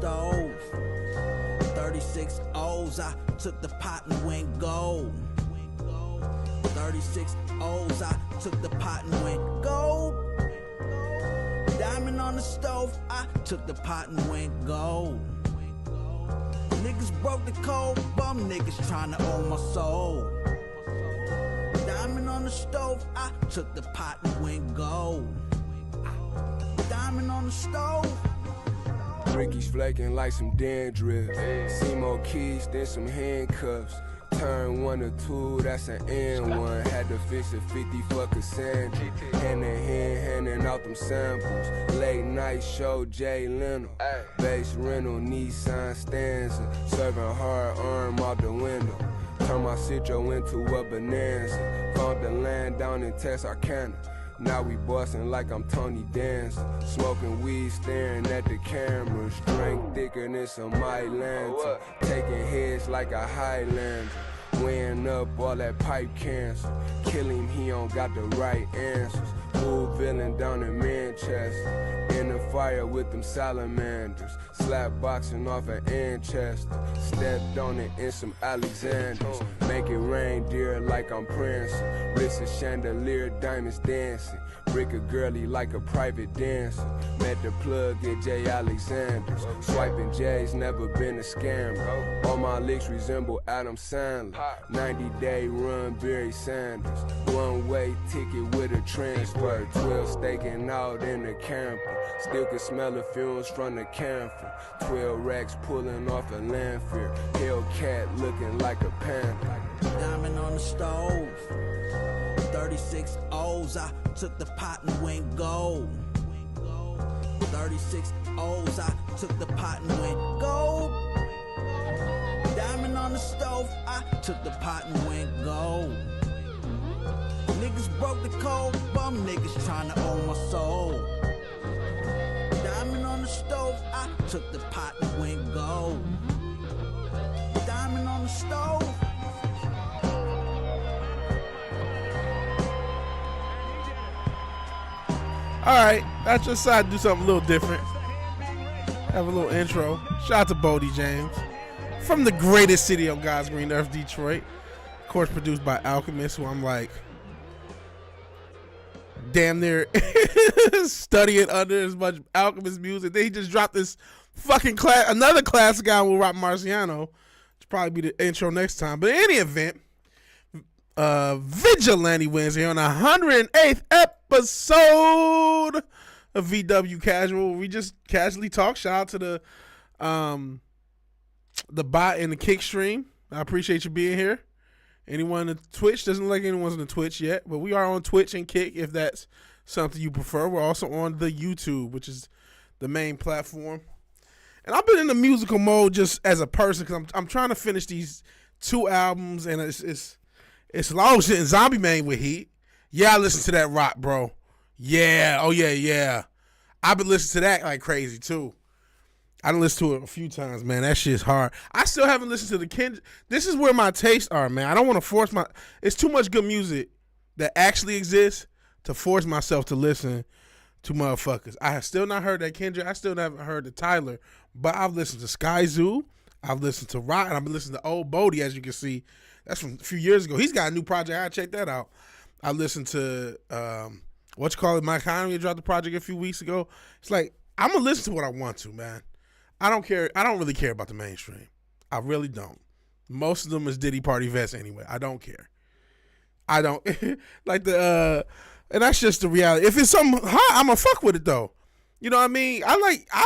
stove. 36 O's, I took the pot and went gold. 36 O's, I took the pot and went gold. Diamond on the stove, I took the pot and went gold. Niggas broke the code, bum niggas tryna own my soul. Diamond on the stove, I took the pot and went gold. Diamond on the stove. Ricky's flaking like some dandruff. See more keys than some handcuffs. Turn 1 to 2, that's an N1. Had to fix a 50 for Cassandra. Hand in hand, handing out them samples. Late night show, Jay Leno. Base rental, Nissan Stanza. Serving hard arm out the window. Turn my Citro into a Bonanza. Found the land down in Texarkana. Now we bossing like I'm Tony Danza. Smoking weed, staring at the cameras. Drink thicker than some Mylanta. Taking heads like a Highlander. Weighing up all that pipe cancer. Kill him, he don't got the right answers. Full villain down in Manchester. In the fire with them salamanders. Slap boxing off at Manchester. Stepped on it in some Alexanders. Make it rain, dear, like I'm prancing. Wrist a chandelier, diamonds dancing. Brick a girly like a private dancer. Met the plug at J. Alexander's. Swiping J's, never been a scammer. All my licks resemble Adam Sandler. 90-day run, Barry Sanders. One-way ticket with a transfer. 12 staking out in the camper. Still can smell the fumes from the camphor. 12 racks pulling off a landfill. Hellcat looking like a panther. Diamond on the stove. 36 O's, I took the pot and went gold. 36 O's, I took the pot and went gold. Diamond on the stove, I took the pot and went gold. Niggas broke the code, bum niggas tryna own my soul. Diamond on the stove, I took the pot and went gold. Diamond on the stove. Alright, I just decided to do something a little different. Have a little intro. Shout out to Bodie James. From the greatest city on God's green earth, Detroit. Of course, produced by Alchemist, who I'm like damn near studying under as much Alchemist music. Then he just dropped this fucking another classic album with Rock Marciano. Which probably be the intro next time. But in any event, Vigilante Wednesday on the 108th episode of VW Casual. We just casually talk. Shout out to the bot and the kick stream. I appreciate you being here. Anyone on Twitch? Doesn't look like anyone's on the Twitch yet, but we are on Twitch and Kick if that's something you prefer. We're also on the YouTube, which is the main platform. And I've been in the musical mode just as a person because I'm trying to finish these 2 albums, and it's long shit. And Zombie Man with Heat. Yeah, I listen to that rock, bro. Yeah, oh yeah. I've been listening to that like crazy too. I done listened to it a few times, man. That shit's hard. I still haven't listened to the Kendrick. This is where my tastes are, man. I don't want to force it's too much good music that actually exists to force myself to listen to motherfuckers. I have still not heard that Kendrick. I still haven't heard the Tyler, but I've listened to Sky Zoo. I've listened to Rock, and I've been listening to Old Bodie, as you can see. That's from a few years ago. He's got a new project. I check that out. I listened to Mike Conley dropped the project a few weeks ago. It's like I'm gonna listen to what I want to, man. I don't care. I don't really care about the mainstream. I really don't. Most of them is Diddy Party Vets anyway. I don't care. I don't like and that's just the reality. If it's something hot, I'm gonna fuck with it though. You know what I mean? I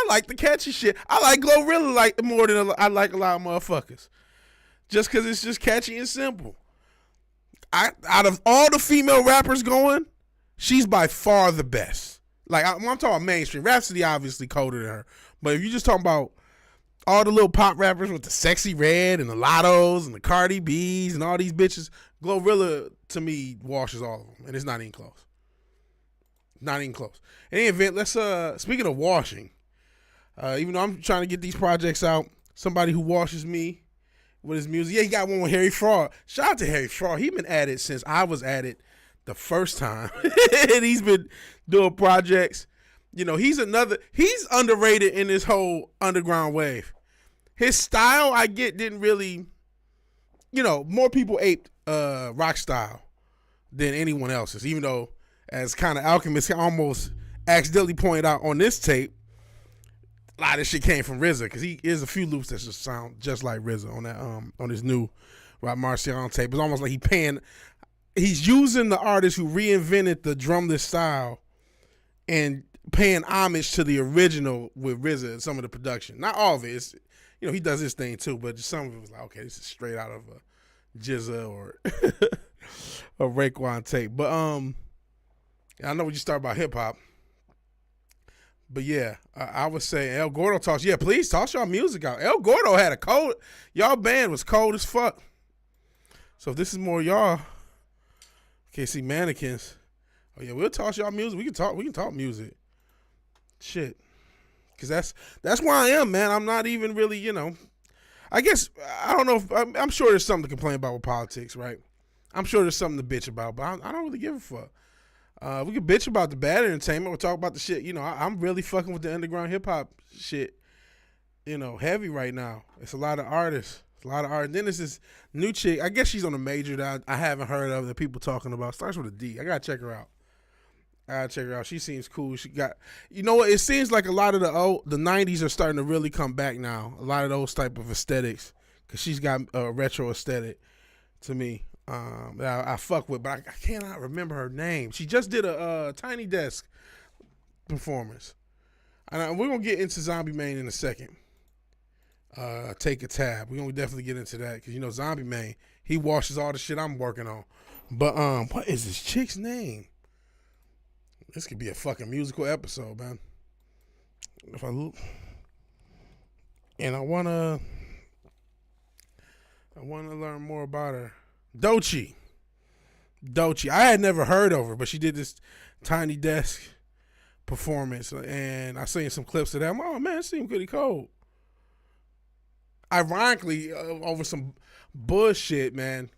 like the catchy shit. I like Glorilla like more than I like a lot of motherfuckers. Just because it's just catchy and simple. Out of all the female rappers going, she's by far the best. Like, I'm talking about mainstream. Rhapsody obviously colder than her. But if you just talking about all the little pop rappers with the Sexy Red and the Lottos and the Cardi B's and all these bitches, Glorilla, to me, washes all of them. And it's not even close. Not even close. In any event, let's, speaking of washing, even though I'm trying to get these projects out, somebody who washes me with his music. Yeah, he got one with Harry Fraud. Shout out to Harry Fraud. He been at it since I was at it the first time. And he's been doing projects. he's underrated in this whole underground wave. His style, I get, didn't really, more people aped rock style than anyone else's, even though, as kind of Alchemist almost accidentally pointed out on this tape, a lot of this shit came from RZA, because he is a few loops that just sound just like RZA on that on his new Rock Marcion tape. It's almost like he's using the artist who reinvented the drumless style and paying homage to the original with RZA and some of the production. Not all of it. It's, he does his thing too, but just some of it was like, okay, this is straight out of a Jizza or a Raekwon tape. But I know when you start about hip hop. But yeah, I would say El Gordo talks. Yeah, please toss y'all music out. El Gordo had a cold. Y'all band was cold as fuck. So if this is more y'all, can't see mannequins. Oh yeah, we'll toss y'all music. We can talk music. Shit, because that's where I am, man. I'm not even really, I guess I don't know. If, I'm sure there's something to complain about with politics, right? I'm sure there's something to bitch about, but I don't really give a fuck. We could bitch about the bad entertainment. We'll talk about the shit. I'm really fucking with the underground hip hop shit. Heavy right now. It's a lot of artists. Then there's this new chick. I guess she's on a major that I haven't heard of that people talking about. Starts with a D. I gotta check her out. She seems cool. She got, what? It seems like a lot of the 90s are starting to really come back now. A lot of those type of aesthetics, because she's got a retro aesthetic to me. That I fuck with, but I cannot remember her name. She just did a Tiny Desk performance. And we're going to get into Zombie Man in a second. Take a tab. We're going to definitely get into that, because, Zombie Man, he washes all the shit I'm working on. But what is this chick's name? This could be a fucking musical episode, man. If I look. And I want to learn more about her. Doechii. I had never heard of her, but she did this Tiny Desk performance, and I seen some clips of that. Oh man, it seemed pretty cold. Ironically, over some bullshit, man.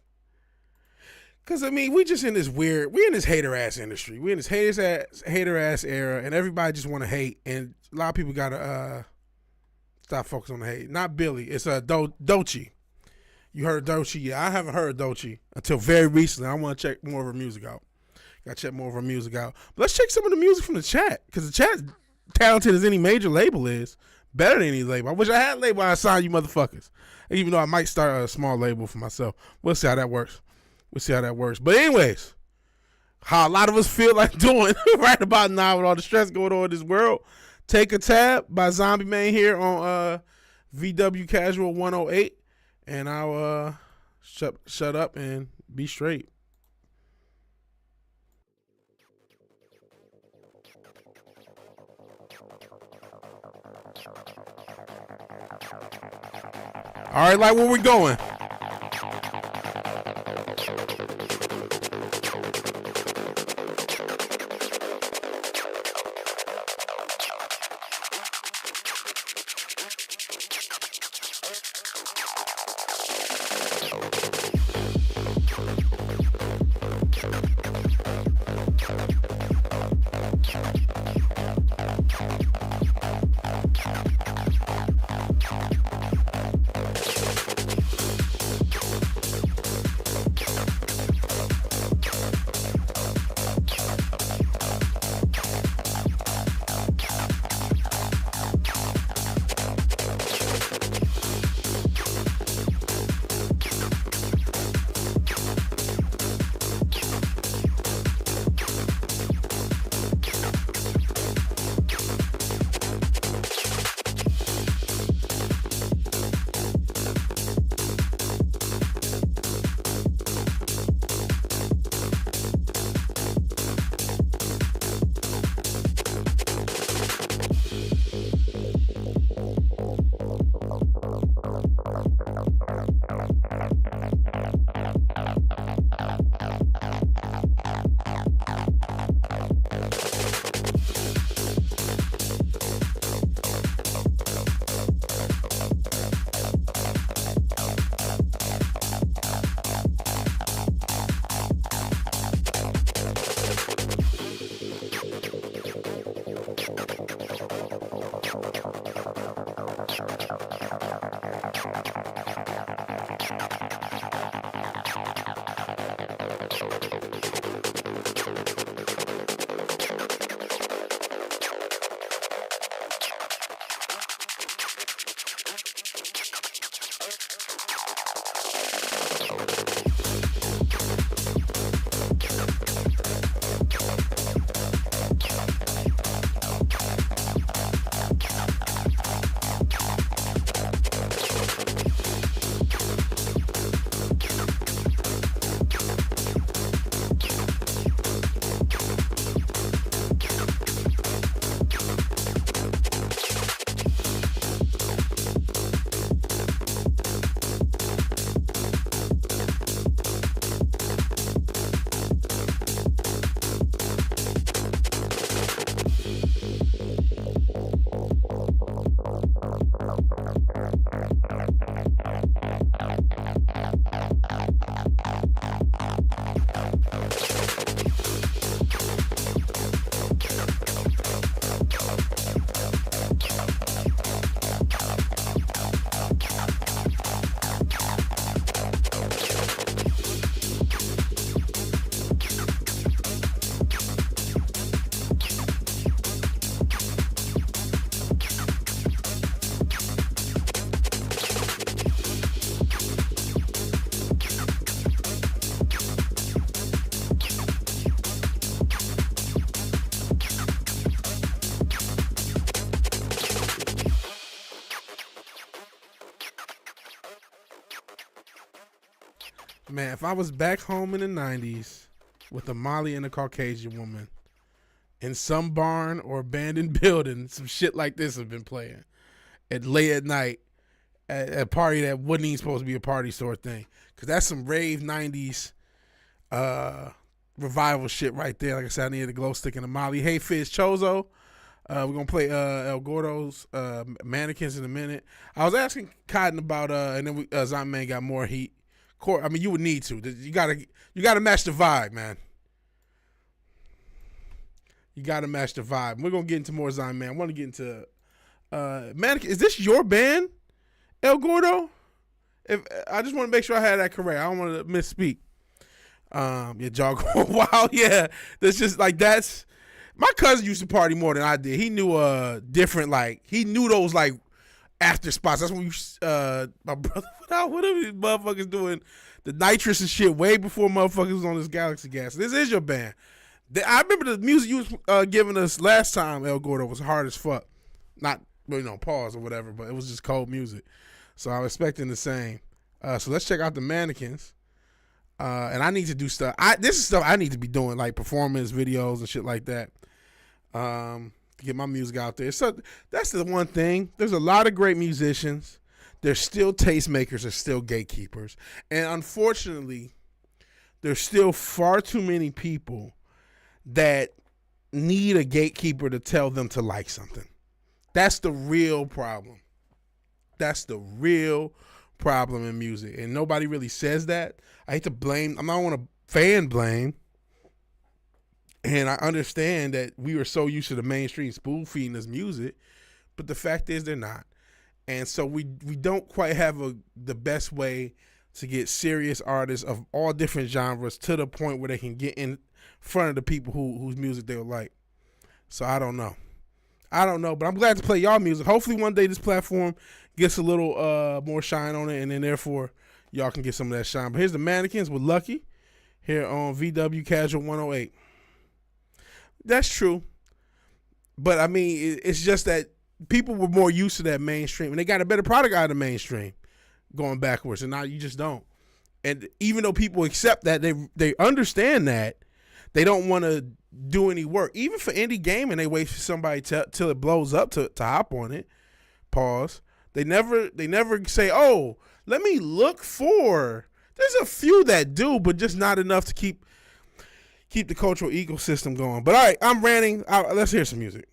Cause we just in this we're in this hater ass industry. We're in this hater ass era, and everybody just want to hate, and a lot of people gotta stop focusing on the hate. Not Billy, it's Doechii. You heard Doechii? Yeah, I haven't heard Doechii until very recently. I want to check more of her music out. Got to check more of her music out. But let's check some of the music from the chat, because the chat's talented as any major label is. Better than any label. I wish I had a label I'd sign you motherfuckers. Even though I might start a small label for myself. We'll see how that works. But anyways, how a lot of us feel like doing right about now with all the stress going on in this world. Take a Tab by Zombie Man here on VW Casual 108. And I'll shut up and be straight. All right, like, where we going? Man, if I was back home in the 90s with a Molly and a Caucasian woman in some barn or abandoned building, some shit like this have been playing at late at night at a party that wasn't even supposed to be a party sort of thing. Because that's some rave 90s revival shit right there. Like I said, I needed a glow stick and a Molly. Hey, Fizz Chozo. We're going to play El Gordo's Mannequins in a minute. I was asking Cotton about, and then Zombie Man got more heat. I mean, you would need to. You gotta match the vibe, man. You gotta match the vibe. We're gonna get into more Zombie Man. I want to get into Mannequin. Is this your band, El Gordo? If I just want to make sure I had that correct. I don't want to misspeak. Yeah, jog. Wow, yeah. That's just like that's. My cousin used to party more than I did. He knew different he knew those like after spots. That's when my brother whatever these motherfuckers doing the nitrous and shit way before motherfuckers was on this Galaxy Gas. This is your band. I remember the music you was giving us last time, El Gordo, was hard as fuck. Not pause or whatever, but it was just cold music. So I was expecting the same. So let's check out the Mannequins. And I need to do stuff. This is stuff I need to be doing, like performance videos and shit like that. To get my music out there. So that's the one thing. There's a lot of great musicians. There's still tastemakers. There's still gatekeepers. And unfortunately, there's still far too many people that need a gatekeeper to tell them to like something. That's the real problem. That's the real problem in music. And nobody really says that. I hate to blame. I'm not on a fan blame. And I understand that we were so used to the mainstream spoon feeding us music, but the fact is they're not. And so we don't quite have the best way to get serious artists of all different genres to the point where they can get in front of the people whose music they would like. So I don't know, but I'm glad to play y'all music. Hopefully one day this platform gets a little more shine on it, and then therefore y'all can get some of that shine. But here's the Mannequins with Lucky here on VW Casual 108. That's true. But I mean, it's just that people were more used to that mainstream, and they got a better product out of the mainstream going backwards, and now you just don't. And even though people accept that, they understand that, they don't want to do any work. Even for indie gaming, they wait for somebody till it blows up to hop on it. Pause. They never say, oh, let me look for. There's a few that do, but just not enough to keep the cultural ecosystem going. But all right, I'm ranting. Let's hear some music.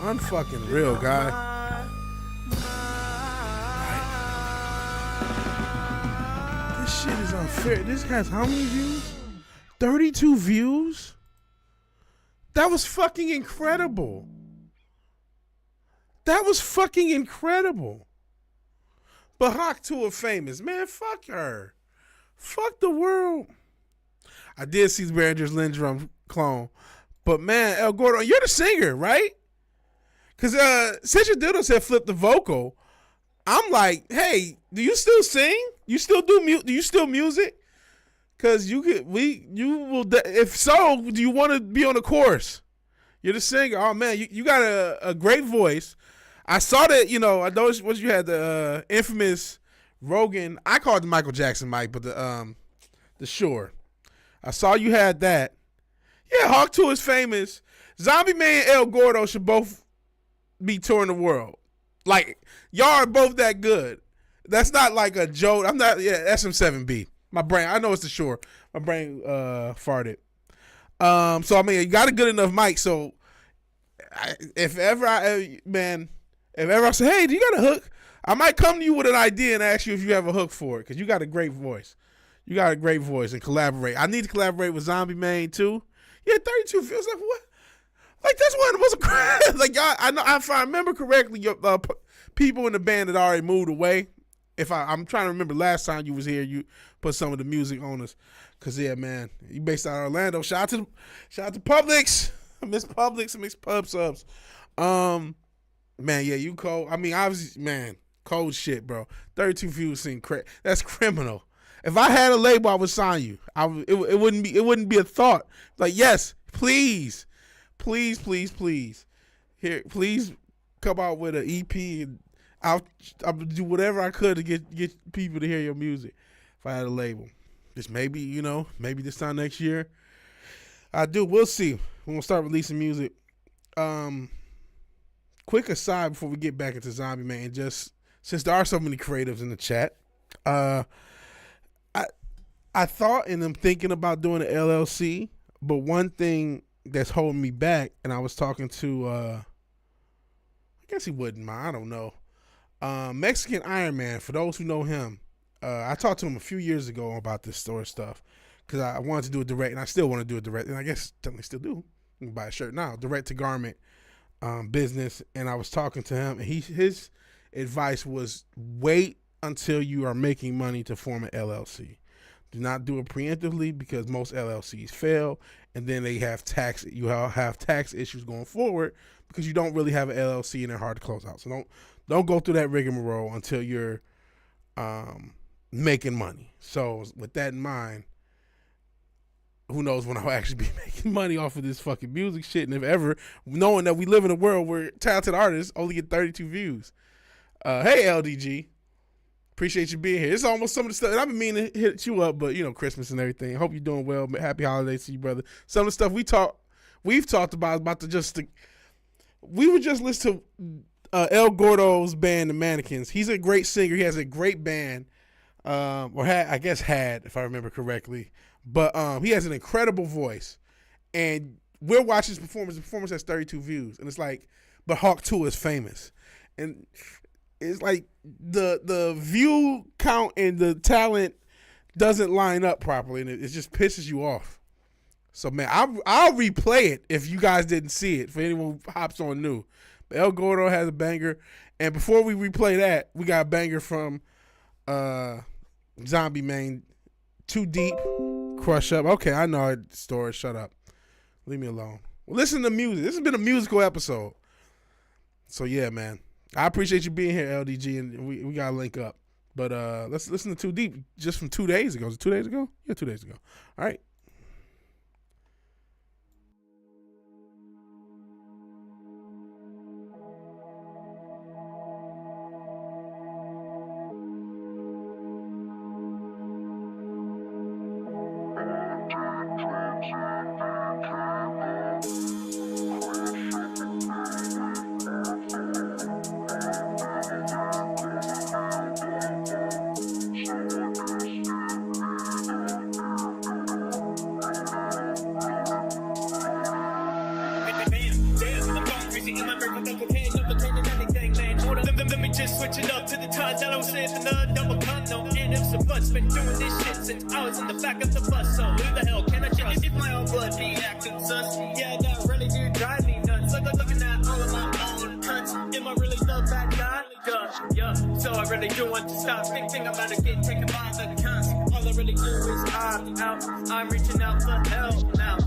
Unfucking real, guy. This shit is unfair. This has how many views? 32 views? That was fucking incredible. That was fucking incredible. But Hawk to a famous. Man, fuck her. Fuck the world. I did see the Rangers Lindrum clone. But man, El Gordo, you're the singer, right? Because Central Dildo said flip the vocal. I'm like, hey, do you still sing? You still do you still music? Because you will. If so, do you want to be on the chorus? You're the singer. Oh man, you got a great voice. I saw that. I noticed what you had the infamous Rogan. I call it the Michael Jackson mic, but the Shure. I saw you had that. Yeah, Hawk 2 is famous. Zombie Man and El Gordo should both be touring the world. Like, y'all are both that good. That's not like a joke. I'm not, SM7B. My brain, I know it's the Shure. My brain farted. So, I mean, you got a good enough mic. So, if ever I say, hey, do you got a hook? I might come to you with an idea and ask you if you have a hook for it because you got a great voice. You got a great voice and collaborate. I need to collaborate with Zombie Man too. Yeah, 32 feels like what? Like this one was a like I know if I remember correctly, your people in the band had already moved away. If I'm trying to remember last time you was here, you put some of the music on us. Cause yeah, man, you based out of Orlando. Shout out to Publix. I miss Publix. I miss Pub Subs. Man, yeah, you cold. I mean, obviously, man, cold shit, bro. 32 views seem that's criminal. If I had a label, I would sign you. It wouldn't be a thought. Like, yes, please. Here, please come out with an EP and I'll do whatever I could to get people to hear your music. If I had a label, just maybe this time next year, I do. We'll see. We're gonna start releasing music. Quick aside before we get back into Zombie Man, just since there are so many creatives in the chat, I thought and I'm thinking about doing an LLC, but one thing that's holding me back, and I was talking to, I guess he wouldn't mind, I don't know, Mexican Iron Man, for those who know him. I talked to him a few years ago about this store stuff because I wanted to do it direct, and I still want to do it direct, and I guess technically still do. You can buy a shirt now, direct to garment business, and I was talking to him, and his advice was wait until you are making money to form an LLC. Do not do it preemptively because most LLCs fail, and then they have tax issues going forward because you don't really have an LLC and they're hard to close out. So don't go through that rigmarole until you're making money. So with that in mind, who knows when I'll actually be making money off of this fucking music shit, and if ever, knowing that we live in a world where talented artists only get 32 views. Hey LDG. Appreciate you being here. It's almost some of the stuff, and I've been meaning to hit you up, but Christmas and everything. Hope you're doing well. Happy holidays to you, brother. Some of the stuff we've talked about we were just listening to El Gordo's band, The Mannequins. He's a great singer. He has a great band, had, if I remember correctly. But he has an incredible voice, and we're watching his performance. The performance has 32 views, and it's like, but Hawk 2 is famous, and it's like the view count and the talent doesn't line up properly, and it just pisses you off. So, man, I'll replay it if you guys didn't see it, for anyone who hops on new. But El Gordo has a banger, and before we replay that, we got a banger from Zombie Man, Too Deep, Crush Up. Okay, I know it, story, shut up. Leave me alone. Well, listen to music. This has been a musical episode. So, yeah, man. I appreciate you being here, LDG, and we got to link up. But let's listen to Too Deep just from 2 days ago. Was it 2 days ago? Yeah, 2 days ago. All right. trust. Been doing this shit since I was in the back of the bus, so who the hell can I trust? If my own blood be acting sus, yeah, that really do drive me nuts. Like I'm looking at all of my own cuts. Am I really the bad guy? Duh, yeah. So I really do want to stop. Think I'm about to get taken by the cunts. All I really do is opt out. I'm reaching out for help now.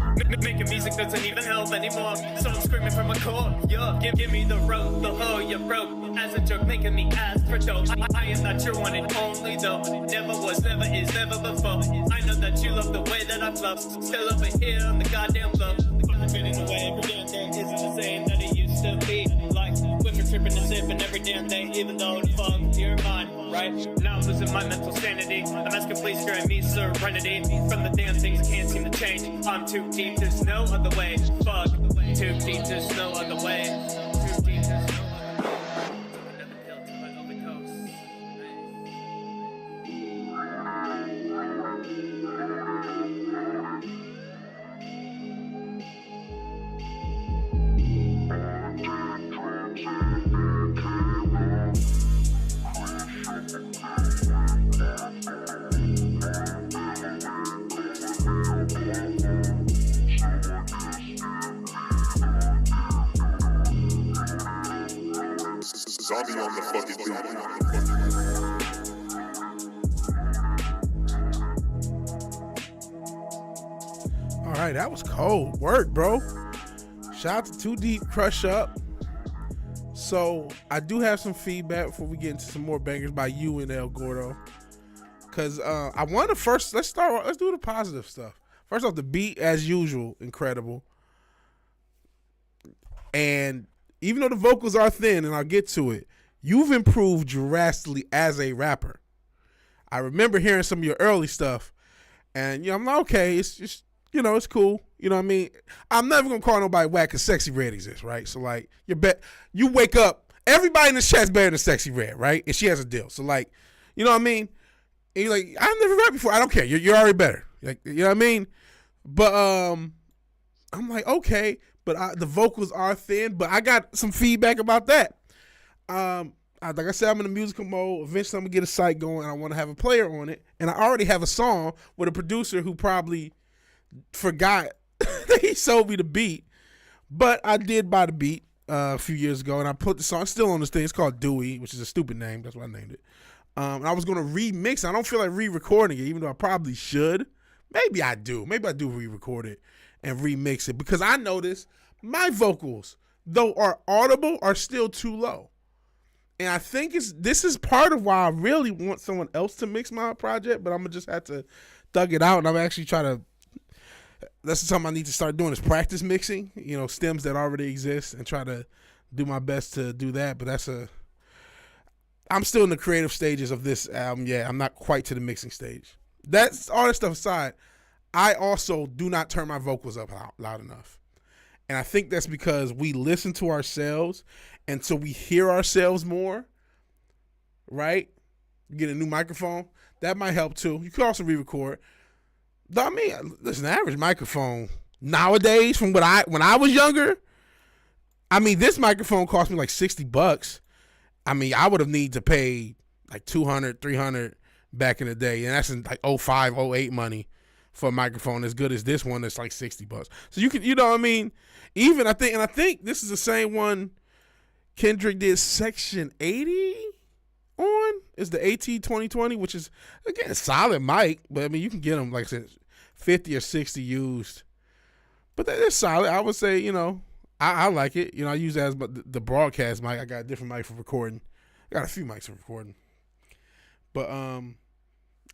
Making music doesn't even help anymore. So I'm screaming from my core. Yeah, give me the rope, the hoe you broke. As a joke, making me ask for dope. I am not your one and only though. Never was, never is, never before. I know that you love the way that I flow. Still over here on the goddamn flow. I'm feeling away, pretending that isn't the same that it used to be. Like women tripping and zipping every damn day, even though the fuck you're mine, right? Now I'm losing my mental sanity. I'm asking please grant me serenity. From the damn things I can't seem to change. I'm too deep, there's no other way. Fuck, too deep, there's no other way. Too deep, there's no other way. Another pill till I overdose. Zombie on the fucking beat. All right, that was cold work, bro. Shout out to Too Deep, Crush Up. So I do have some feedback before we get into some more bangers by you and El Gordo. Cause I want to first let's do the positive stuff. First off, the beat as usual, incredible. And even though the vocals are thin, and I'll get to it, you've improved drastically as a rapper. I remember hearing some of your early stuff, and I'm like, okay, it's just, it's cool. You know what I mean? I'm never gonna call nobody whack because Sexy Red exists, right? So like, you wake up, everybody in the chat's better than Sexy Red, right? And she has a deal. So like, you know what I mean? And you're like, I've never rapped before. I don't care. You're already better. Like, you know what I mean? But I'm like, okay. But the vocals are thin, but I got some feedback about that. Like I said, I'm in the musical mode. Eventually, I'm going to get a site going, and I want to have a player on it. And I already have a song with a producer who probably forgot that he sold me the beat. But I did buy the beat a few years ago, and I put the song still on this thing. It's called Dewey, which is a stupid name. That's why I named it. And I was going to remix it. I don't feel like re-recording it, even though I probably should. Maybe I do. Maybe I do re-record it and remix it, because I noticed my vocals, though are audible, are still too low. And I think this is part of why I really want someone else to mix my project, but I'm going to just have to thug it out, and I'm actually trying to, that's something I need to start doing, is practice mixing, stems that already exist, and try to do my best to do that. But I'm still in the creative stages of this album. Yeah, I'm not quite to the mixing stage. That's all that stuff aside. I also do not turn my vocals up loud enough. And I think that's because we listen to ourselves, and so we hear ourselves more, right? You get a new microphone. That might help too. You could also re-record. I mean, listen, the average microphone nowadays from when I was younger, I mean, this microphone cost me like $60. I mean, I would have needed to pay like $200, $300 back in the day. And that's in like 05, 08 money for a microphone as good as this one that's like $60. So you can, you know what I mean? Even I think this is the same one Kendrick did Section 80 on. Is the AT 2020, which is, again, a solid mic, but I mean, you can get them, like I said, 50 or 60 used. But that is solid. I would say, I like it. I use that as the broadcast mic. I got a different mic for recording. I got a few mics for recording. But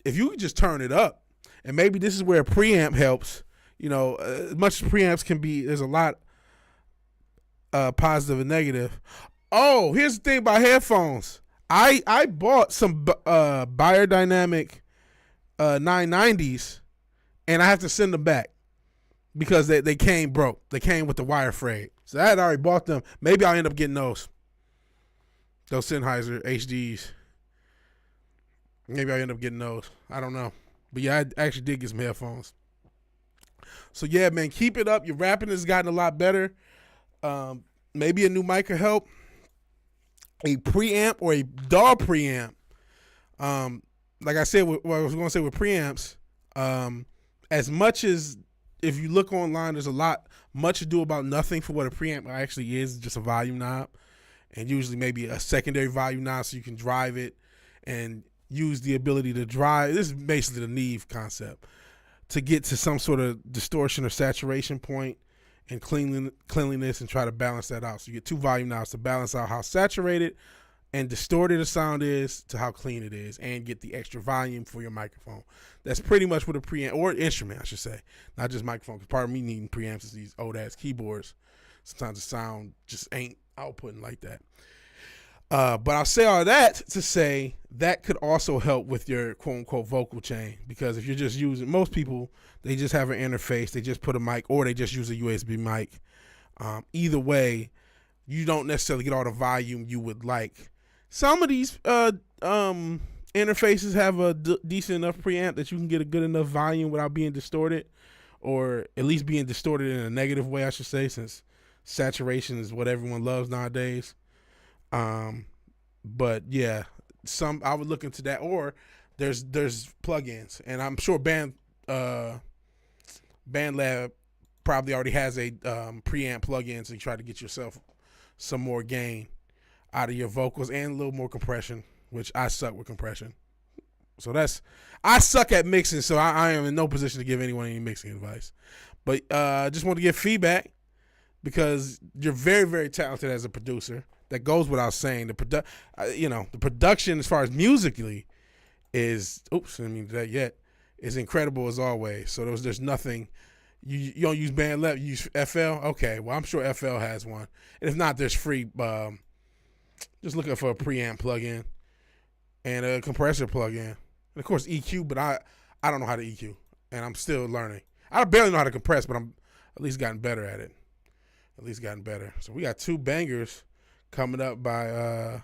if you could just turn it up, and maybe this is where a preamp helps. As much as preamps can be, there's a lot positive and negative. Oh, here's the thing about headphones. I bought some Biodynamic 990s, and I have to send them back because they came broke. They came with the wire frayed. So I had already bought them. Maybe I'll end up getting those Sennheiser HDs. Maybe I'll end up getting those. I don't know. But yeah, I actually did get some headphones. So yeah, man, keep it up. Your rapping has gotten a lot better. Maybe a new mic could help. A preamp or a DAW preamp like I said, what I was going to say with preamps, as much as if you look online, there's much ado about nothing for what a preamp actually is, just a volume knob, and usually maybe a secondary volume knob so you can drive it and use the ability to drive. This is basically the Neve concept, to get to some sort of distortion or saturation point and cleanliness and try to balance that out. So you get 2 volume knobs to balance out how saturated and distorted the sound is to how clean it is, and get the extra volume for your microphone. That's pretty much what a preamp, or instrument I should say, not just microphone, because part of me needing preamps is these old ass keyboards. Sometimes the sound just ain't outputting like that. But I'll say all that to say that could also help with your quote unquote vocal chain, because if you're just using, most people, they just have an interface, they just put a mic, or they just use a USB mic. Either way, you don't necessarily get all the volume you would like. Some of these interfaces have a decent enough preamp that you can get a good enough volume without being distorted, or at least being distorted in a negative way, I should say, since saturation is what everyone loves nowadays. But yeah, I would look into that, or there's plugins, and I'm sure BandLab probably already has a preamp plugin, so you try to get yourself some more gain out of your vocals and a little more compression, which I suck with compression. So I suck at mixing, so I am in no position to give anyone any mixing advice. But I just want to give feedback, because you're very, very talented as a producer. That goes without saying. The production as far as musically is, I didn't mean that yet, is incredible as always. So there's nothing. You don't use BandLab, you use FL? Okay, well, I'm sure FL has one. And if not, there's free, just looking for a preamp plugin and a compressor plugin. And of course, EQ, but I don't know how to EQ, and I'm still learning. I barely know how to compress, but I'm at least gotten better at it. So we got 2 bangers coming up by,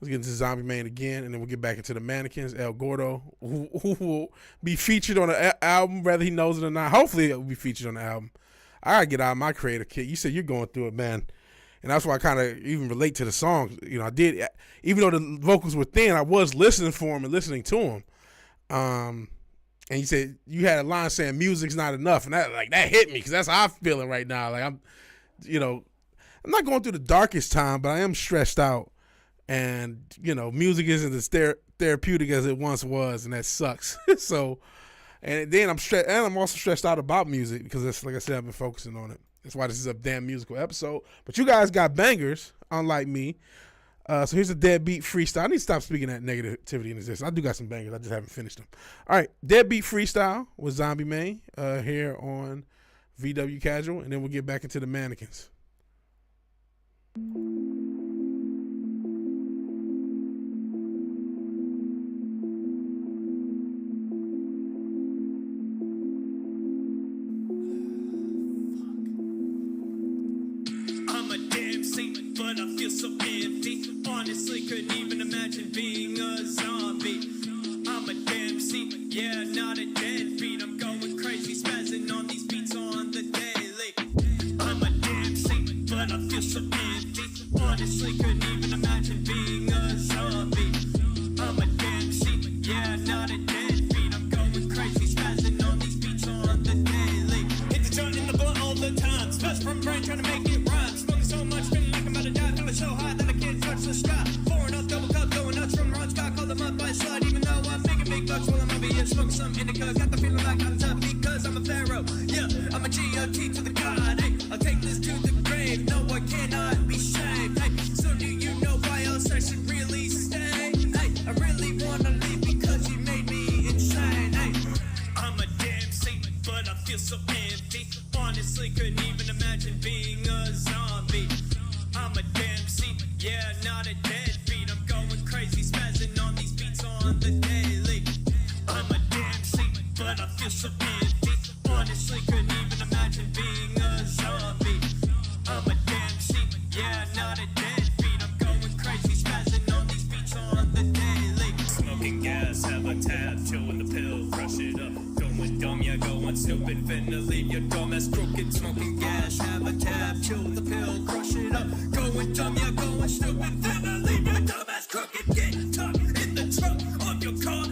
let's get into Zombie Man again, and then we'll get back into the Mannequins, El Gordo, who will be featured on the album, whether he knows it or not. Hopefully it will be featured on the album. I gotta get out of my creative kit. You said you're going through it, man. And that's why I kind of even relate to the songs. I did, even though the vocals were thin, I was listening for them and listening to them. And you said you had a line saying music's not enough, and that hit me, because that's how I'm feeling right now. Like I'm not going through the darkest time, but I am stressed out, and music isn't as therapeutic as it once was, and that sucks. So, and then I'm stressed, and I'm also stressed out about music, because that's, like I said, I've been focusing on it. That's why this is a damn musical episode. But you guys got bangers, unlike me. So here's a Deadbeat Freestyle. I need to stop speaking that negativity in this. I do got some bangers. I just haven't finished them. All right, Deadbeat Freestyle with Zombie Man here on VW Casual, and then we'll get back into the Mannequins. But I feel so empty. Honestly, couldn't even imagine being a zombie. I'm a damn seat, yeah, not a deadbeat. I'm going crazy, spazzing on these beats on the daily. I'm a damn seat, but I feel so empty. Honestly, couldn't even imagine being a zombie. I'm a damn seat, yeah, not a deadbeat. I'm going crazy, spazzing on these beats on the daily. Hit the joint in the blunt all the time. Spaz from brain trying to make it rhyme. Smoking so much, feeling like I'm about to die. Feeling so high that I can't touch the sky. Pouring up double cup, going nuts from Ron Scott. Call them up by slide, even though I'm making big bucks while I'm over here smoking some indica. Got the feeling like I'm top because I'm a pharaoh. Yeah, I'm a G.O.T. to the god. Hey, I'll take this to the grave. No, I cannot be saved. Hey, so do you know why else I should really stay? Hey, I really wanna leave because you made me insane. Hey, I'm a damn saint, but I feel so empty. Honestly, couldn't even imagine being a zombie. I'm a damn seat, yeah, not a deadbeat. I'm going crazy, spazzing on these beats on the daily. I'm a damn seat, but I feel so empty. Honestly, couldn't even imagine being a zombie. I'm a damn seat, yeah, not a deadbeat. I'm going crazy, spazzing on these beats on the daily. Smoking gas, have a tab, chewing the pill, crush it up. Going dumb, yeah, going stupid, finna leave your dumb ass crooked. Smoking gas, have a tab, chill the pill, crush it up. Going dumb, yeah, going stupid, finna leave your dumb ass crooked. Get tucked in the trunk of your car.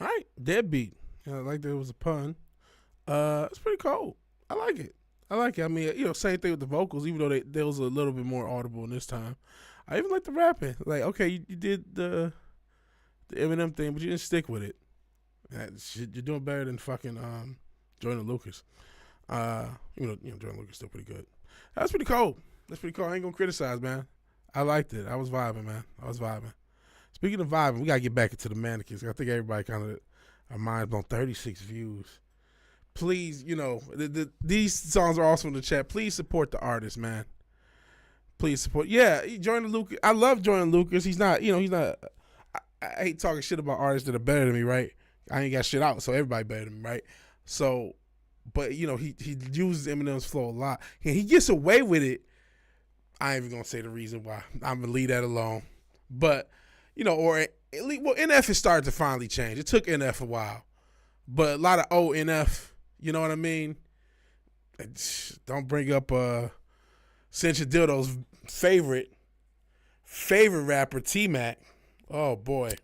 All right, deadbeat. I like that it was a pun. It's pretty cold. I like it. I mean, same thing with the vocals, even though they was a little bit more audible in this time. I even like the rapping. Like, okay, you did the Eminem thing, but you didn't stick with it. You're doing better than fucking Jordan Lucas. Jordan Lucas still pretty good. That's pretty cold. I ain't gonna criticize, man. I liked it. I was vibing, man. Speaking of vibing, we gotta get back into the mannequins. I think everybody kind of our minds on 36 views. Please, these songs are also in the chat. Please support the artist, man. Please support. Yeah, Jordan Lucas. I love Jordan Lucas. He's not. I hate talking shit about artists that are better than me, right? I ain't got shit out, so everybody better than me, right? So, but he uses Eminem's flow a lot, and he gets away with it. I ain't even gonna say the reason why. I'm gonna leave that alone. But NF has started to finally change. It took NF a while, but a lot of old NF. You know what I mean? Don't bring up Cincha Dildo's favorite rapper, T-Mac. Oh boy.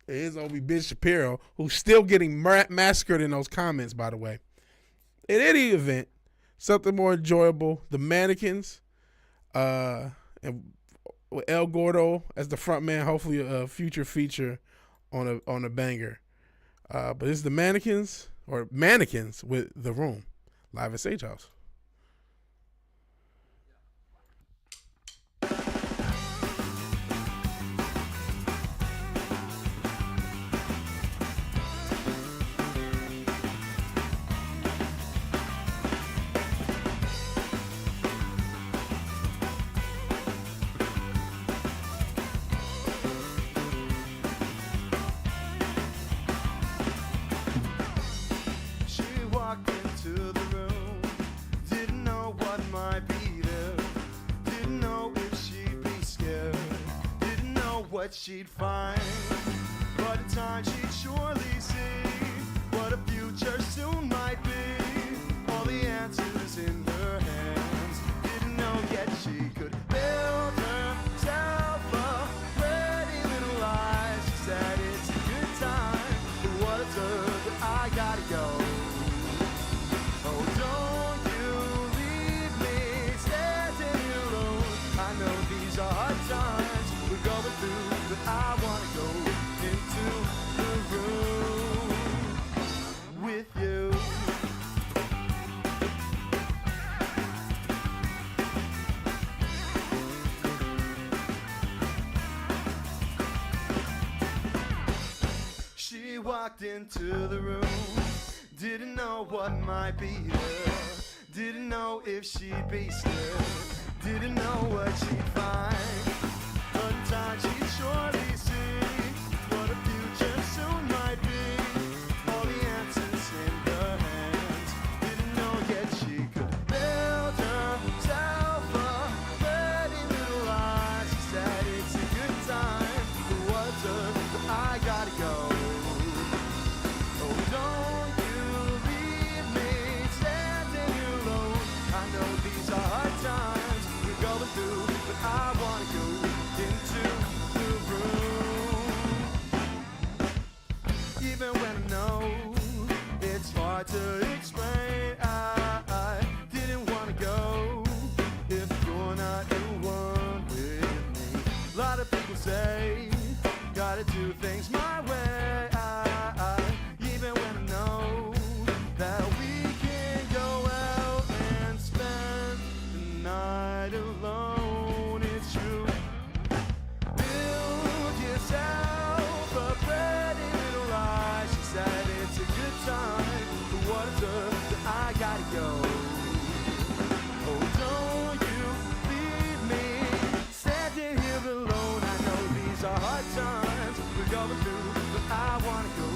It is only Ben Shapiro, who's still getting massacred in those comments, by the way. In any event, something more enjoyable. The Mannequins, and with El Gordo as the front man, hopefully a future feature on a banger. But it's the Mannequins with The Room, live at Sage House. She'd find, but in time she'd surely see what a future soon might be. All the answers in her hands, didn't know yet she could build herself a pretty little life. She said it's a good time, but what a turn, but I gotta go. Oh, don't you leave me standing here alone. I know these are hard times we're going through. I wanna go into the room with you. She walked into the room, didn't know what might be there, didn't know if she'd be scared, didn't know what she'd find. But in time she'd surely see what a future soon might be. All the answers in her hands, didn't know yet she could build herself a pretty little life. She said it's a good time, but what's up, but I gotta go. Oh, don't you leave me standing here alone. I know these are hard times we're going through, but I wanna go into the room. Even when I know it's hard to explain, I didn't want to go if you're not the one with me. A lot of people say gotta do things my way. Even when I know that we can go out and spend the night alone, it's true. Build yourself a pretty little life. She said it's a good time, but what it's up, that I gotta go. Oh, don't you leave me standing here alone. I know these are hard times we're going through, but I wanna go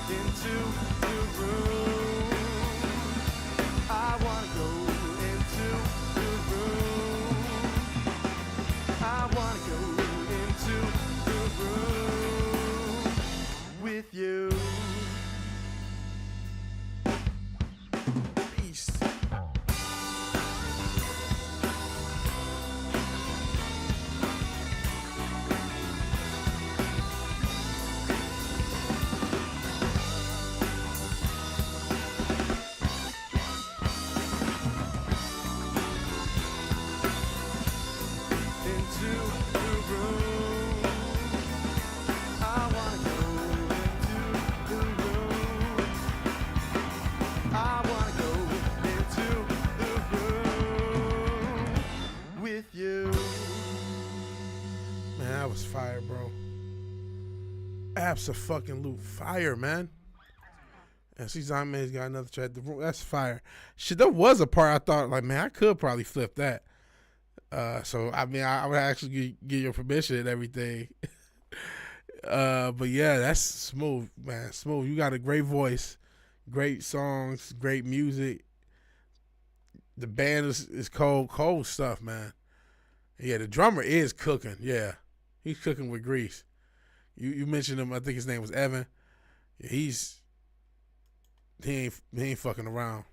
into the room. I wanna go into the room. I wanna go into the room with you. Peace. fire, bro. Abso-fucking-lute fire, man. And see, Zombie Man's got another track. That's fire. Shit, there was a part I thought, like, man, I could probably flip that. So, I mean, I would actually get your permission and everything. But yeah, that's smooth, man. Smooth. You got a great voice, great songs, great music. The band is cold stuff, man. Yeah, the drummer is cooking. Yeah, he's cooking with grease. You mentioned him. I think his name was Evan. Yeah, he ain't fucking around.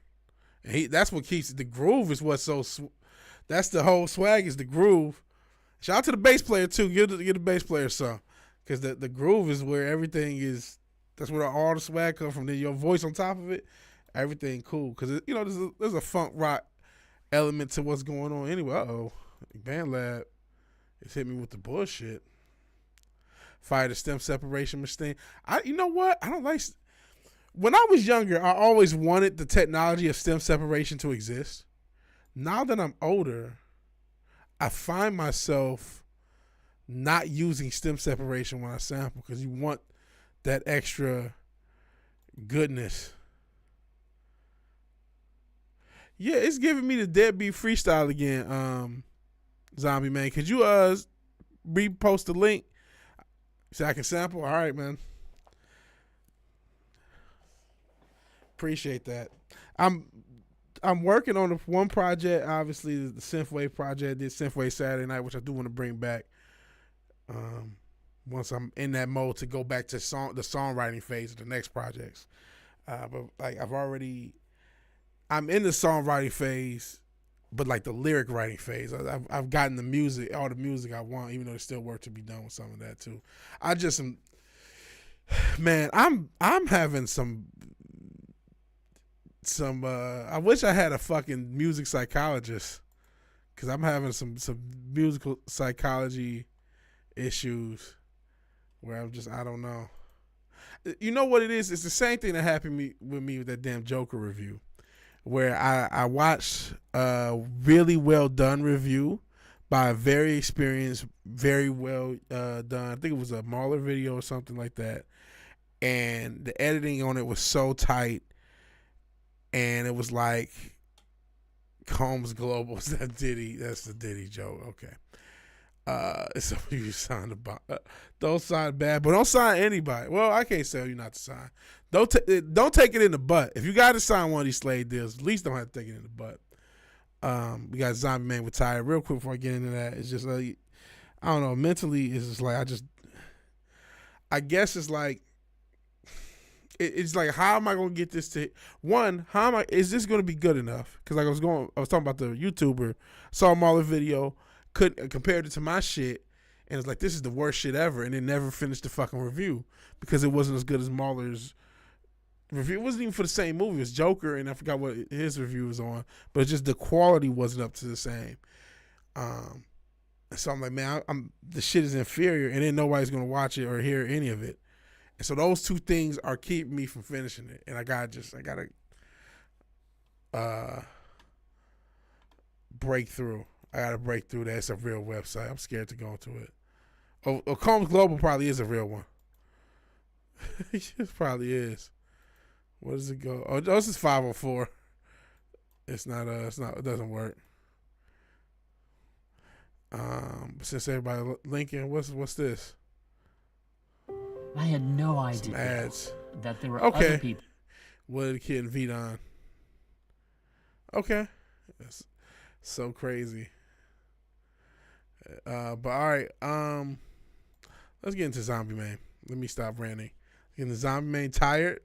And that's what keeps it. The groove is what's so. That's the whole swag is the groove. Shout out to the bass player too. Give the bass player some, because the groove is where everything is. That's where all the swag comes from. Then your voice on top of it, everything cool. Because there's a funk rock element to what's going on anyway. Band Lab has hit me with the bullshit. Fire the stem separation machine. You know what? I don't like. When I was younger, I always wanted the technology of stem separation to exist. Now that I'm older, I find myself not using stem separation when I sample because you want that extra goodness. Yeah, it's giving me the deadbeat freestyle again, Zombie Man. Could you repost the link so I can sample? All right, man. Appreciate that. I'm working on one project, obviously the Synthwave project. I did Synthwave Saturday Night, which I do want to bring back. Once I'm in that mode to go back to the songwriting phase of the next projects. But like I'm in the songwriting phase, but like the lyric writing phase. I've gotten all the music I want, even though there's still work to be done with some of that too. I just am, man. I'm having some. I wish I had a fucking music psychologist, because I'm having some musical psychology issues where I don't know. You know what it is? It's the same thing that happened with me with that damn Joker review, where I watched a really well done review by a very experienced, very well done. I think it was a Mahler video or something like that, and the editing on it was so tight. And it was like Combs Global. That's the Diddy joke. Okay. So you signed about. Don't sign bad, but don't sign anybody. Well, I can't tell you not to sign. Don't take it in the butt. If you got to sign one of these slave deals, at least don't have to take it in the butt. We got Zombie Man retired. Real quick before I get into that, it's just like, I don't know. Mentally, it's just like I guess it's like. It's like, how am I going to get this to one? Is this going to be good enough? Because like I was talking about the YouTuber, saw Mahler video, compared it to my shit, and it's like, this is the worst shit ever, and it never finished the fucking review because it wasn't as good as Mahler's review. It wasn't even for the same movie. It was Joker, and I forgot what his review was on, but it's just the quality wasn't up to the same. So I'm like, man, the shit is inferior, and then nobody's going to watch it or hear any of it. And so those two things are keeping me from finishing it. And I gotta break through. I gotta break through that. It's a real website. I'm scared to go into it. Combs Global probably is a real one. It probably is. Where does it go? Oh, this is 504. It's not, it doesn't work. Since everybody linking, what's this? I had no idea Some ads. that there were other people. What the kid and Vidon. Okay. That's so crazy. But all right. Let's get into Zombie Man. Let me stop ranting. Getting the Zombie Man tired.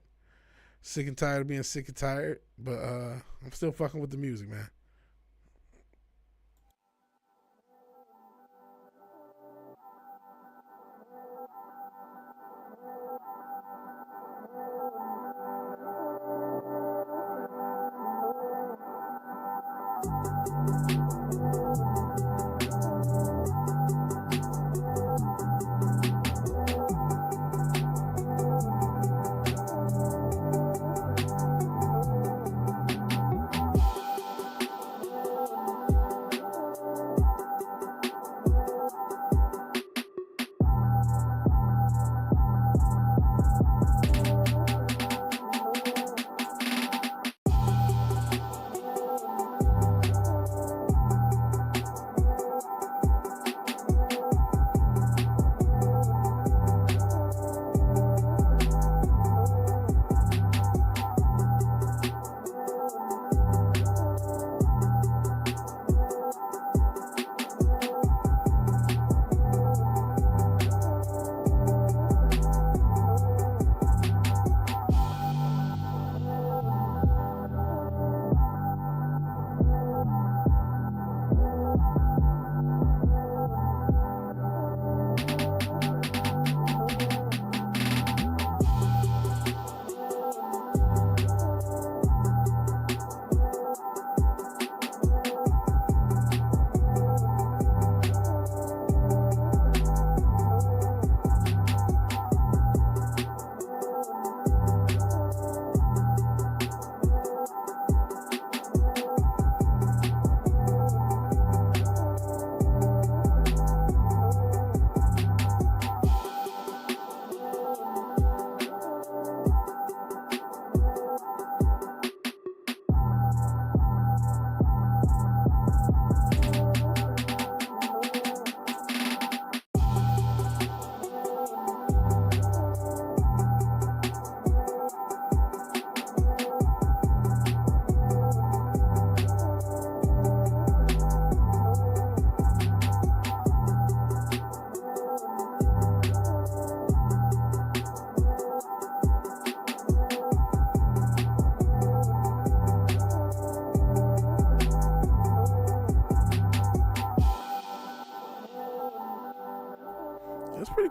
Sick and tired of being sick and tired. But I'm still fucking with the music, man.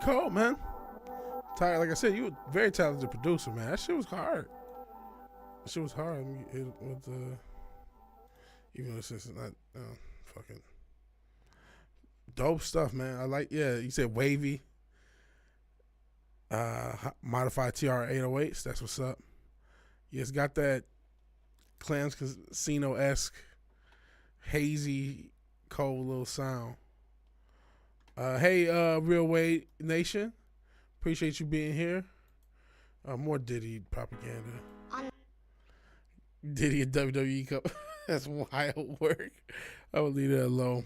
cold, man. Tired, like I said, you were a very talented producer, man. That shit was hard. That shit was hard. Even though this is not fucking dope stuff, man. I like, yeah, you said wavy. Modified TR-808s. That's what's up. Yeah, it's got that Clams Casino-esque, hazy, cold little sound. Hey, Real Wade Nation. Appreciate you being here. More Diddy propaganda. Diddy and WWE Cup. That's wild work. I will leave that alone.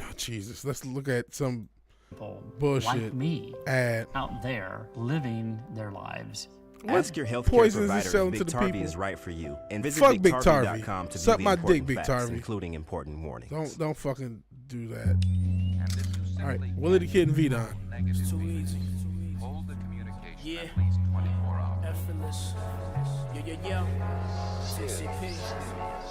Oh, Jesus. Let's look at some bullshit like me ad out there living their lives. Ask your healthcare provider if Big Tarvey is right for you, and visit BigTarvey.com to Suck view the my important dick, Big facts, Tarvey. including important warnings. Don't fucking do that. All right, Willie the Kid and V-Don. It's too easy. Hold the communication Yeah. at least 24 hours. Effortless. Yo. CCP.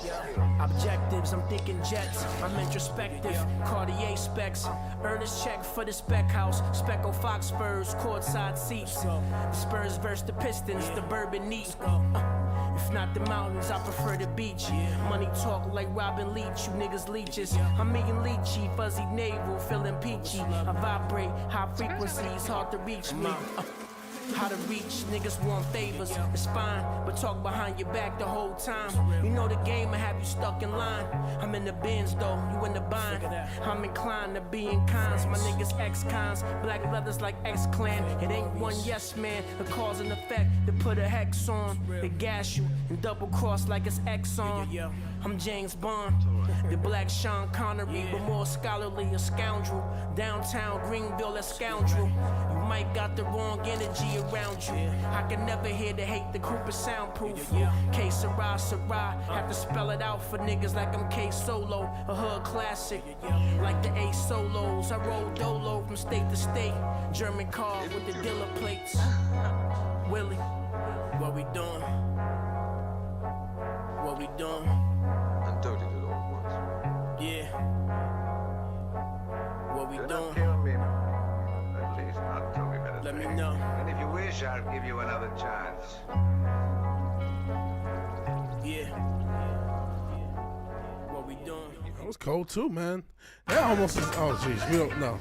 Yeah. Objectives, I'm thinking jets. I'm introspective. Cartier specs. Earnest check for the spec house. Speckle Fox Spurs, courtside seats. The Spurs versus the Pistons, the bourbon neat. If not the mountains, I prefer the beach. Money talk like Robin Leach, you niggas leeches. I'm eating lychee, fuzzy navel, feeling peachy. I vibrate, high frequencies, hard to reach me. How to reach, niggas want favors, it's fine, but talk behind your back the whole time. You know the game, I have you stuck in line. I'm in the bins though, you in the bind. I'm inclined to be in cons, my niggas ex-cons. Black leathers like X-Clan, it ain't one yes man. The cause and effect, to put a hex on. They gas you and double cross like it's Exxon. I'm James Bond, the black Sean Connery, but more scholarly, a scoundrel. Downtown Greenville, a scoundrel. You might got the wrong energy around you. I can never hear the hate, the group is soundproof. K Sarah, have to spell it out for niggas like I'm K Solo, a hood classic. Like the A solos, I roll dolo from state to state. German car with the dealer plates. Willie, what we doing? What we doing? I told you to all once. Yeah. What we Do not doing? kill me. At least not till we've had a Let me drink. know. And if you wish, I'll give you another chance. Yeah. What we doing? That was cold too, man. That almost is, oh jeez. We don't no,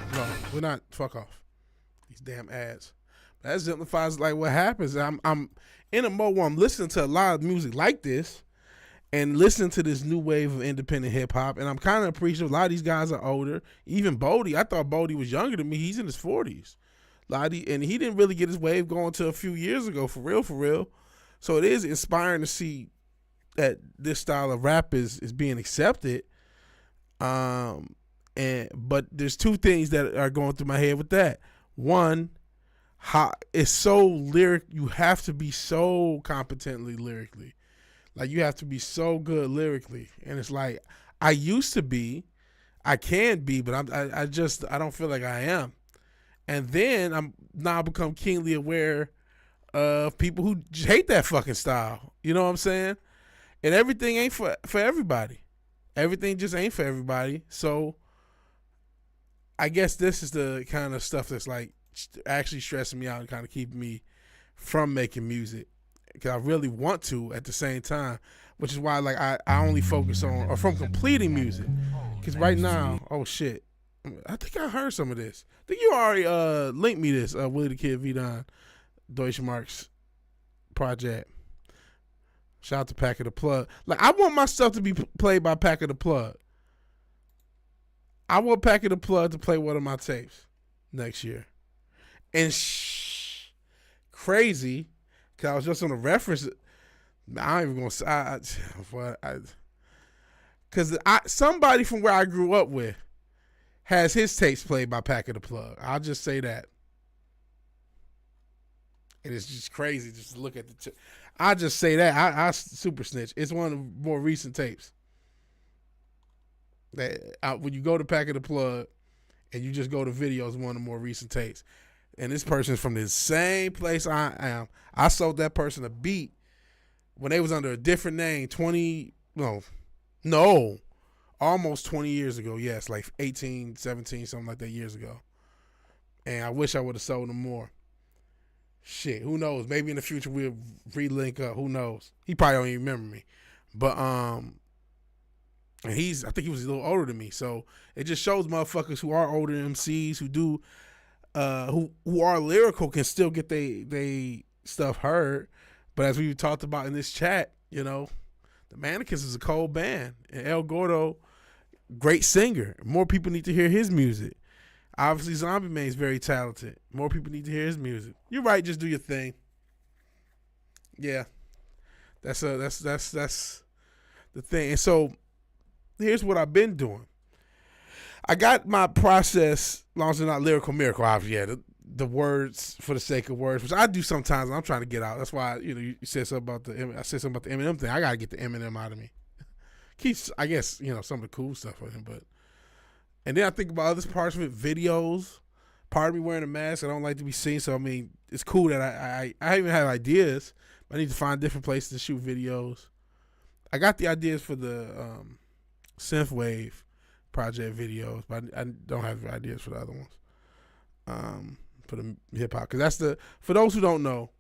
we're not, fuck off. These damn ads. That exemplifies like what happens. I'm in a mode where I'm listening to a lot of music like this and listening to this new wave of independent hip hop, and I'm kind of appreciative. A lot of these guys are older. Even Bodie, I thought Bodie was younger than me. He's in his 40s. And he didn't really get his wave going until a few years ago, for real. So it is inspiring to see that this style of rap is being accepted. But there's two things that are going through my head with that. One, how it's so lyric. You have to be so competently lyrically. Like, you have to be so good lyrically. And it's like, I used to be, I can be, but I don't feel like I am. And then I'm now become keenly aware of people who just hate that fucking style. You know what I'm saying? And everything ain't for everybody. Everything just ain't for everybody. So I guess this is the kind of stuff that's like actually stressing me out and kind of keeping me from making music. Because I really want to at the same time, which is why like I only focus on, or from completing music. Because right now, oh shit, I think I heard some of this. I think you already linked me this, Willie the Kid V-Don, Deutsche Marks project. Shout out to Pack of the Plug. Like, I want my stuff to be played by Pack of the Plug. I want Pack of the Plug to play one of my tapes next year. And crazy, because I was just on a reference. I ain't even going to say, because somebody from where I grew up with has his tapes played by Pack of the Plug. I'll just say that. And it's just crazy just to look at the I just say that. I super snitch. It's one of the more recent tapes. That when you go to Pack of the Plug and you just go to videos, one of the more recent tapes. And this person's from the same place I am. I sold that person a beat when they was under a different name almost 20 years ago. Yes, like 18, 17, something like that years ago. And I wish I would have sold him more. Shit, who knows? Maybe in the future we'll re-link up. Who knows? He probably don't even remember me. But and I think he was a little older than me. So it just shows motherfuckers who are older MCs who do who are lyrical can still get they stuff heard. But as we talked about in this chat, you know, the Mannequins is a cold band. And El Gordo, great singer. More people need to hear his music. Obviously, Zombie Man is very talented. More people need to hear his music. You're right. Just do your thing. Yeah, that's the thing. And so, here's what I've been doing. I got my process, as long as it's not lyrical miracle. Obviously, yeah, the words for the sake of words, which I do sometimes. And I'm trying to get out. That's why you said something about I said something about the Eminem thing. I gotta get the Eminem out of me. Keeps, I guess, some of the cool stuff with him, but. And then I think about other parts of it, videos. Part of me wearing a mask, I don't like to be seen. So, I mean, it's cool that I even have ideas. But I need to find different places to shoot videos. I got the ideas for the Synthwave project videos, but I don't have ideas for the other ones. For the hip-hop. Because for those who don't know,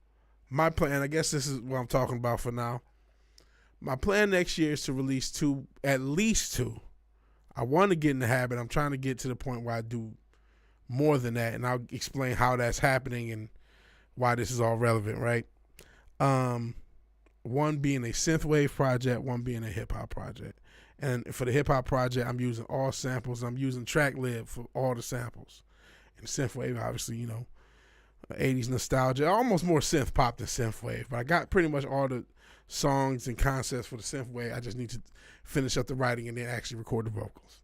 my plan, I guess this is what I'm talking about for now. My plan next year is to release at least two. I want to get in the habit. I'm trying to get to the point where I do more than that, and I'll explain how that's happening and why this is all relevant, right? One being a synthwave project, one being a hip-hop project. And for the hip-hop project, I'm using all samples. I'm using TrackLib for all the samples. And synthwave, obviously, 80s nostalgia, almost more synth pop than synthwave. But I got pretty much all the songs and concepts for the synthwave. I just need to finish up the writing and then actually record the vocals.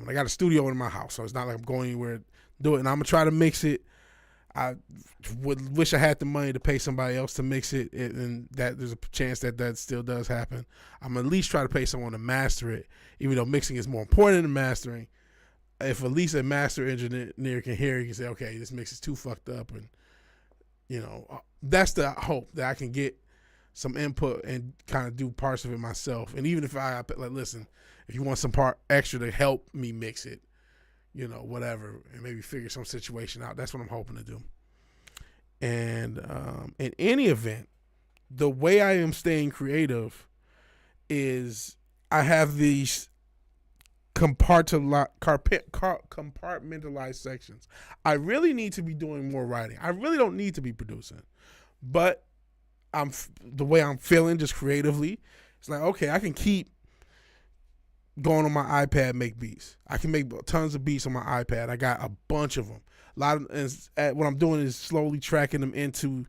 I got a studio in my house, so it's not like I'm going anywhere to do it. And I'm going to try to mix it. I would wish I had the money to pay somebody else to mix it, and that there's a chance that still does happen. I'm going to at least try to pay someone to master it, even though mixing is more important than mastering. If at least a master engineer can hear it, you can say, okay, this mix is too fucked up. And, that's the hope, that I can get some input and kind of do parts of it myself. And even if listen, if you want some part extra to help me mix it, whatever, and maybe figure some situation out, that's what I'm hoping to do. And in any event, the way I am staying creative is I have these compartmentalized sections. I really need to be doing more writing. I really don't need to be producing, but the way I'm feeling just creatively, it's like, okay, I can keep going on my iPad, make beats. I can make tons of beats on my iPad. I got a bunch of them. What I'm doing is slowly tracking them into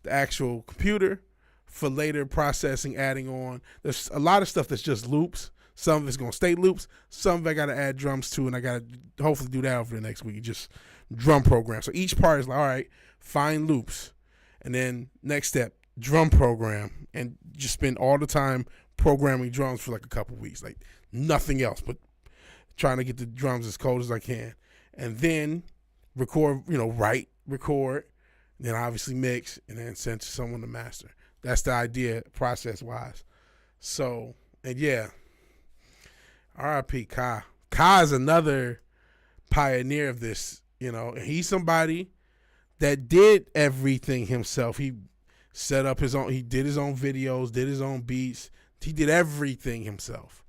the actual computer for later processing, adding on. There's a lot of stuff that's just loops. Some of it's going to stay loops. Some of it I got to add drums to, and I got to hopefully do that over the next week. Just drum program. So each part is like, all right, find loops. And then next step, drum program, and just spend all the time programming drums for like a couple weeks, like nothing else but trying to get the drums as cold as I can. And then record, write, record, then obviously mix, and then send to someone to master. That's the idea process-wise. So, and yeah, R.I.P. Kai. Kai is another pioneer of this, and he's somebody that did everything himself. He set up he did his own videos, did his own beats. He did everything himself.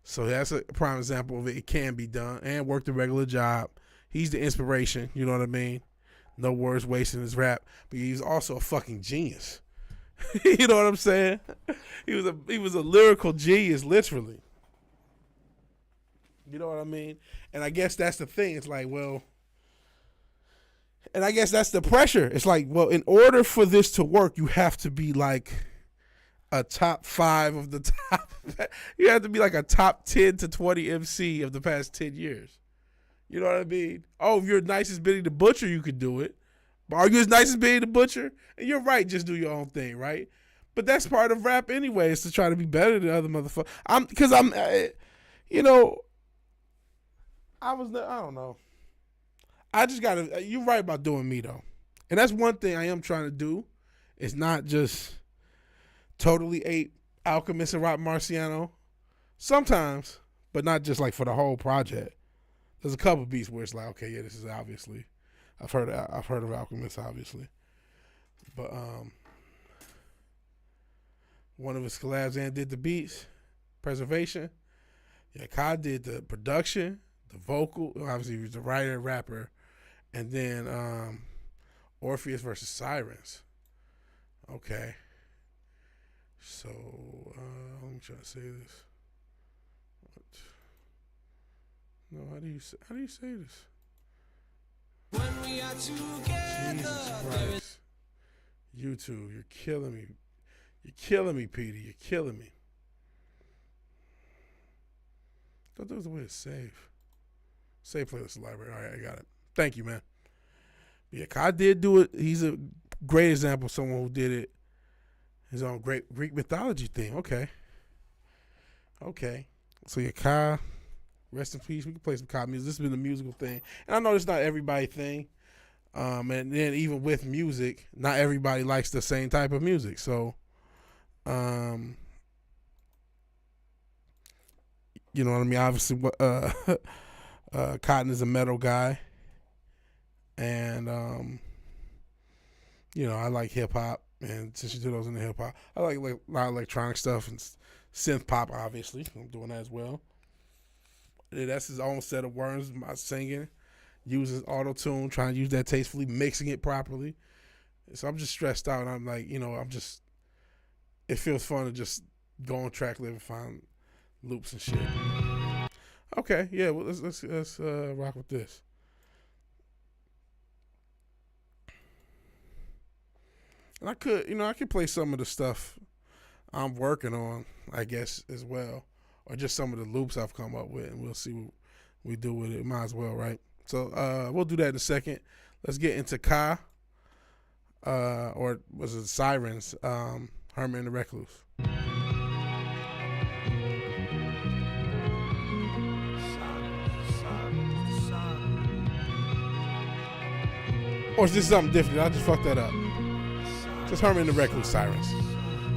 So that's a prime example of it. It can be done, and worked a regular job. He's the inspiration, you know what I mean? No words wasted in his rap, but he's also a fucking genius. You know what I'm saying? He was a lyrical genius, literally. You know what I mean? And I guess that's the thing. It's like, well, and I guess that's the pressure. It's like, well, in order for this to work, you have to be like a top 5 of the top. You have to be like a top 10 to 20 MC of the past 10 years. You know what I mean? Oh, if you're as nice as Benny the Butcher, you could do it. But are you as nice as Benny the Butcher? And you're right, just do your own thing, right? But that's part of rap anyway, is to try to be better than other motherfuckers. I don't know. I just gotta, you're right about doing me though. And that's one thing I am trying to do. It's not just totally ape Alchemist and Rock Marciano. Sometimes, but not just like for the whole project. There's a couple beats where it's like, okay, yeah, this is obviously I've heard of Alchemist, obviously, but one of his collabs and did the beats, Preservation. Yeah, Kai did the production, the vocal. Obviously, he was the writer and rapper, and then Orpheus versus Sirens. Okay. So let me try to say this. What? No, how do you say this? When we are together, Jesus Christ. YouTube, you're killing me. You're killing me, Petey. You're killing me. I thought there was a way to save. Save playlist library. All right, I got it. Thank you, man. But yeah, Kai did do it. He's a great example of someone who did it. His own great Greek mythology thing. Okay. So yeah, Kai, rest in peace. We can play some Kai music. This has been a musical thing. And I know it's not everybody's thing. And then even with music, not everybody likes the same type of music. So, you know what I mean? Obviously, Cotton is a metal guy. And, you know, I like hip hop. And since you do those in the hip hop, I like a lot of electronic stuff and synth pop, obviously. I'm doing that as well. Yeah, that's his own set of words, my singing, using auto-tune, trying to use that tastefully, mixing it properly. So I'm just stressed out, and I'm like, you know, it feels fun to just go on track, live, and find loops and shit. Okay, yeah, well, let's rock with this. And I could play some of the stuff I'm working on, I guess, as well. Or just some of the loops I've come up with, and we'll see what we do with it. Might as well, right? So we'll do that in a second. Let's get into Ka, or was it Sirens, Herman and the Recluse. Or is this something different? I just fucked that up. Just Herman and the Recluse, Sirens.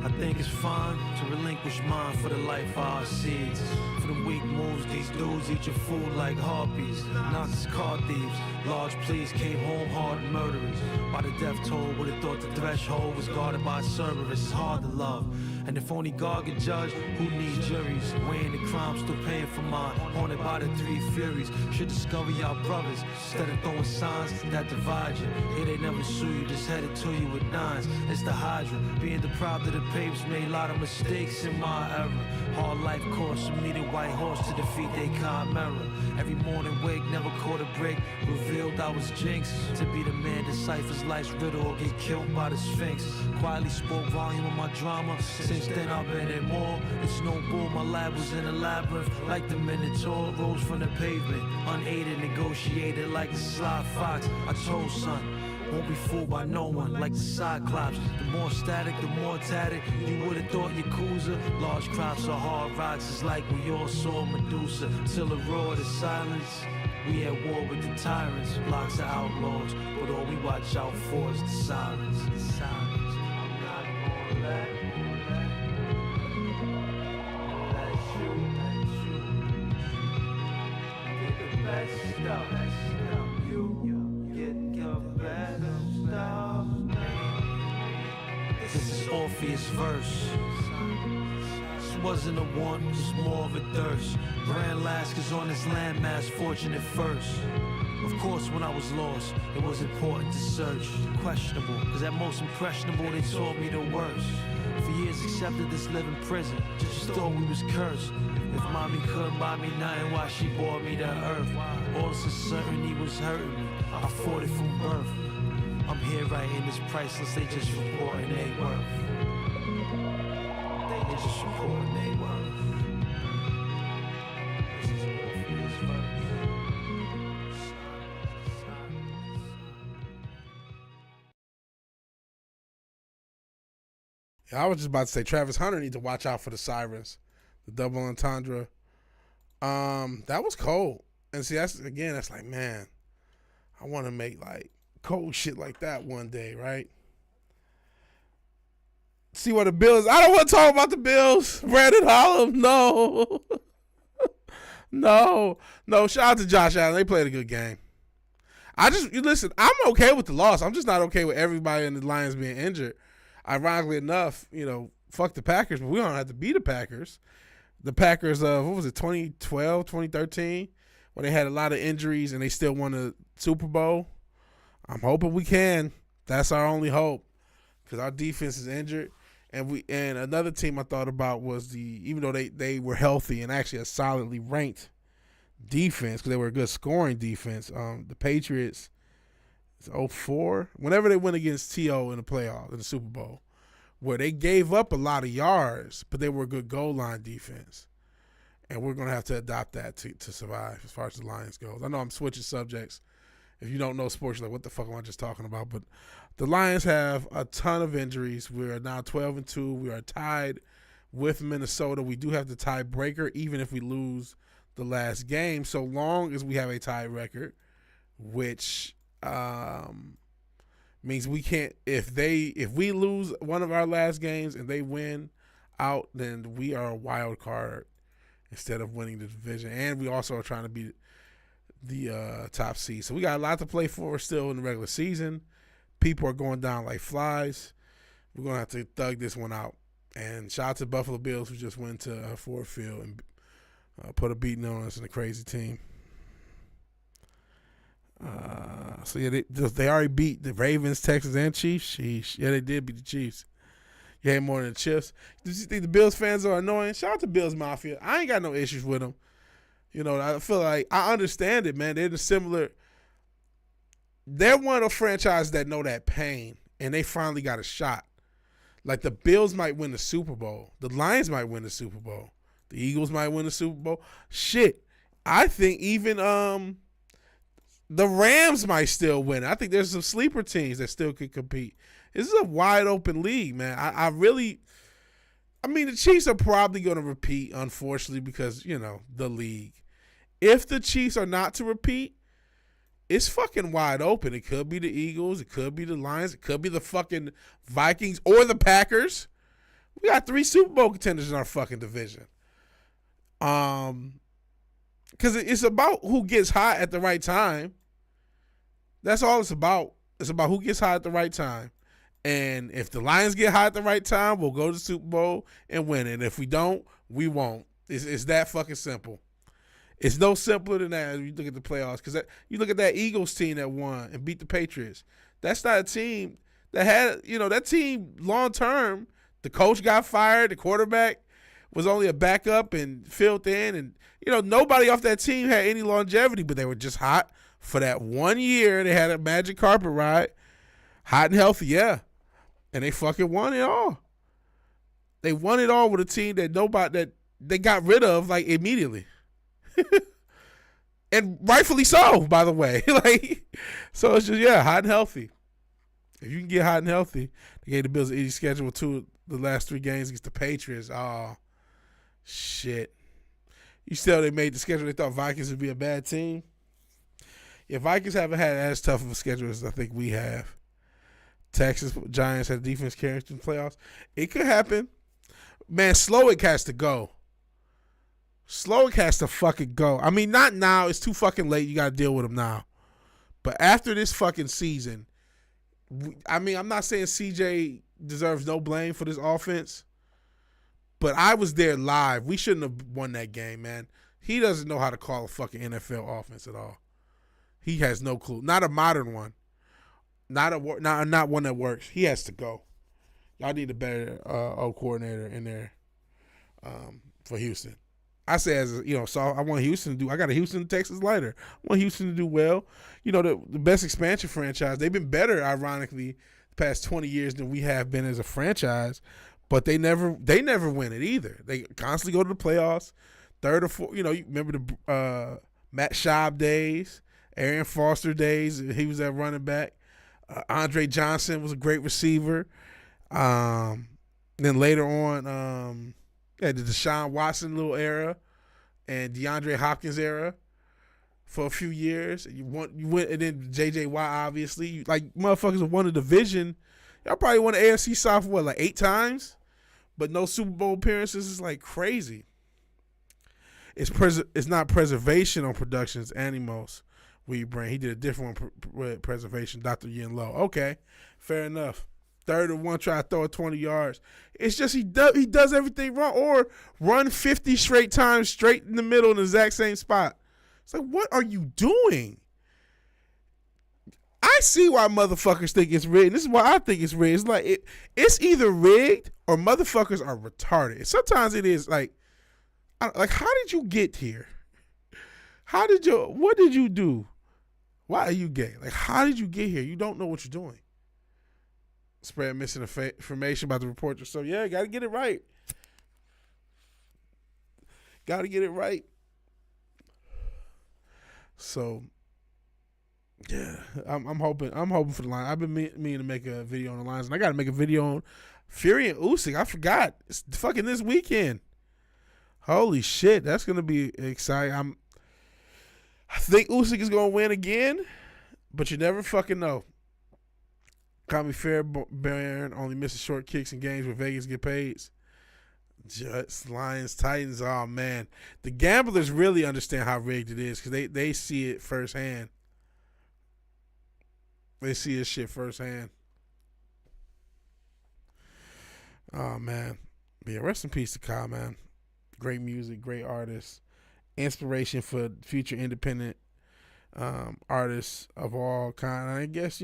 I think it's fine to relinquish mine for the life of our seeds. For the weak moves, these dudes eat your food like harpies. Knox car thieves, large pleas came home hard murderers. By the death toll, would have thought the threshold was guarded by Cerberus. It's hard to love. And if only God could judge, who needs juries? Weighing the crime, still paying for mine. Haunted by the three furies. Should discover y'all brothers instead of throwing signs that divide you. Here they never sue you, just headed to you with nines. It's the Hydra. Being deprived of the papers made a lot of mistakes in my era. Hard life course, some needed white horse to defeat their chimera. Every morning wake, never caught a break. Revealed I was jinxed. To be the man deciphers life's riddle or get killed by the Sphinx. Quietly spoke volume of my drama. Since then I've been in more. It's no bull, my lab was in a labyrinth. Like the Minotaur, rose from the pavement. Unaided, negotiated like the sly fox. I told son, won't be fooled by no one, like the Cyclops. The more static, the more tatted. You would've thought Yakuza. Large crops of hard rocks. It's like we all saw Medusa. Till the roar to silence. We at war with the tyrants. Blocks of outlaws. But all we watch out for is the sirens. The sirens. I'm not gonna let you get the best stuff. You get the better stuff. This is Orpheus' verse. This wasn't a want, just more of a thirst. Grand Lasker's on this landmass, fortunate first. Of course, when I was lost, it was important to search. Questionable, cause at most impressionable, they taught me the worst. For years accepted this living prison, just thought we was cursed. If mommy couldn't buy me nothing, why she brought me to earth? All this uncertainty was hurting me, I fought it from birth. I'm here writing this priceless, they just reporting they worth. They just reporting they worth. This is Orpheus' verse. I was just about to say Travis Hunter needs to watch out for the Sirens, the double entendre. That was cold, and see that's like, man, I want to make like cold shit like that one day, right? See what the Bills. I don't want to talk about the Bills. Brandon Hollum, no, no. Shout out to Josh Allen. They played a good game. Listen, I'm okay with the loss. I'm just not okay with everybody in the Lions being injured. Ironically enough, fuck the Packers, but we don't have to beat the Packers. The Packers of, 2012, 2013, when they had a lot of injuries and they still won the Super Bowl. I'm hoping we can. That's our only hope because our defense is injured. And another team I thought about was even though they were healthy and actually a solidly ranked defense because they were a good scoring defense, the Patriots, it's 04, whenever they went against T.O. in the playoffs, in the Super Bowl, where they gave up a lot of yards, but they were a good goal line defense. And we're going to have to adopt that to survive as far as the Lions goes. I know I'm switching subjects. If you don't know sports, you're like, what the fuck am I just talking about? But the Lions have a ton of injuries. We are now 12-2. We are tied with Minnesota. We do have the tiebreaker, even if we lose the last game, so long as we have a tie record, which means we can't. If we lose one of our last games and they win out, then we are a wild card instead of winning the division, and we also are trying to beat the top seed. So we got a lot to play for still in the regular season. People are going down like flies. We're gonna have to thug this one out. And shout out to Buffalo Bills who just went to Ford Field and put a beating on us in a crazy team. So yeah, they already beat the Ravens, Texans, and Chiefs. Sheesh. Yeah, they did beat the Chiefs. Yeah, more than the Chiefs. Did you think the Bills fans are annoying? Shout out to Bills Mafia. I ain't got no issues with them. I feel like I understand it, man. They're one of the franchises that know that pain, and they finally got a shot. Like the Bills might win the Super Bowl. The Lions might win the Super Bowl. The Eagles might win the Super Bowl. Shit. I think even the Rams might still win. I think there's some sleeper teams that still could compete. This is a wide open league, man. The Chiefs are probably going to repeat, unfortunately, because, the league. If the Chiefs are not to repeat, it's fucking wide open. It could be the Eagles. It could be the Lions. It could be the fucking Vikings or the Packers. We got 3 Super Bowl contenders in our fucking division. Because it's about who gets hot at the right time. That's all it's about. It's about who gets hot at the right time. And if the Lions get hot at the right time, we'll go to the Super Bowl and win it. And if we don't, we won't. It's that fucking simple. It's no simpler than that when you look at the playoffs. Because you look at that Eagles team that won and beat the Patriots. That's not a team that had, that team long term, the coach got fired, the quarterback was only a backup and filled in. And, nobody off that team had any longevity, but they were just hot for that 1 year. They had a magic carpet ride. Hot and healthy, yeah. And they fucking won it all. They won it all with a team that they got rid of like immediately. And rightfully so, by the way. So it's just, hot and healthy. If you can get hot and healthy, they gave the Bills an easy schedule with 2 of the last 3 games against the Patriots. Oh, shit. You still they made the schedule. They thought Vikings would be a bad team. Yeah, Vikings haven't had as tough of a schedule as I think we have. Texas Giants had defense carrying in the playoffs. It could happen. Man, Slowick has to go. Slowick has to fucking go. Not now. It's too fucking late. You got to deal with him now. But after this fucking season, I'm not saying CJ deserves no blame for this offense, but I was there live. We shouldn't have won that game, man. He doesn't know how to call a fucking NFL offense at all. He has no clue. Not a modern one. Not one that works. He has to go. Y'all need a better coordinator in there for Houston. I say so I want Houston to do. I got a Houston, Texas lighter. I want Houston to do well. The best expansion franchise. They've been better, ironically, the past 20 years than we have been as a franchise. But they never win it either. They constantly go to the playoffs, 3rd or 4th. You remember the Matt Schaub days, Arian Foster days. He was that running back. Andre Johnson was a great receiver. Then later on, the Deshaun Watson little era and DeAndre Hopkins era for a few years. You went, and then J.J. Watt, obviously. Motherfuckers won the division. Y'all probably won the AFC South, 8 times? But no Super Bowl appearances is crazy. It's not preservation on productions animals. We bring. He did a different one with preservation. Dr. Yin Lo. Okay, fair enough. Third and one, try to throw it 20 yards. It's just he does everything wrong, or run 50 straight times straight in the middle in the exact same spot. It's like, what are you doing? I see why motherfuckers think it's rigged. This is why I think it's rigged. It's like it's either rigged or motherfuckers are retarded. Sometimes it is like how did you get here? What did you do? Why are you gay? Like, how did you get here? You don't know what you're doing. Spread missing information about the report yourself. Yeah, got to get it right. Got to get it right. So, yeah, I'm hoping for the line. I've been meaning to make a video on the lines, and I got to make a video on Fury and Usyk. I forgot. It's fucking this weekend. Holy shit, that's gonna be exciting. I think Usyk is gonna win again, but you never fucking know. Call me fair, Baron only misses short kicks in games where Vegas get paid. Jets, Lions, Titans. Oh man, the gamblers really understand how rigged it is because they see it firsthand. They see this shit firsthand. Oh man, but yeah, rest in peace to Kyle, man. Great music, great artist, inspiration for future independent artists of all kind. I guess,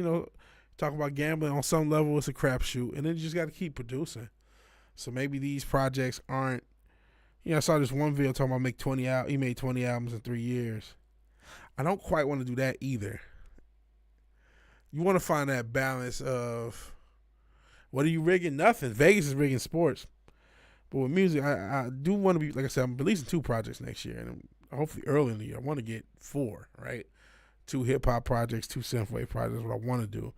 talk about gambling on some level, it's a crapshoot, and then you just got to keep producing. So maybe these projects aren't. I saw this one video talking about he made 20 albums in 3 years. I don't quite want to do that either. You want to find that balance of what are you rigging? Nothing. Vegas is rigging sports. But with music, I do want to be, like I said, I'm releasing 2 projects next year, and hopefully early in the year. I want to get 4, right? 2 hip-hop projects, 2 synthwave projects, what I want to do.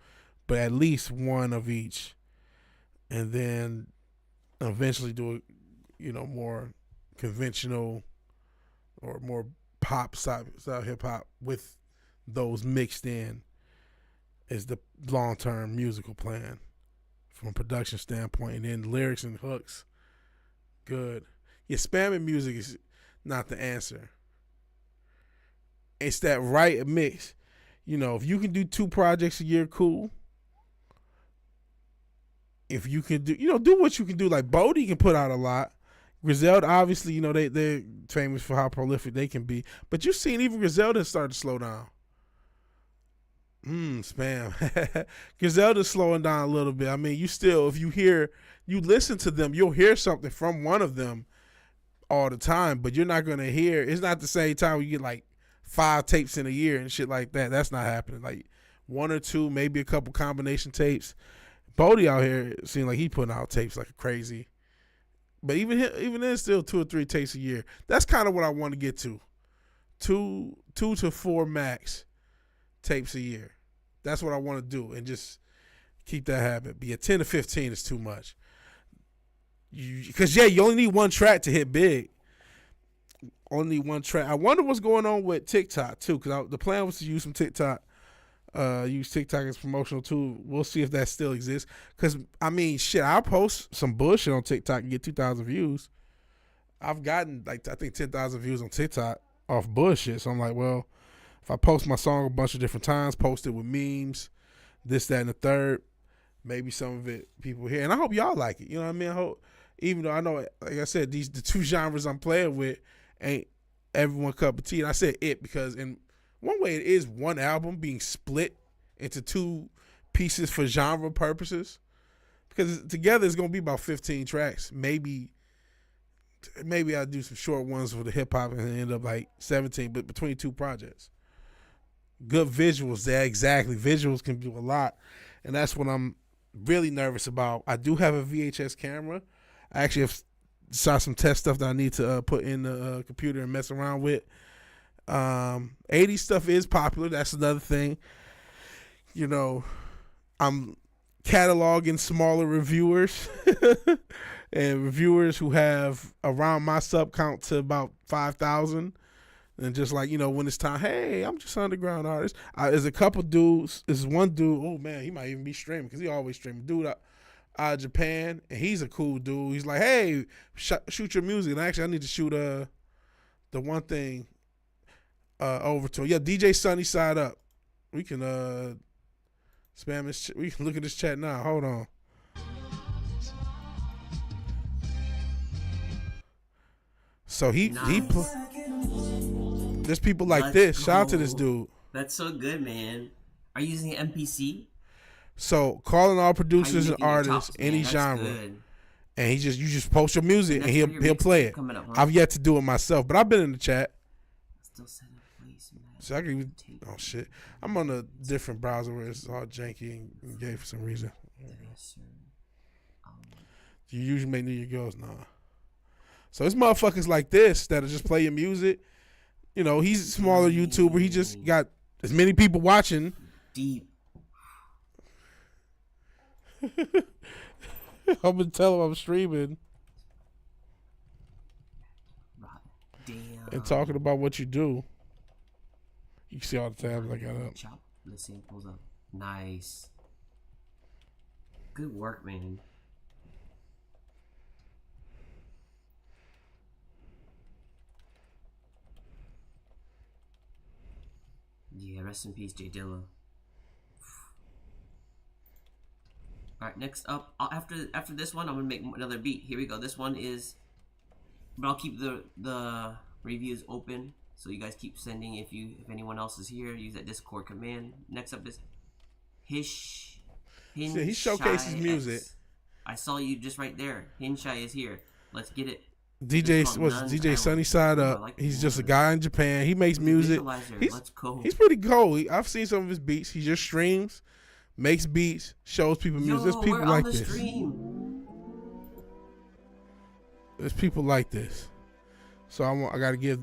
But at least 1 of each. And then eventually do more conventional or more pop style hip-hop with those mixed in is the long-term musical plan from a production standpoint. And then lyrics and hooks. Good. Yeah, spamming music is not the answer. It's that right mix. If you can do 2 projects a year, cool. If you can do what you can do. Like Bodie can put out a lot. Griselda, obviously, they're famous for how prolific they can be. But you've seen even Griselda start to slow down. Spam. Griselda's slowing down a little bit. I mean, if you listen to them, you'll hear something from one of them all the time, but you're not going to hear, it's not the same time where you get like 5 tapes in a year and shit like that. That's not happening. Like 1 or 2, maybe a couple combination tapes. Bodie out here seems like he putting out tapes like crazy. But even then, still 2 or 3 tapes a year. That's kind of what I want to get to. 2 to 4 max tapes a year. That's what I want to do, and just keep that habit. But 10 to 15 is too much. Because you only need 1 track to hit big. Only 1 track. I wonder what's going on with TikTok too, because the plan was to use some TikTok. Use TikTok as promotional tool. We'll see if that still exists. Because I'll post some bullshit on TikTok and get 2,000 views. I've gotten I think 10,000 views on TikTok off bullshit. So I'm like, well, if I post my song a bunch of different times, post it with memes, this, that, and the third, maybe some of it people hear. And I hope y'all like it. You know what I mean? I hope, even though I know, like I said, the 2 genres I'm playing with ain't everyone cup of tea. And I said it because in one way it is 1 album being split into 2 pieces for genre purposes. Because together it's going to be about 15 tracks. Maybe I'll do some short ones for the hip-hop and end up like 17, but between 2 projects. Good visuals there, exactly. Visuals can do a lot, and that's what I'm really nervous about. I do have a VHS camera. I actually saw some test stuff that I need to put in the computer and mess around with. 80s stuff is popular. That's another thing. I'm cataloging smaller reviewers and reviewers who have around my sub count to about 5,000. And just like, when it's time, hey, I'm just an underground artist. There's a couple dudes. There's one dude, oh man, he might even be streaming because he always streaming. Dude out of Japan, and he's a cool dude. He's like, hey, shoot your music. And actually, I need to shoot the one thing. over to him. Yeah, DJ Sunny Side Up. We can spam this. We can look at this chat now. Hold on. So there's people like this. Shout out to this dude. That's so good, man. Are you using MPC? So calling all producers and artists, any genre, good. And you just post your music and he'll play it. Up, huh? I've yet to do it myself, but I've been in the chat. So I can even, oh shit, I'm on a different browser where it's all janky and gay for some reason. Do you usually make New Year goals? Nah. So it's motherfuckers like this that'll just play your music. You know, he's a smaller YouTuber. He just got as many people watching. Deep. I'm gonna tell him I'm streaming. Damn. And talking about what you do. You can see all the tabs I got up. Let's see, it pulls up. Nice. Good work, man. Yeah, rest in peace, Jay Dilla. Alright, next up, after this one, I'm gonna make another beat. Here we go. This one is, but I'll keep the reviews open, so you guys keep sending. If anyone else is here, use that Discord command. Next up is Hish. He showcases music. I saw you just right there. Hinshai is here. Let's get it. DJ Sunny Side Up. Like he's just a guy in Japan. He makes music. Let's go. He's pretty cool. I've seen some of his beats. He just streams, makes beats, shows people music. There's people like this. There's people like this. So I got to give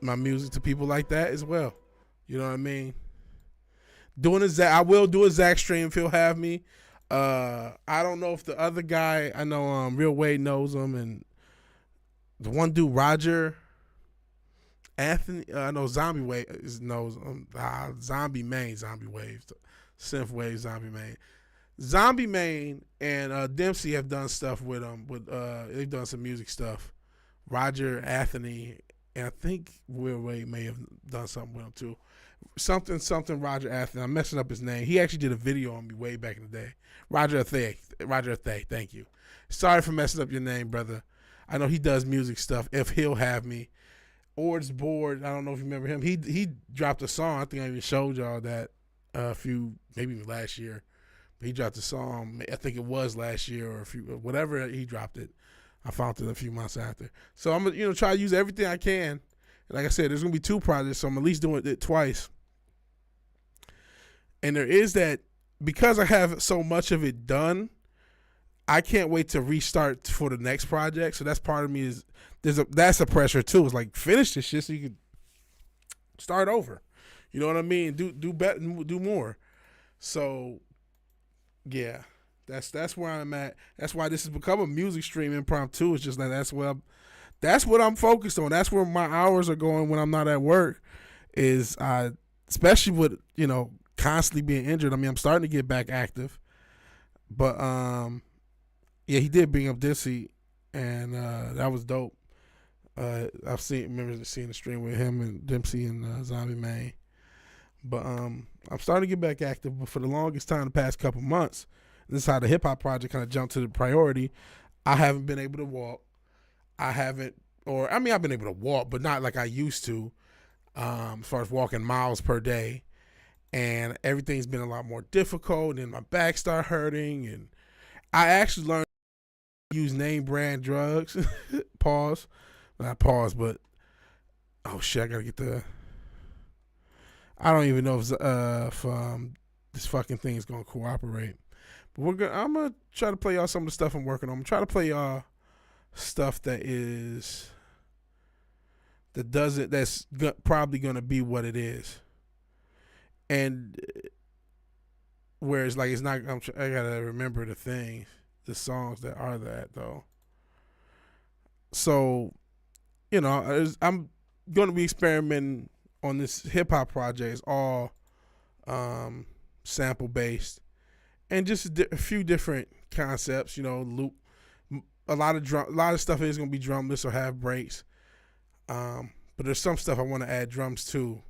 my music to people like that as well. You know what I mean? I will do a Zach stream if he'll have me. I don't know if the other guy, I know Real Wade knows him, and the one dude, Roger Anthony, I know Zombie Wave knows him. Zombie Main, Zombie Wave, Synth Wave, Zombie Main. Zombie Main and Dempsey have done stuff with him. They've done some music stuff. Roger Anthony, and I think Real Wade may have done something with him too. Something Roger Anthony. I'm messing up his name. He actually did a video on me way back in the day. Roger Thay, thank you. Sorry for messing up your name, brother. I know he does music stuff. If he'll have me, Ord's Board. I don't know if you remember him. He dropped a song. I think I even showed y'all that maybe last year. But he dropped a song. I think it was last year or whatever he dropped it. I found it a few months after. So I'm gonna try to use everything I can. And like I said, there's gonna be 2 projects, so I'm at least doing it twice. And there is that, because I have so much of it done, I can't wait to restart for the next project. So that's part of me that's a pressure too. It's like, finish this shit so you can start over. You know what I mean? Do better, do more. So yeah, that's where I'm at. That's why this has become a music stream impromptu. It's just like that's what I'm focused on. That's where my hours are going when I'm not at work. Is especially with constantly being injured. I mean, I'm starting to get back active, but yeah, he did bring up Dempsey, and that was dope. I've remember seeing the stream with him and Dempsey and Zombie Man. But I'm starting to get back active. But for the longest time, the past couple months, this is how the hip hop project kind of jumped to the priority. I haven't been able to walk. I've been able to walk, but not like I used to. As far as walking miles per day, and everything's been a lot more difficult. And my back started hurting, and I actually learned use name brand drugs. Not pause, but oh shit, I gotta get I don't even know if this fucking thing is gonna cooperate. But I'm gonna try to play y'all some of the stuff I'm working on. I'm gonna try to play y'all stuff that's probably gonna be what it is, and whereas like it's not. I gotta remember the songs that are that though. So, I'm going to be experimenting on this hip hop project. It's all sample based, and just a few different concepts. Loop. A lot of stuff is going to be drumless or have breaks. But there's some stuff I want to add drums to,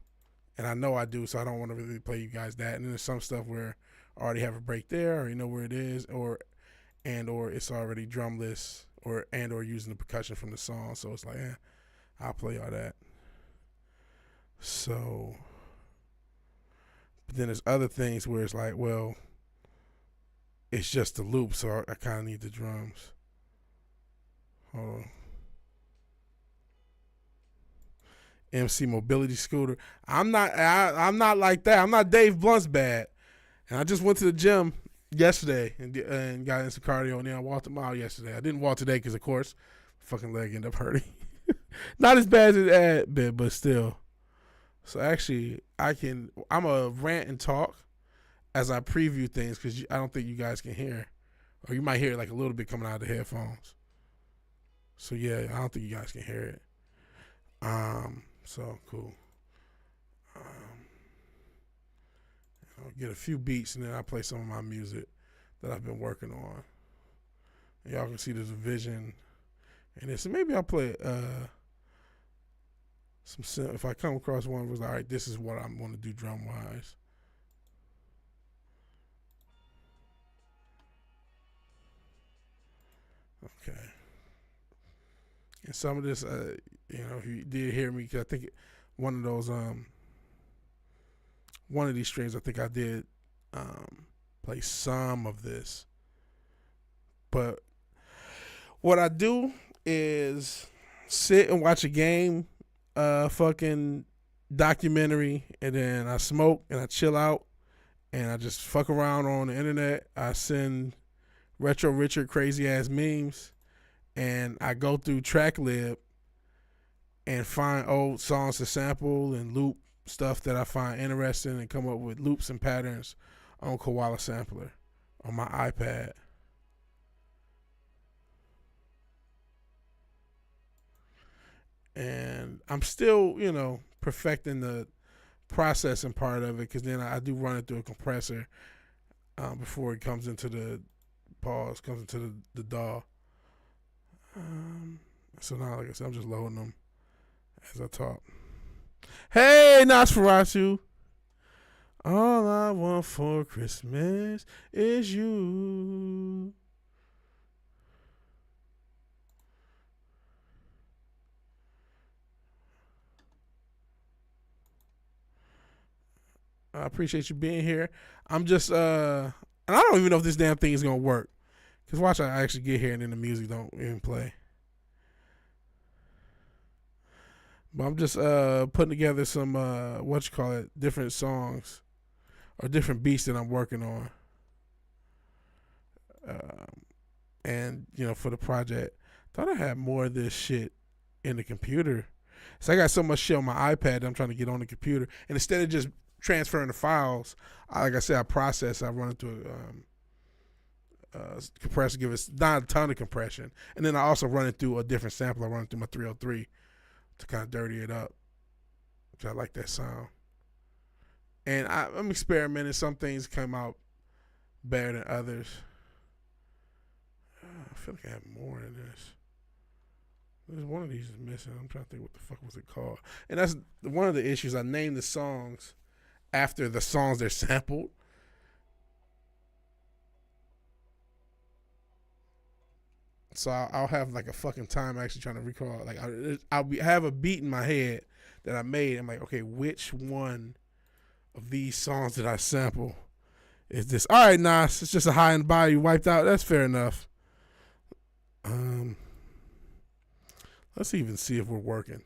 and I know I do, so I don't want to really play you guys that. And then there's some stuff where I already have a break there, or you know where it is, or it's already drumless, or using the percussion from the song. So it's like, I'll play all that. So, but then there's other things where it's like, well, it's just the loop, so I kind of need the drums. Hold on. MC Mobility Scooter. I'm not like that. I'm not Dave Blunt's bad. And I just went to the gym yesterday and got in some cardio, and then I walked a mile yesterday. I didn't walk today because, of course, fucking leg ended up hurting. Not as bad as it had been, but still. So actually, I'm a rant and talk as I preview things because I don't think you guys can hear. Or you might hear like a little bit coming out of the headphones. So yeah, I don't think you guys can hear it. So cool. I'll get a few beats and then I'll play some of my music that I've been working on. And y'all can see there's a vision and so maybe I'll play if I come across one that was like, all right, this is what I'm going to do drum wise. Okay. And some of this, if you did hear me, because I think one of those, one of these streams, I think I did play some of this. But what I do is sit and watch a game, fucking documentary, and then I smoke and I chill out and I just fuck around on the internet. I send Retro Richard crazy ass memes. And I go through TrackLib and find old songs to sample and loop stuff that I find interesting and come up with loops and patterns on Koala Sampler on my iPad. And I'm still, perfecting the processing part of it because then I do run it through a compressor before it comes into the DAW. So now, like I said, I'm just loading them as I talk. Hey, Nosferatu. All I want for Christmas is you. I appreciate you being here. I'm just, and I don't even know if this damn thing is going to work. Because watch, I actually get here and then the music don't even play. But I'm just putting together some, different songs or different beats that I'm working on. And, for the project, thought I had more of this shit in the computer. So I got so much shit on my iPad that I'm trying to get on the computer. And instead of just transferring the files, like I said, I run it through compressor, give it not a ton of compression, and then I also run it through a different sample. I run it through my 303 to kind of dirty it up, because I like that sound. And I'm experimenting. Some things come out better than others. I feel like I have more in this. There's one of these is missing. I'm trying to think what the fuck was it called. And that's one of the issues. I named the songs after the songs they're sampled. So I'll have like a fucking time actually trying to recall. Like I'll have a beat in my head that I made. I'm like, okay, which one of these songs did I sample? Is this all right? Nas, it's just a high and body wiped out. That's fair enough. Let's even see if we're working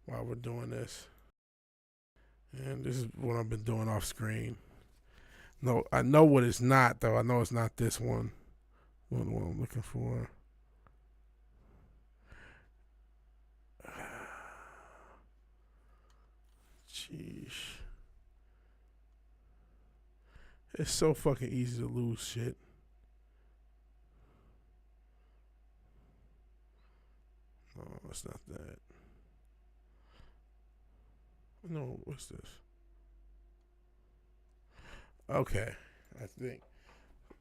while we're doing this. And this is what I've been doing off screen. No, I know what it's not though. I know it's not this one. What I'm looking for. Jeez. It's so fucking easy to lose shit. No, it's not that. No, what's this? Okay, I think.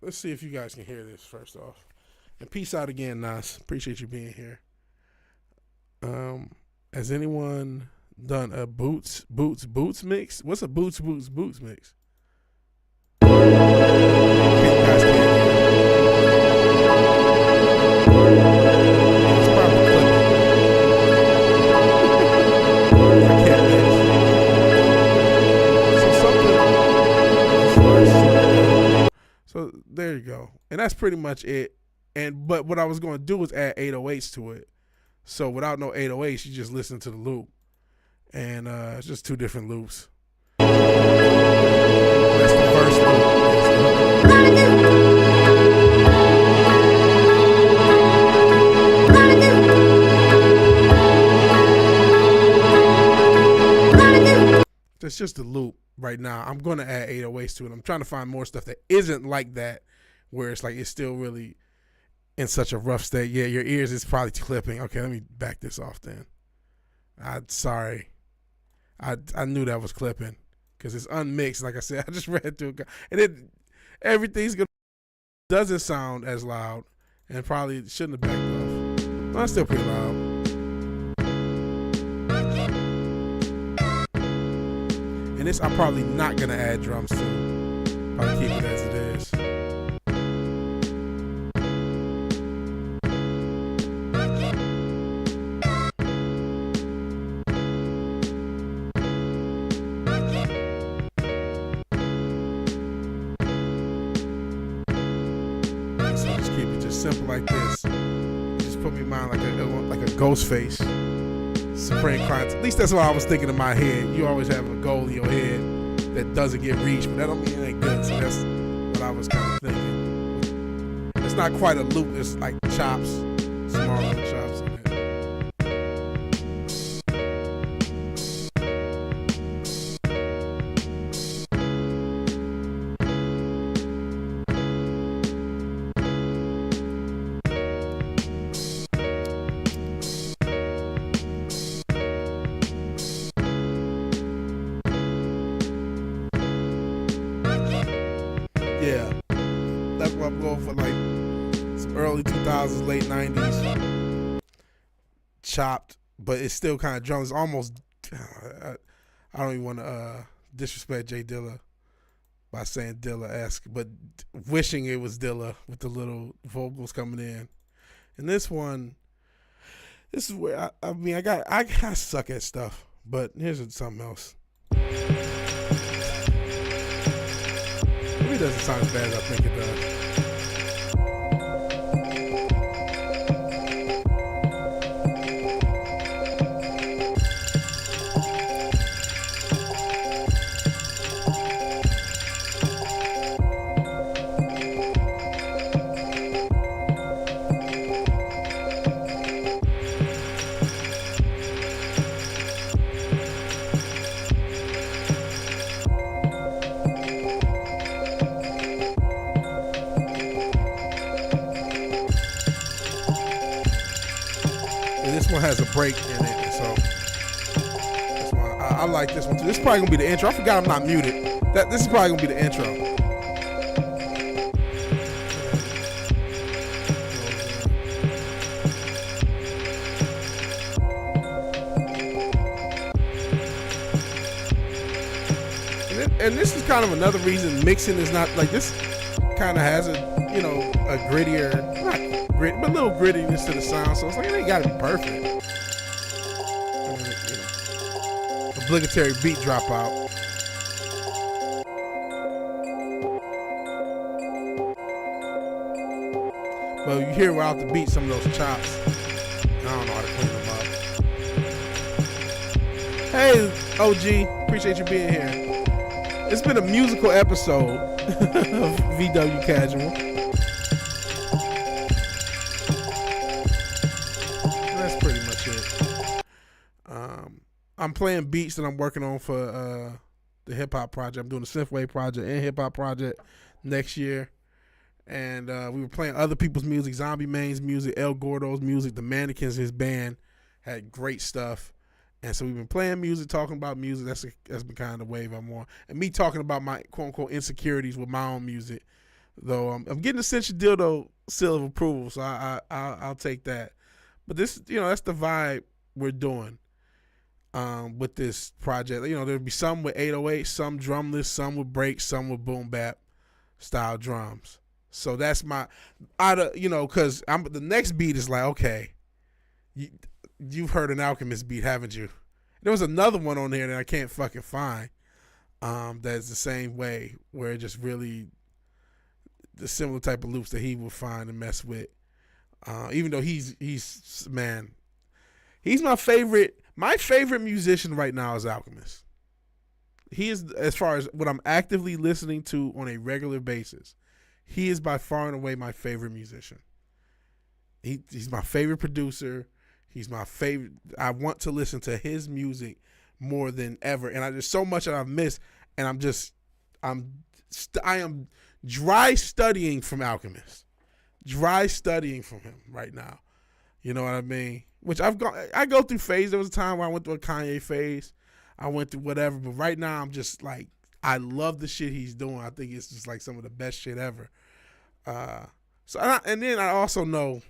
Let's see if you guys can hear this first off. And peace out again, Nas. Appreciate you being here. Has anyone done a boots mix. What's a boots mix? So there you go. And that's pretty much it. But what I was going to do was add 808s to it. So without no 808s, you just listen to the loop. And it's just 2 different loops. That's the first loop. That's just the loop right now. I'm going to add 808s to it. I'm trying to find more stuff that isn't like that, where it's like it's still really in such a rough state. Yeah, your ears is probably clipping. Okay, let me back this off then. Sorry. I knew that was clipping because it's unmixed. Like I said, I just read through it. And everything's good. Doesn't sound as loud and probably shouldn't have backed off. But it's still pretty loud. And this I'm probably not going to add drums to. I'll keep it as it is. Simple like this. Just put me in mind like a ghost face. Supreme clients. At least that's what I was thinking in my head. You always have a goal in your head that doesn't get reached, but that don't mean it ain't good. So that's what I was kind of thinking. It's not quite a loop. It's like chops, small little chops in it. Yeah, that's what I'm going for, like some early 2000s, late 90s, chopped, but it's still kind of drums. Almost, I don't even want to disrespect Jay Dilla by saying Dilla-esque, but wishing it was Dilla with the little vocals coming in. And this one, this is where I suck at stuff, but here's something else. It doesn't sound as bad as I think it does. This one has a break in it, so this one, I like this one too. This is probably gonna be the intro. I forgot I'm not muted. This is probably gonna be the intro. And this is kind of another reason mixing is not like this. Kind of has a grittier, not grit, but a little grittiness to the sound. So it's like it ain't gotta be perfect. Obligatory beat dropout. Well, you hear without the beat some of those chops. I don't know how to clean them up. Hey, OG, appreciate you being here. It's been a musical episode of VW Casual. That's pretty much it. I'm playing beats that I'm working on for the hip hop project. I'm doing a synthwave project and hip hop project next year. And we were playing other people's music, Zombie Main's music, El Gordo's music, the Mannequins, his band had great stuff. And so we've been playing music, talking about music. That's been kind of the wave I'm on. And me talking about my quote unquote insecurities with my own music. Though I'm getting a Century Dildo seal of approval, so I'll take that. But this, that's the vibe we're doing. with this project. There'd be some with 808, some drumless, some with breaks, some with boom bap style drums. So that's my, because the next beat is like, okay, you've heard an Alchemist beat, haven't you? There was another one on there that I can't fucking find. That's the same way, where it just really the similar type of loops that he would find and mess with. Even though he's my favorite. My favorite musician right now is Alchemist. He is, as far as what I'm actively listening to on a regular basis, he is by far and away my favorite musician. He's my favorite producer. He's my favorite. I want to listen to his music more than ever, and there's so much that I've missed, and I am dry studying from Alchemist, dry studying from him right now. You know what I mean? Which I go through phases. There was a time where I went through a Kanye phase. I went through whatever, but right now I'm just like, I love the shit he's doing. I think it's just like some of the best shit ever. And then I also know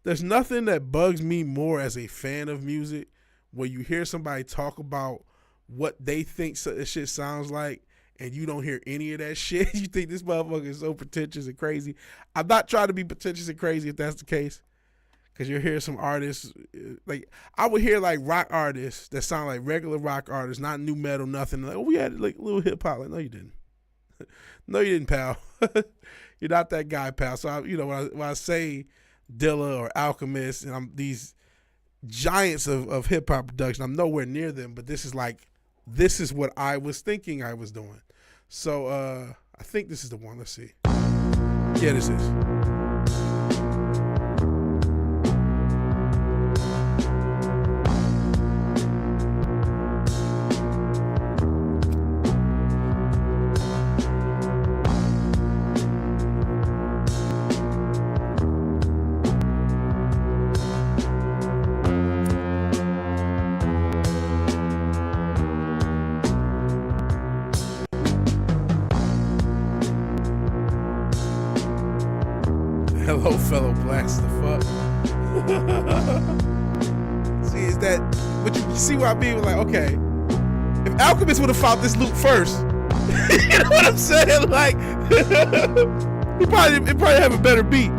there's nothing that bugs me more as a fan of music, where you hear somebody talk about what they think the shit sounds like, and you don't hear any of that shit. You think this motherfucker is so pretentious and crazy. I'm not trying to be pretentious and crazy if that's the case. Because you'll hear some artists, like, I would hear like rock artists that sound like regular rock artists, not new metal, nothing. Like, we had like little hip hop. Like, no, you didn't. No, you didn't, pal. You're not that guy, pal. So, when I say Dilla or Alchemist, and I'm these giants of hip hop production, I'm nowhere near them, but this is what I was thinking I was doing. So, I think this is the one. Let's see. Yeah, this is. Hello, fellow blacks, the fuck? See, is that, but you see what I mean? Like, okay, if Alchemist would have found this loop first, you know what I'm saying? Like, it probably have a better beat.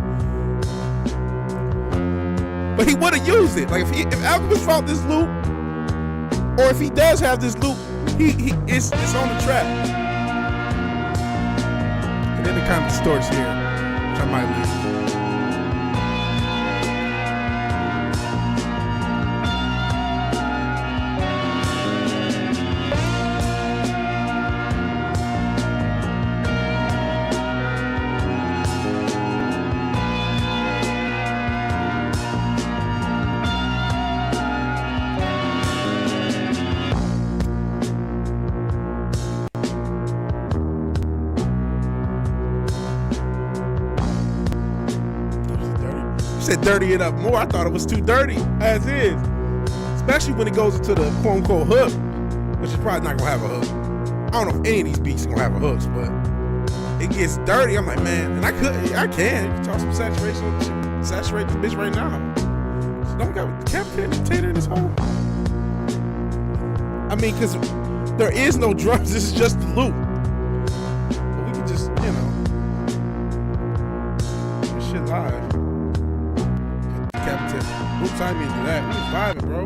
But he would have used it. Like, if Alchemist found this loop, or if he does have this loop, it's on the track. And then it kind of distorts here, which I might leave. Said dirty it up more. I thought it was too dirty as is, especially when it goes into the quote unquote hook, which is probably not gonna have a hook. I don't know if any of these beats are gonna have a hooks, but it gets dirty. I'm like, man, and I can toss some saturation, saturate this bitch right now. So don't got Decapitator in this hole. I mean, because there is no drums. This is just the loop. But we can just, this shit live. Who time me to do that? We vibing, bro.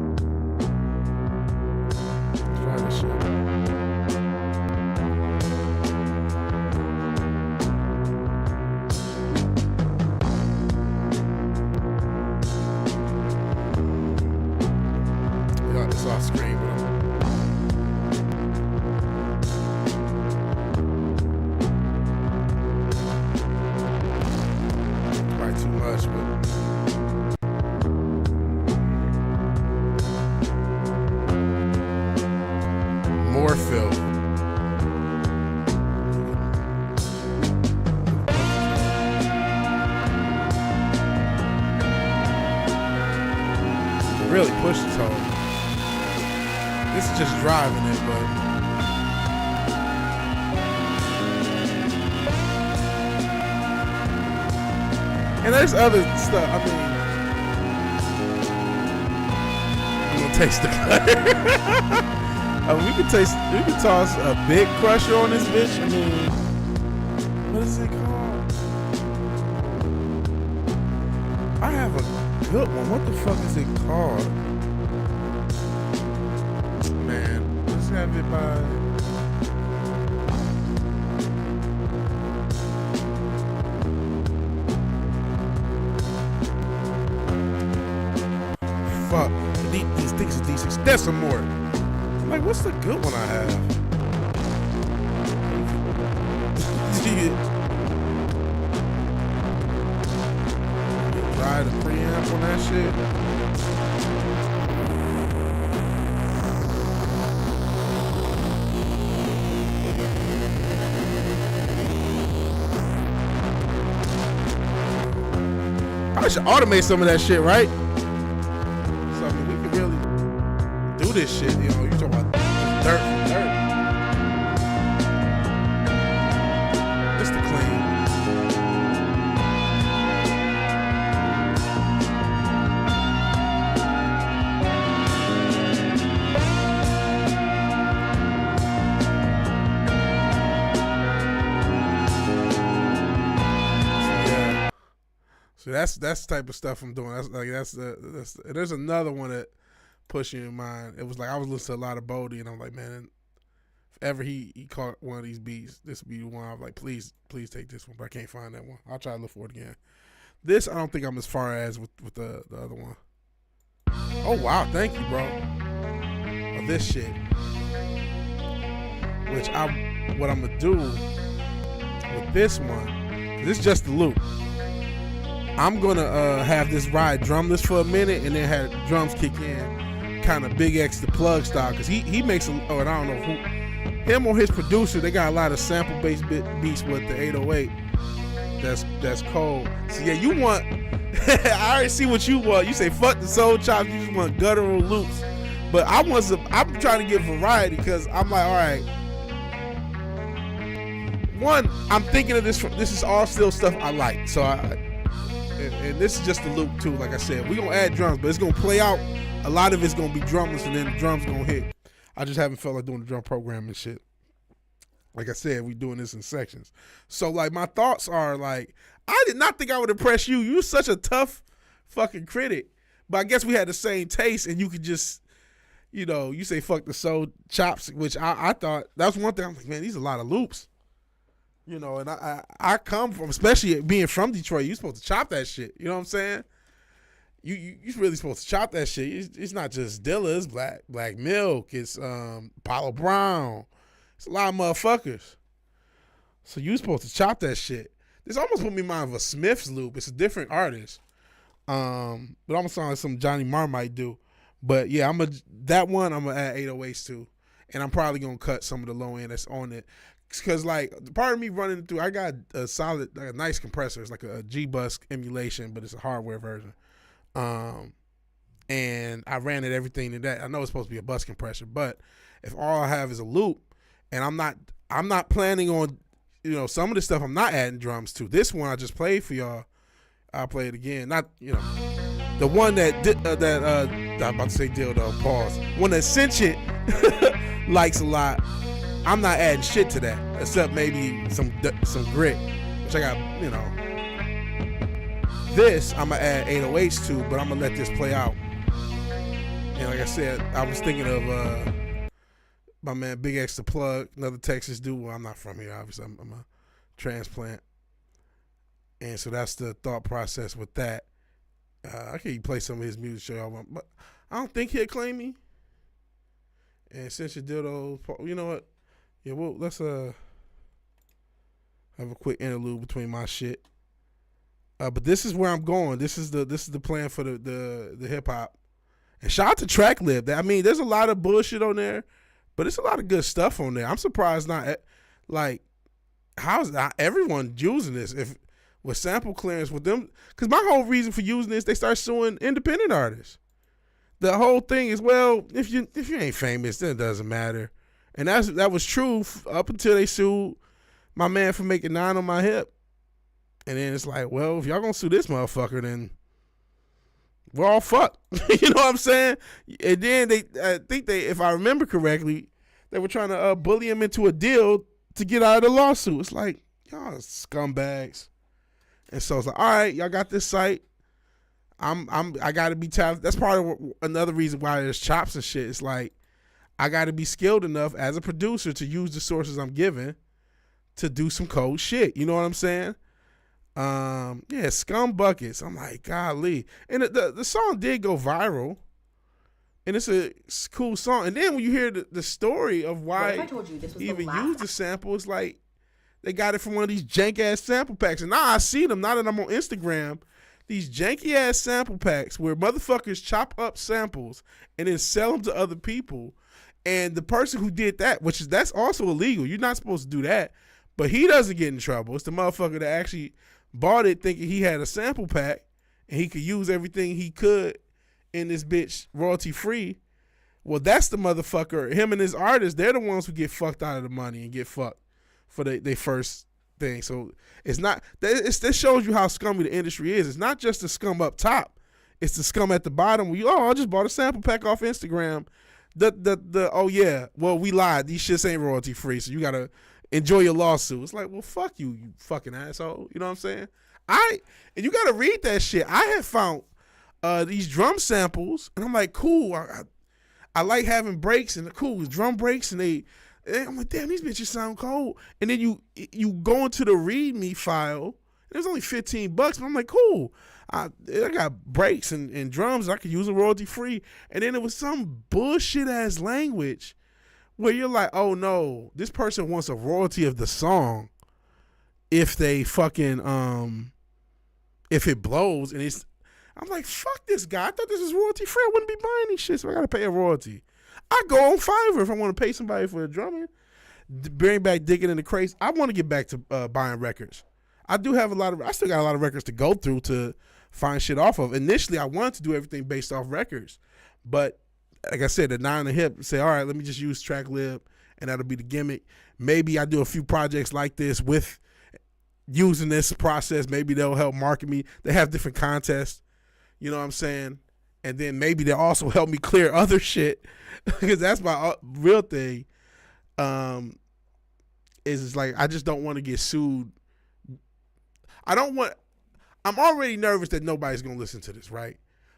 Let's try this shit. Yeah, it's off screen, bro. Probably too much, but. More Phil. Really push this home. This is just driving it, but and there's other stuff. I mean, I'm gonna taste the cutter. We can toss a big crusher on this bitch. I mean, what is it called? I have a good one. What the fuck is it called? Man, let's have it by. Fuck. These things are decent. There's some more. I'm like, what's the good one I have? Try the preamp on that shit. I should automate some of that shit, right? Do this shit, you know, you talking about dirt. It's the clean. Yeah. So that's the type of stuff I'm doing. That's there's another one that pushing in mind. It was like I was listening to a lot of Bodie, and I'm like, man, if ever he caught one of these beats, this would be the one. I'm like, please take this one, but I can't find that one. I'll try to look for it again. This I don't think I'm as far as with the other one. Oh wow, thank you, bro. Of this shit, which what I'm gonna do with this one, this is just the loop. I'm gonna have this ride drumless for a minute, and then have drums kick in. Kind of Big X the Plug style, because he makes and I don't know who, him or his producer, they got a lot of sample based beats with the 808. That's cold. So yeah, you want I already see what you want. You say fuck the soul chops, you just want guttural loops. But I'm trying to get variety, because I'm like, all right, one, I'm thinking of this is all still stuff I like. So and this is just the loop too. Like I said, we're gonna add drums, but it's gonna play out. A lot of it's gonna be drumless, and then the drums gonna hit. I just haven't felt like doing the drum program and shit. Like I said, we doing this in sections. So like my thoughts are like, I did not think I would impress you. You're such a tough fucking critic. But I guess we had the same taste, and you could just, you know, you say fuck the soul chops, which I thought that was one thing. I'm like, man, these are a lot of loops. You know, and I come from, especially being from Detroit, you're supposed to chop that shit. You know what I'm saying? You're really supposed to chop that shit. It's not just Dilla, it's Black Milk, it's Apollo Brown. It's a lot of motherfuckers. So you supposed to chop that shit. This almost put me in mind of a Smith's loop. It's a different artist. But almost sound like some Johnny Marr might do. But yeah, I'm gonna add 808s to. And I'm probably gonna cut some of the low end that's on it. Cause like part of me running through, I got a solid, like a nice compressor. It's like a G-Bus emulation, but it's a hardware version. And I ran it everything to that. I know it's supposed to be a bus compressor, but if all I have is a loop, and I'm not planning on, you know, some of the stuff I'm not adding drums to. This one I just played for y'all. I'll play it again. Not, you know, the one that I'm about to say dildo, pause. One that Sentient likes a lot. I'm not adding shit to that, except maybe some grit, which I got, you know. This I'm gonna add 808s to, but I'm gonna let this play out. And like I said, I was thinking of my man Big X the Plug, another Texas dude. Well, I'm not from here, obviously. I'm a transplant, and so that's the thought process with that. I can play some of his music, show y'all, but I don't think he'll claim me. And since you did those, you know what? Yeah, well, let's have a quick interlude between my shit. But this is where I'm going. This is the plan for the hip hop. And shout out to Tracklib. I mean, there's a lot of bullshit on there, but it's a lot of good stuff on there. I'm surprised not like how's not everyone using this if with sample clearance with them, because my whole reason for using this, they start suing independent artists. The whole thing is, well, if you ain't famous, then it doesn't matter. And that was true up until they sued my man for making 9 on my hip. And then it's like, well, if y'all gonna sue this motherfucker, then we're all fucked. You know what I'm saying? And then I think if I remember correctly, they were trying to bully him into a deal to get out of the lawsuit. It's like, y'all scumbags. And so it's like, all right, y'all got this site. I gotta be talented. That's part of another reason why there's chops and shit. It's like, I gotta be skilled enough as a producer to use the sources I'm given to do some cold shit. You know what I'm saying? Yeah, Scum Buckets. I'm like, golly. And the song did go viral. And it's a cool song. And then when you hear the story of why he even used the sample, it's like they got it from one of these jank ass sample packs. And now I see them, now that I'm on Instagram, these janky ass sample packs where motherfuckers chop up samples and then sell them to other people. And the person who did that, that's also illegal. You're not supposed to do that. But he doesn't get in trouble. It's the motherfucker that actually bought it thinking he had a sample pack and he could use everything he could in this bitch royalty free. Well, that's the motherfucker. Him and his artist, they're the ones who get fucked out of the money and get fucked for their first thing. So it's not, this shows you how scummy the industry is. It's not just the scum up top. It's the scum at the bottom where I just bought a sample pack off Instagram. Oh yeah, well, we lied. These shits ain't royalty free, so you gotta enjoy your lawsuit. It's like, well, fuck you, you fucking asshole. You know what I'm saying? And you gotta read that shit. I had found these drum samples, and I'm like, cool. I like having breaks and cool drum breaks, and I'm like, damn, these bitches sound cold. And then you go into the README file, and it was only $15, but I'm like, cool. I got breaks and drums. I could use them royalty free. And then it was some bullshit ass language where you're like, oh no, this person wants a royalty of the song if they fucking if it blows. And I'm like, fuck this guy. I thought this was royalty free. I wouldn't be buying these shit, so I gotta pay a royalty. I go on Fiverr if I want to pay somebody for the drumming. Bring back digging in the crates. I want to get back to buying records. I still got a lot of records to go through to find shit off of. Initially, I wanted to do everything based off records. But like I said, the 9 on the hip, say, all right, let me just use TrackLib, and that'll be the gimmick. Maybe I do a few projects like this with using this process. Maybe they'll help market me. They have different contests. You know what I'm saying? And then maybe they'll also help me clear other shit, because that's my real thing. Is like, I just don't want to get sued. I'm already nervous that nobody's going to listen to this, right?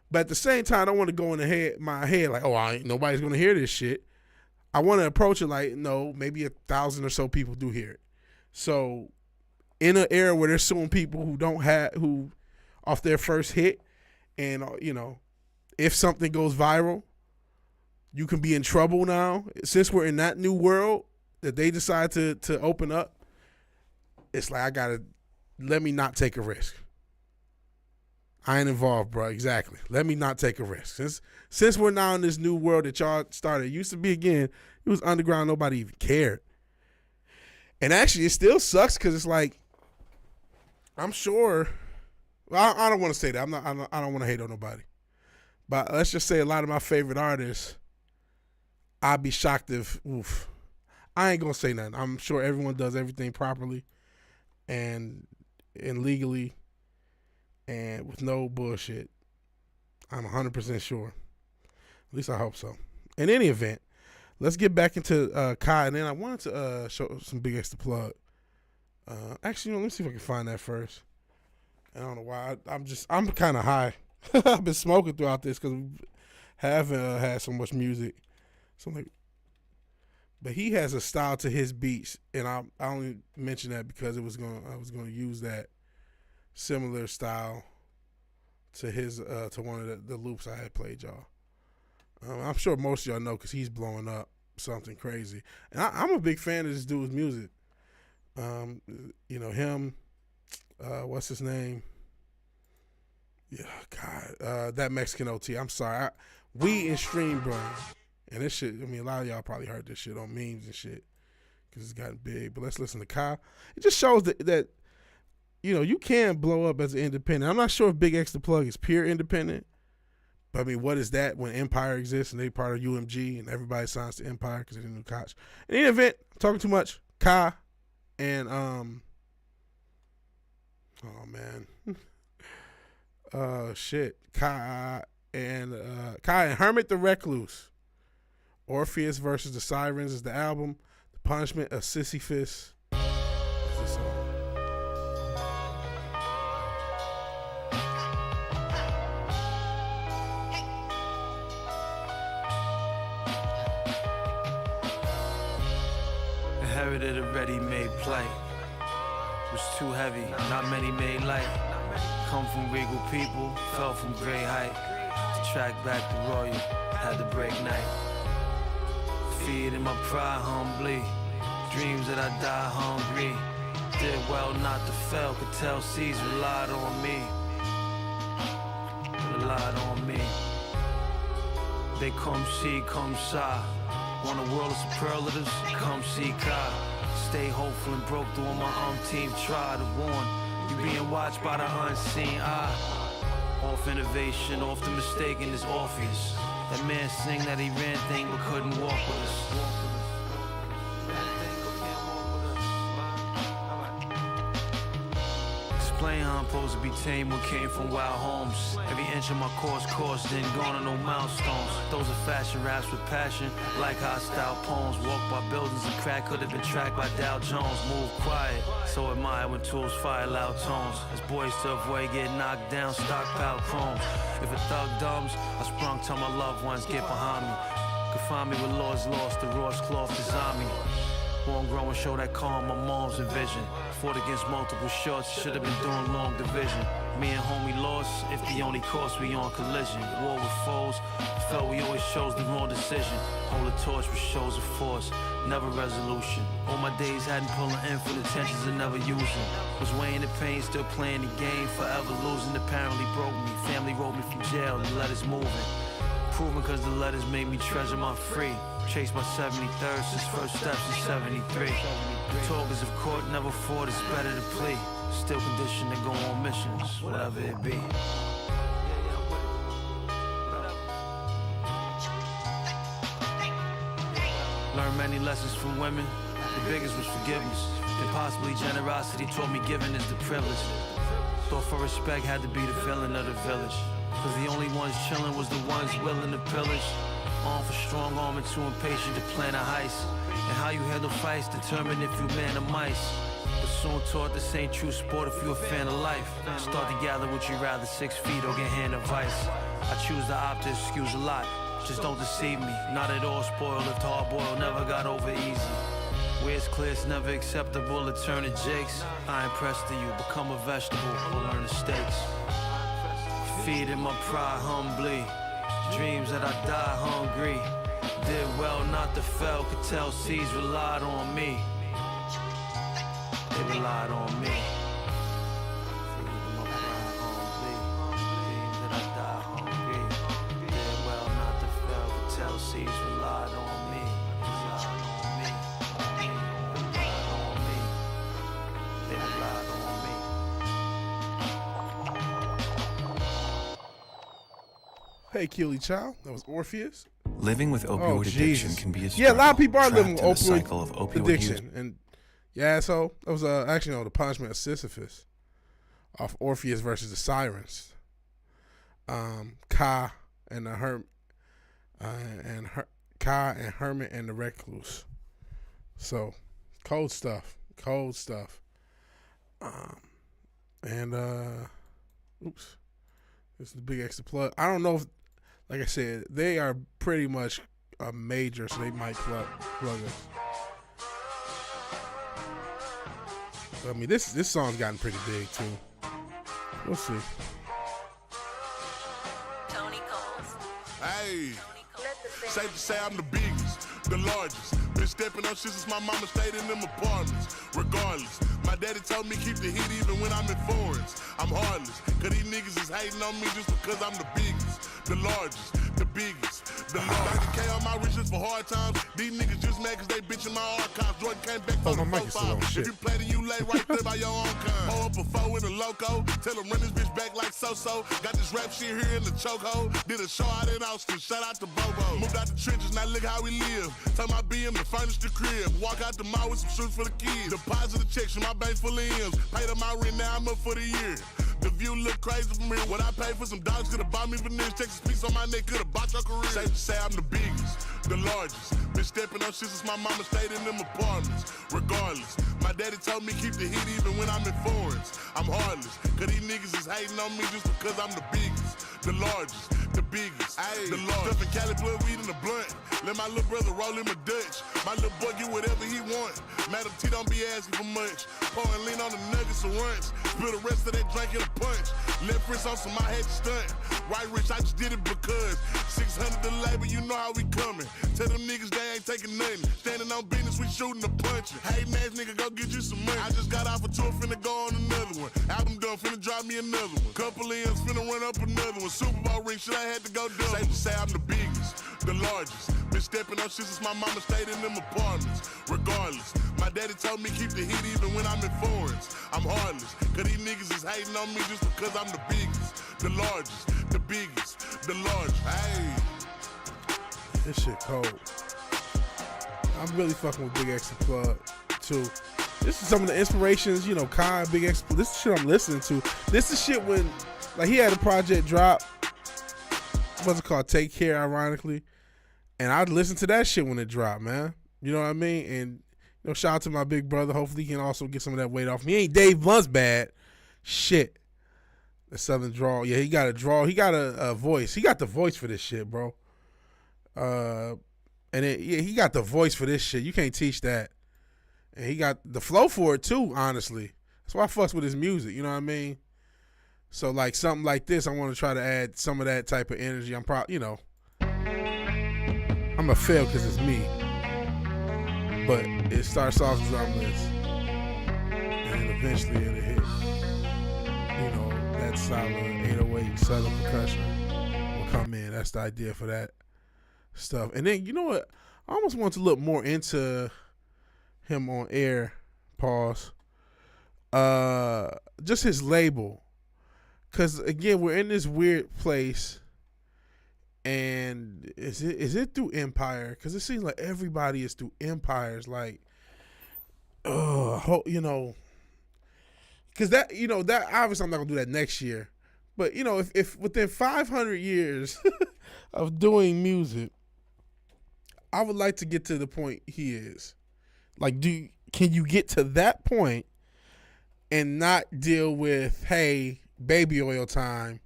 But at the same time, I don't want to go in my head like, oh, nobody's going to hear this shit. I want to approach it like, no, maybe 1,000 or so people do hear it. So in an era where they're suing people who off their first hit, and if something goes viral, you can be in trouble now. Since we're in that new world that they decide to open up, it's like, let me not take a risk. I ain't involved, bro. Exactly. Let me not take a risk. Since we're now in this new world that y'all started, it used to be, again, it was underground. Nobody even cared. And actually, it still sucks because it's like, I'm sure, well, I don't want to say that. I don't want to hate on nobody. But let's just say a lot of my favorite artists, I'd be shocked if, I ain't going to say nothing. I'm sure everyone does everything properly and legally and with no bullshit. I'm 100% sure. At least I hope so. In any event, let's get back into Kai, and then I wanted to show some Big X to plug. Actually, let me see if I can find that first. I don't know why. I'm kind of high. I've been smoking throughout this because we haven't had so much music. So but he has a style to his beats, and I only mention that because I was going to use that similar style to his to one of the loops I had played y'all. I'm sure most of y'all know because he's blowing up something crazy, and I'm a big fan of this dude's music. Him, what's his name? Yeah, God, that Mexican OT. I'm sorry, we in Stream Brain. And this shit, a lot of y'all probably heard this shit on memes and shit because it's gotten big. But let's listen to Kyle. It just shows that you can blow up as an independent. I'm not sure if Big X the Plug is pure independent. But, what is that when Empire exists and they part of UMG and everybody signs to Empire because they're the new Koch? In any event, I'm talking too much. Kyle and, oh, man. Kai and Hermit the Recluse. Orpheus versus the Sirens is the album. The Punishment of Sisyphus is the song. Inherited a ready-made plight. Was too heavy, not many made light. Come from regal people, fell from great height. To track back the royal, had to break night. Feeding my pride humbly, dreams that I die hungry. Did well not to fail, could tell C's relied on me. Relied on me. They come see, come shy. Want a world of superlatives? Come see Kai. Stay hopeful and broke through on my team. Try to warn you being watched by the unseen eye. Off innovation, off the mistaken is Orpheus. That man sing that he ran thing but couldn't walk with us. Explain how I'm supposed to be tame what came from wild homes. Every inch of my course didn't go on no milestones. Those are fashion raps with passion, like hostile poems. Walk by buildings and crack could have been tracked by Dow Jones. Move quiet, so admire when tools fire loud tones. As boys to avoid getting knocked down, stockpile chromes. If a thug dumbs, I sprung till my loved ones get behind me. Could find me with Lord's lost, the Ross cloth design me. Won't grow and show that calm, my mom's envision. Fought against multiple shots, should have been doing long division. Me and homie lost, if the only course we on collision. War with foes, felt we always chose the wrong decision. Hold a torch with shows of force, never resolution. All my days hadn't pulling in for the tensions and never using. Was weighing the pain, still playing the game, forever losing. Apparently broke me, family wrote me from jail, the letters moving. Proven cause the letters made me treasure my free. Chased my 73rd since first steps in 73. The talkers of court never fought, it's better to plea. Still conditioned to go on missions, whatever it be. Learned many lessons from women. The biggest was forgiveness. And possibly generosity taught me giving is the privilege. Thought for respect had to be the villain of the village. Cause the only ones chillin' was the ones willing to pillage. On for strong arm and too impatient to plan a heist. And how you handle fights determine if you man or mice. But soon taught this ain't true sport if you a fan of life. Start to gather what you rather, 6 feet or get hand advice. I choose the op to excuse a lot. Just don't deceive me, not at all spoiled. If hard boiled, never got over easy. Where it's clear it's never acceptable to turn to jakes. I impressed to you, become a vegetable or learn the stakes. Feeding my pride humbly, dreams that I die hungry. Did well not to fail, could tell C's relied on me. They relied on me. Feeding my pride humbly, dreams that I die hungry. Did well not to fail, could tell C's relied on me. Relied on me, relied on me. They relied on me. Hey, Keely Child, that was Orpheus. Living with opioid addiction can be a struggle. Yeah, a lot of people are living with opioid addiction. use. And yeah, so that was actually the Punishment of Sisyphus off Orpheus versus the Sirens. Kai and the Kai and Hermit and the Recluse. So cold stuff. And oops. This is the big extra plug. I don't know if, like I said, they are pretty much a major, so they might plug us. I mean, this song's gotten pretty big too. We'll see. Tony Coles. Hey, safe to say I'm the biggest, the largest. Been stepping on shit since my mama stayed in them apartments. Regardless, my daddy told me keep the heat even when I'm in foreigns. I'm heartless, cause these niggas is hating on me just because I'm the biggest, the largest, the biggest. The least I can on my riches for hard times. These niggas just mad cause they bitchin' my archives. Jordan came back for the 4-5. If you play then you lay right there by your own kind. Pull up a 4 in a loco, tell them run this bitch back like so-so. Got this rap shit here in the chokehold. Did a show out in Austin, shout out to Bobo. Moved out the trenches, now look how we live. Tell my BM to furnish the crib. Walk out the mall with some shoes for the kids. Deposit the checks from my bank full of M's. Paid up my rent, now I'm up for the year. The view look crazy from here. What I pay for some dogs could've bought me veneers. Texas piece on my neck could've bought your career. Safe to say I'm the biggest, the largest. Been stepping on shit since my mama stayed in them apartments. Regardless, my daddy told me keep the heat even when I'm in foreigns. I'm heartless, cause these niggas is hating on me just because I'm the biggest, the largest, the biggest, the largest. Stuffing Cali blood weed in the blunt. Let my little brother roll him a Dutch. My little boy get whatever he want. Madam T don't be asking for much. Pouring lean on the nuggets and runs. Spill the rest of that drink in a punch. Left wrist on some I had to stunt. Right rich, I just did it because 600 the labor, you know how we coming. Tell them niggas they ain't taking nothing. Standing on business, we shooting or punching. Hating ass nigga, go get you some money. I just got off a tour, finna go on another one. Album done, finna drop me another one. Couple M's, finna run up another one. Super Bowl ring, shit, I had to go double. Safe to say I'm the biggest, the largest. Been stepping on shit since my mama stayed in them apartments. Regardless, my daddy told me keep the heat even when I'm in foreigns. I'm heartless, cause these niggas is hating on me just because I'm the biggest, the largest, the biggest, the largest. Hey. This shit cold. I'm really fucking with Big X the Plug too. This is some of the inspirations, you know, Kai, Big X. This is shit I'm listening to. This is shit when, like, he had a project drop. What's it called? Take Care, ironically. And I'd listen to that shit when it dropped, man. You know what I mean? And, you know, shout out to my big brother. Hopefully he can also get some of that weight off me. He ain't Dave Blunt's bad. Shit. The Southern drawl. Yeah, he got a draw. He got a voice. He got the voice for this shit, bro. And he got the voice for this shit. You can't teach that. And he got the flow for it too, honestly. That's why I fucks with his music, you know what I mean? So like something like this, I want to try to add some of that type of energy. I'm probably, you know, I'm going to fail because it's me. But it starts off drumless. And eventually it'll hit, you know, that solid 808 Southern percussion will come in. That's the idea for that stuff. And then, you know what? I almost want to look more into him on air. Pause. Just his label. Because, again, we're in this weird place. And is it through Empire? Because it seems like everybody is through Empires. Like, you know. Because that, you know, that obviously I'm not going to do that next year. But, you know, if within 500 years of doing music, I would like to get to the point he is. Like, can you get to that point and not deal with, hey, baby oil time,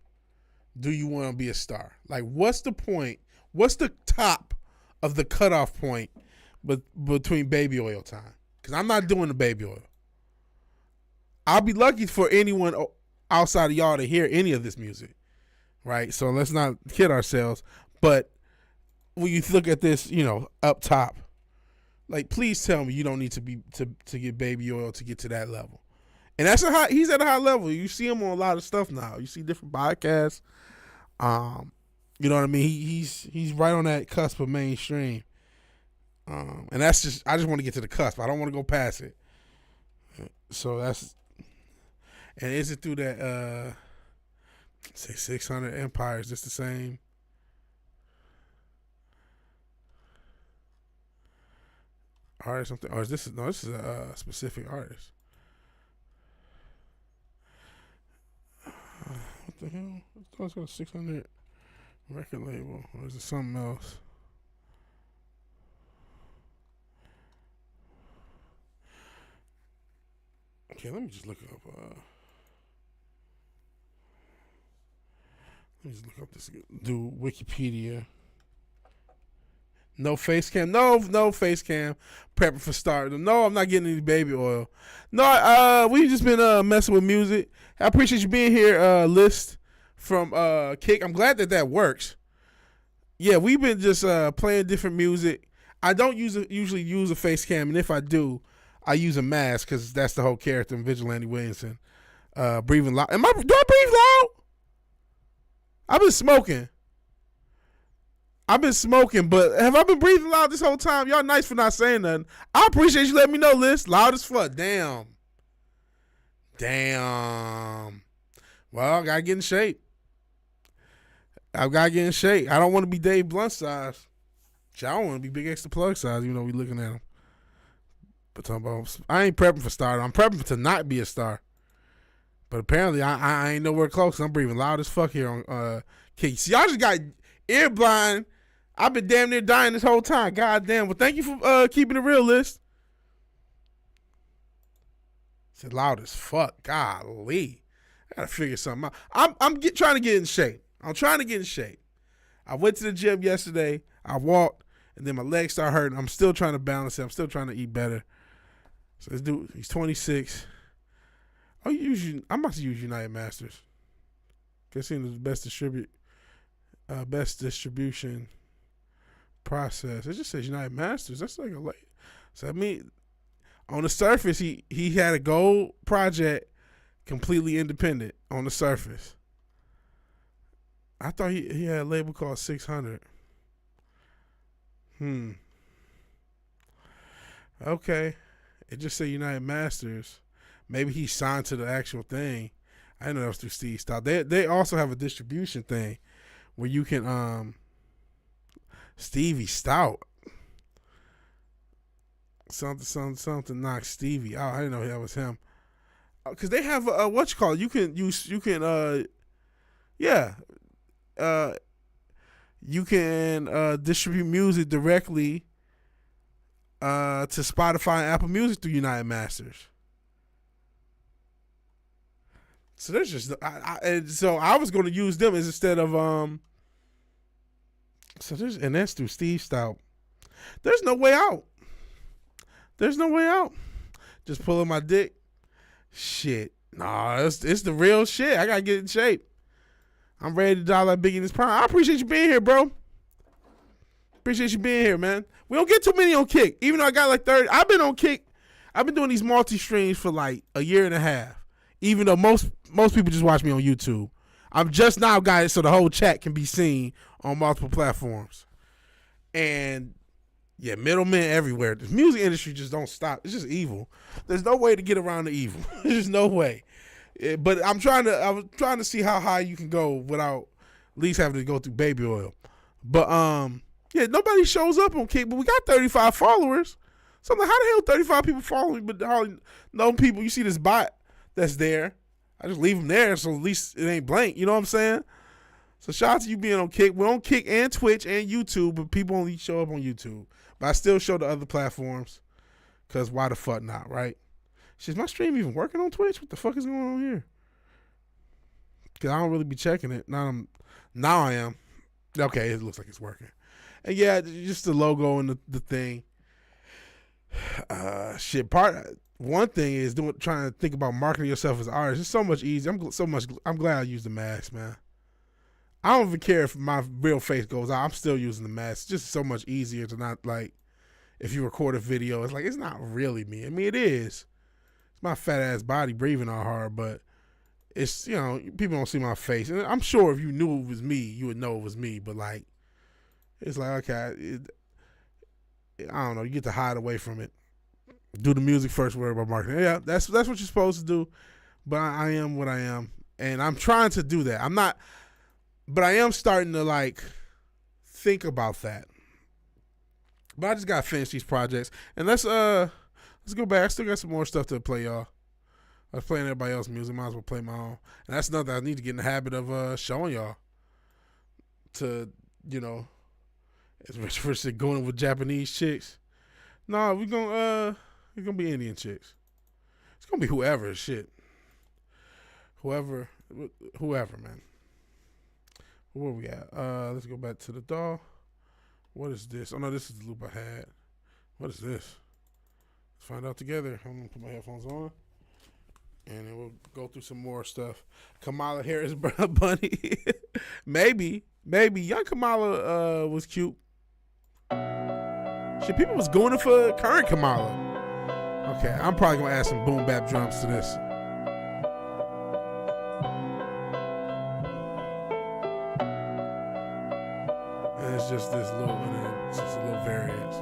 do you want to be a star? Like, what's the point? What's the top of the cutoff point between baby oil time? Because I'm not doing the baby oil. I'll be lucky for anyone outside of y'all to hear any of this music, right? So let's not kid ourselves. But when you look at this, you know, up top, like, please tell me you don't need to get baby oil to get to that level. And that's he's at a high level. You see him on a lot of stuff now. You see different podcasts. You know what I mean? He's right on that cusp of mainstream. And that's just, I just want to get to the cusp. I don't want to go past it. So that's, and is it through that say 600 Empires, just the same? Artist something, or is this is a specific artist. What the hell? I thought it was 600 record label, or is it something else? Okay, let me just look up. Let me just look up this. Do Wikipedia. No face cam. No face cam. Prepping for stardom. No, I'm not getting any baby oil. No, we've just been messing with music. I appreciate you being here, List from Kick. I'm glad that works. Yeah, we've been just playing different music. I don't usually use a face cam, and if I do, I use a mask because that's the whole character in VigilanteWilliamson. Breathing loud. Do I breathe loud? I've been smoking, but have I been breathing loud this whole time? Y'all nice for not saying nothing. I appreciate you letting me know, Liz. Loud as fuck. Damn. Well, I gotta get in shape. I don't want to be Dave Blunt size. I don't want to be Big X the Plug size, even though we looking at him. But talking about, I ain't prepping for stardom. I'm prepping to not be a star. But apparently, I ain't nowhere close. I'm breathing loud as fuck here on Kick. See, y'all just got ear blind. I've been damn near dying this whole time. God damn. Well, thank you for keeping it real, List. It's loud as fuck. Golly. I gotta figure something out. I'm trying to get in shape. I went to the gym yesterday. I walked, and then my legs start hurting. I'm still trying to balance it. I'm still trying to eat better. So this dude, he's 26. I'm about to use United Masters. Guessing the best distribution process. It just says United Masters. That's like a late. So I mean, on the surface, he had a gold project completely independent on the surface. I thought he had a label called 600. Okay. It just said United Masters. Maybe he signed to the actual thing. I didn't know that was through Steve Stout. They also have a distribution thing where you can Stevie Stout. Something knock Stevie out. I didn't know that was him. Cause they have what you call it? You can distribute music directly to Spotify and Apple Music through United Masters. So there's just so I was going to use them as instead of and that's through Steve Stout. There's no way out. Just pulling my dick. Shit. Nah, it's the real shit. I gotta get in shape. I'm ready to die like Biggie in his prime. I appreciate you being here, bro. Appreciate you being here, man. We don't get too many on Kick. Even though I got like 30. I've been on Kick. I've been doing these multi-streams for like a year and a half. Even though most people just watch me on YouTube. I'm just now got it so the whole chat can be seen on multiple platforms. And yeah, middlemen everywhere. The music industry just don't stop. It's just evil. There's no way to get around the evil. There's no way. But I'm trying to see how high you can go without at least having to go through baby oil. But yeah, nobody shows up on Kick, but we got 35 followers. So I'm like, how the hell 35 people follow me, but no people? You see this bot that's there. I just leave them there so at least it ain't blank. You know what I'm saying? So shout out to you being on Kick. We're on Kick and Twitch and YouTube, but people only show up on YouTube. But I still show the other platforms because why the fuck not, right? Is my stream even working on Twitch? What the fuck is going on here? Because I don't really be checking it. Now I am. Okay, it looks like it's working. And yeah, just the logo and the thing. One thing is trying to think about marketing yourself as an artist. It's so much easier. I'm glad I use the mask, man. I don't even care if my real face goes out. I'm still using the mask. It's just so much easier to not, like, if you record a video, it's like, it's not really me. I mean, it is. It's my fat ass body breathing all hard, but it's, you know, people don't see my face. And I'm sure if you knew it was me, you would know it was me. But, like, it's like, okay, I don't know. You get to hide away from it. Do the music first, worry about marketing. Yeah, that's what you're supposed to do. But I am what I am. And I'm trying to do that. I'm not, but I am starting to, like, think about that. But I just got to finish these projects. And let's go back. I still got some more stuff to play, y'all. I was playing everybody else's music. Might as well play my own. And that's another I need to get in the habit of showing y'all. To, you know, as Rich Rich said, going with Japanese chicks. No, we're gonna be Indian chicks. It's gonna be whoever, shit. Whoever, man. Where we at? Let's go back to the doll. What is this? Oh no, this is the loop I had. What is this? Let's find out together. I'm gonna put my headphones on, and then we'll go through some more stuff. Kamala Harris Bunny. maybe young Kamala was cute. Shit, people was going for current Kamala. Okay, I'm probably gonna add some boom bap drums to this. And it's just this little, and it's just a little variance.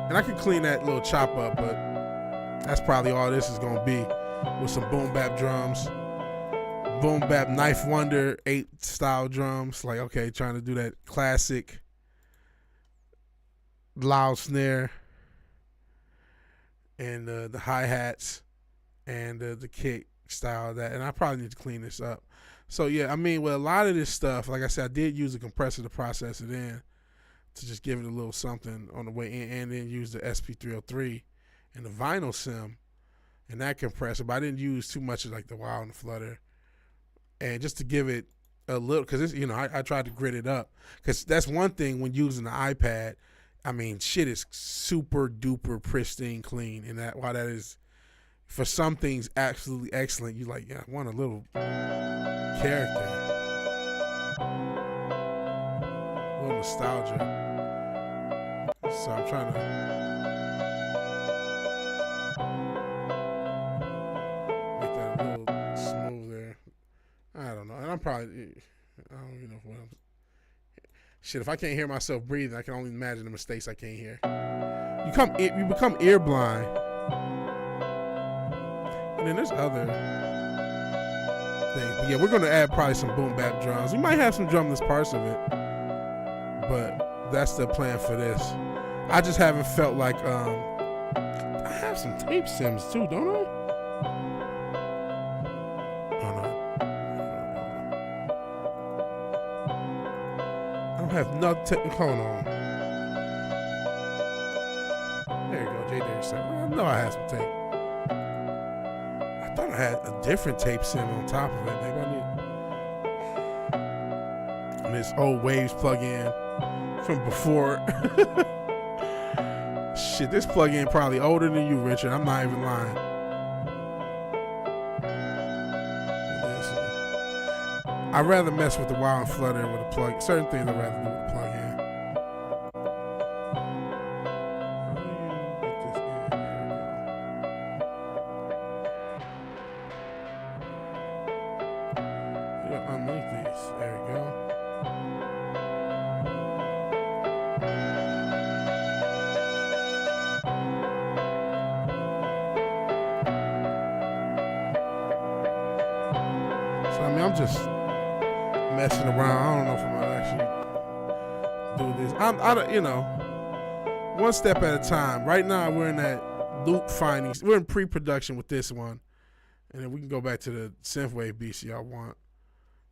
And I can clean that little chop up, but that's probably all this is gonna be with some boom bap drums. Boom bap Knife Wonder 8 style drums. Like, okay, trying to do that classic loud snare. and the hi-hats and the kick style of that. And I probably need to clean this up. So, yeah, I mean, with a lot of this stuff, like I said, I did use a compressor to process it in to just give it a little something on the way in, and then use the SP303 and the vinyl sim and that compressor. But I didn't use too much of like the wow and the flutter. And just to give it a little, because, you know, I tried to grit it up. Because that's one thing when using the iPad. I mean, shit is super duper pristine clean. And that while that is, for some things, absolutely excellent, you like, yeah, I want a little character. A little nostalgia. So I'm trying to make that a little smoother. I don't know. And I don't even know what I'm. Shit, if I can't hear myself breathing, I can only imagine the mistakes I can't hear. You become ear blind. And then there's other things. But yeah, we're going to add probably some boom bap drums. We might have some drumless parts of it. But that's the plan for this. I just haven't felt like I have some tape sims too, don't I? Oh no. I don't have nothing. Hold on. There you go, J. Darius. I know I have some tape. I thought I had a different tape sim on top of it. Maybe I need. And this old Waves plug-in from before. Shit, this plug-in probably older than you, Richard. I'm not even lying. I'd rather mess with the wow and flutter with a plug. Certain things I'd rather do with a plug-in. Unlink these. There we go. I'm just messing around. I don't know if I'm gonna actually do this. You know, one step at a time. Right now, we're in that loop finding. We're in pre-production with this one, and then we can go back to the synthwave beats y'all want.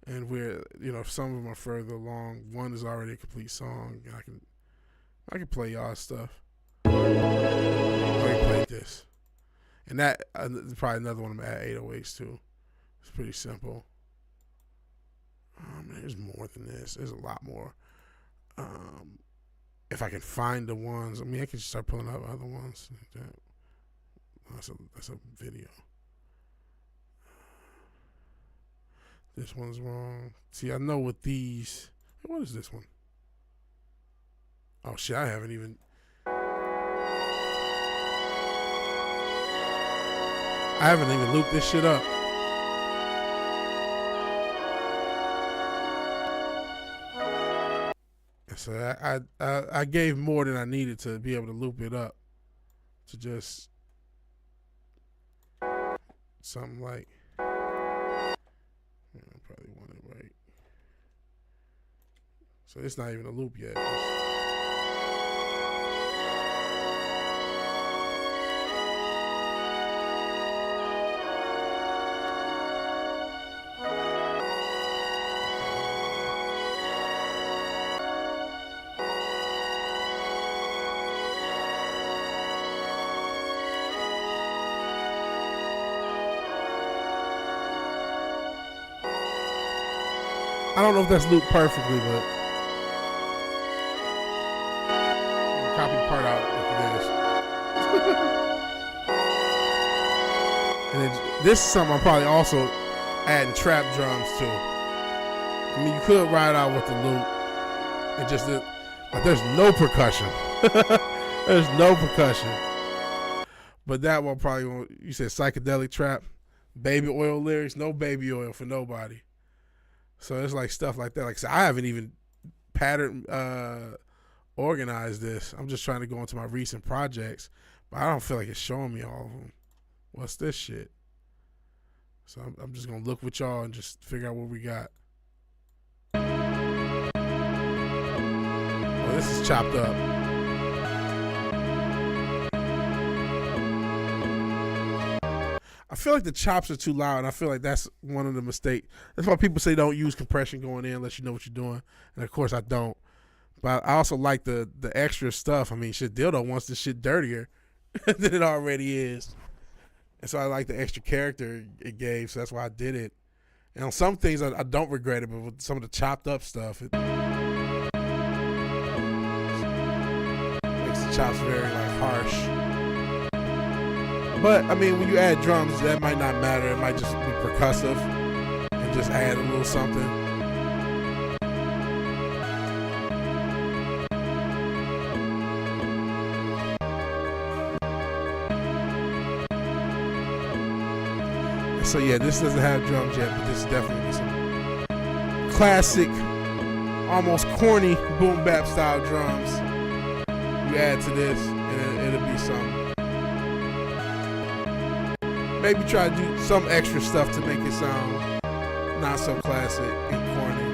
And we're, you know, some of them are further along. One is already a complete song. And I can play y'all stuff. I can play this, and that probably another one. I'm gonna add 808s too. It's pretty simple. There's more than this. There's a lot more. If I can find the ones, I mean, I can just start pulling up other ones. That's a video. This one's wrong. See, I know with these. What is this one? Oh shit! I haven't even. Looped this shit up. So I gave more than I needed to be able to loop it up to just something like, I probably want it right. So it's not even a loop yet. I don't know if that's looped perfectly, but I'll copy the part out like it is. And then this is something I'm probably also adding trap drums to. I mean, you could ride out with the loop and just like there's no percussion. There's no percussion. But that one probably won't. You said psychedelic trap, baby oil lyrics, no baby oil for nobody. So it's like stuff like that. Like I said, I haven't even organized this. I'm just trying to go into my recent projects, but I don't feel like it's showing me all of them. What's this shit? So I'm just gonna look with y'all and just figure out what we got. Oh, this is chopped up. feel like the chops are too loud, and I feel like that's one of the mistakes. That's why people say don't use compression going in unless you know what you're doing. And of course I don't. But I also like the extra stuff. I mean, shit, Dildo wants this shit dirtier than it already is. And so I like the extra character it gave, so that's why I did it. And on some things I don't regret it, but with some of the chopped up stuff, it makes the chops very like harsh. But I mean, when you add drums, that might not matter. It might just be percussive and just add a little something. So yeah, this doesn't have drums yet, but this is definitely some classic, almost corny boom bap style drums. You add to this, and it'll be something. Maybe try to do some extra stuff to make it sound not so classic and corny.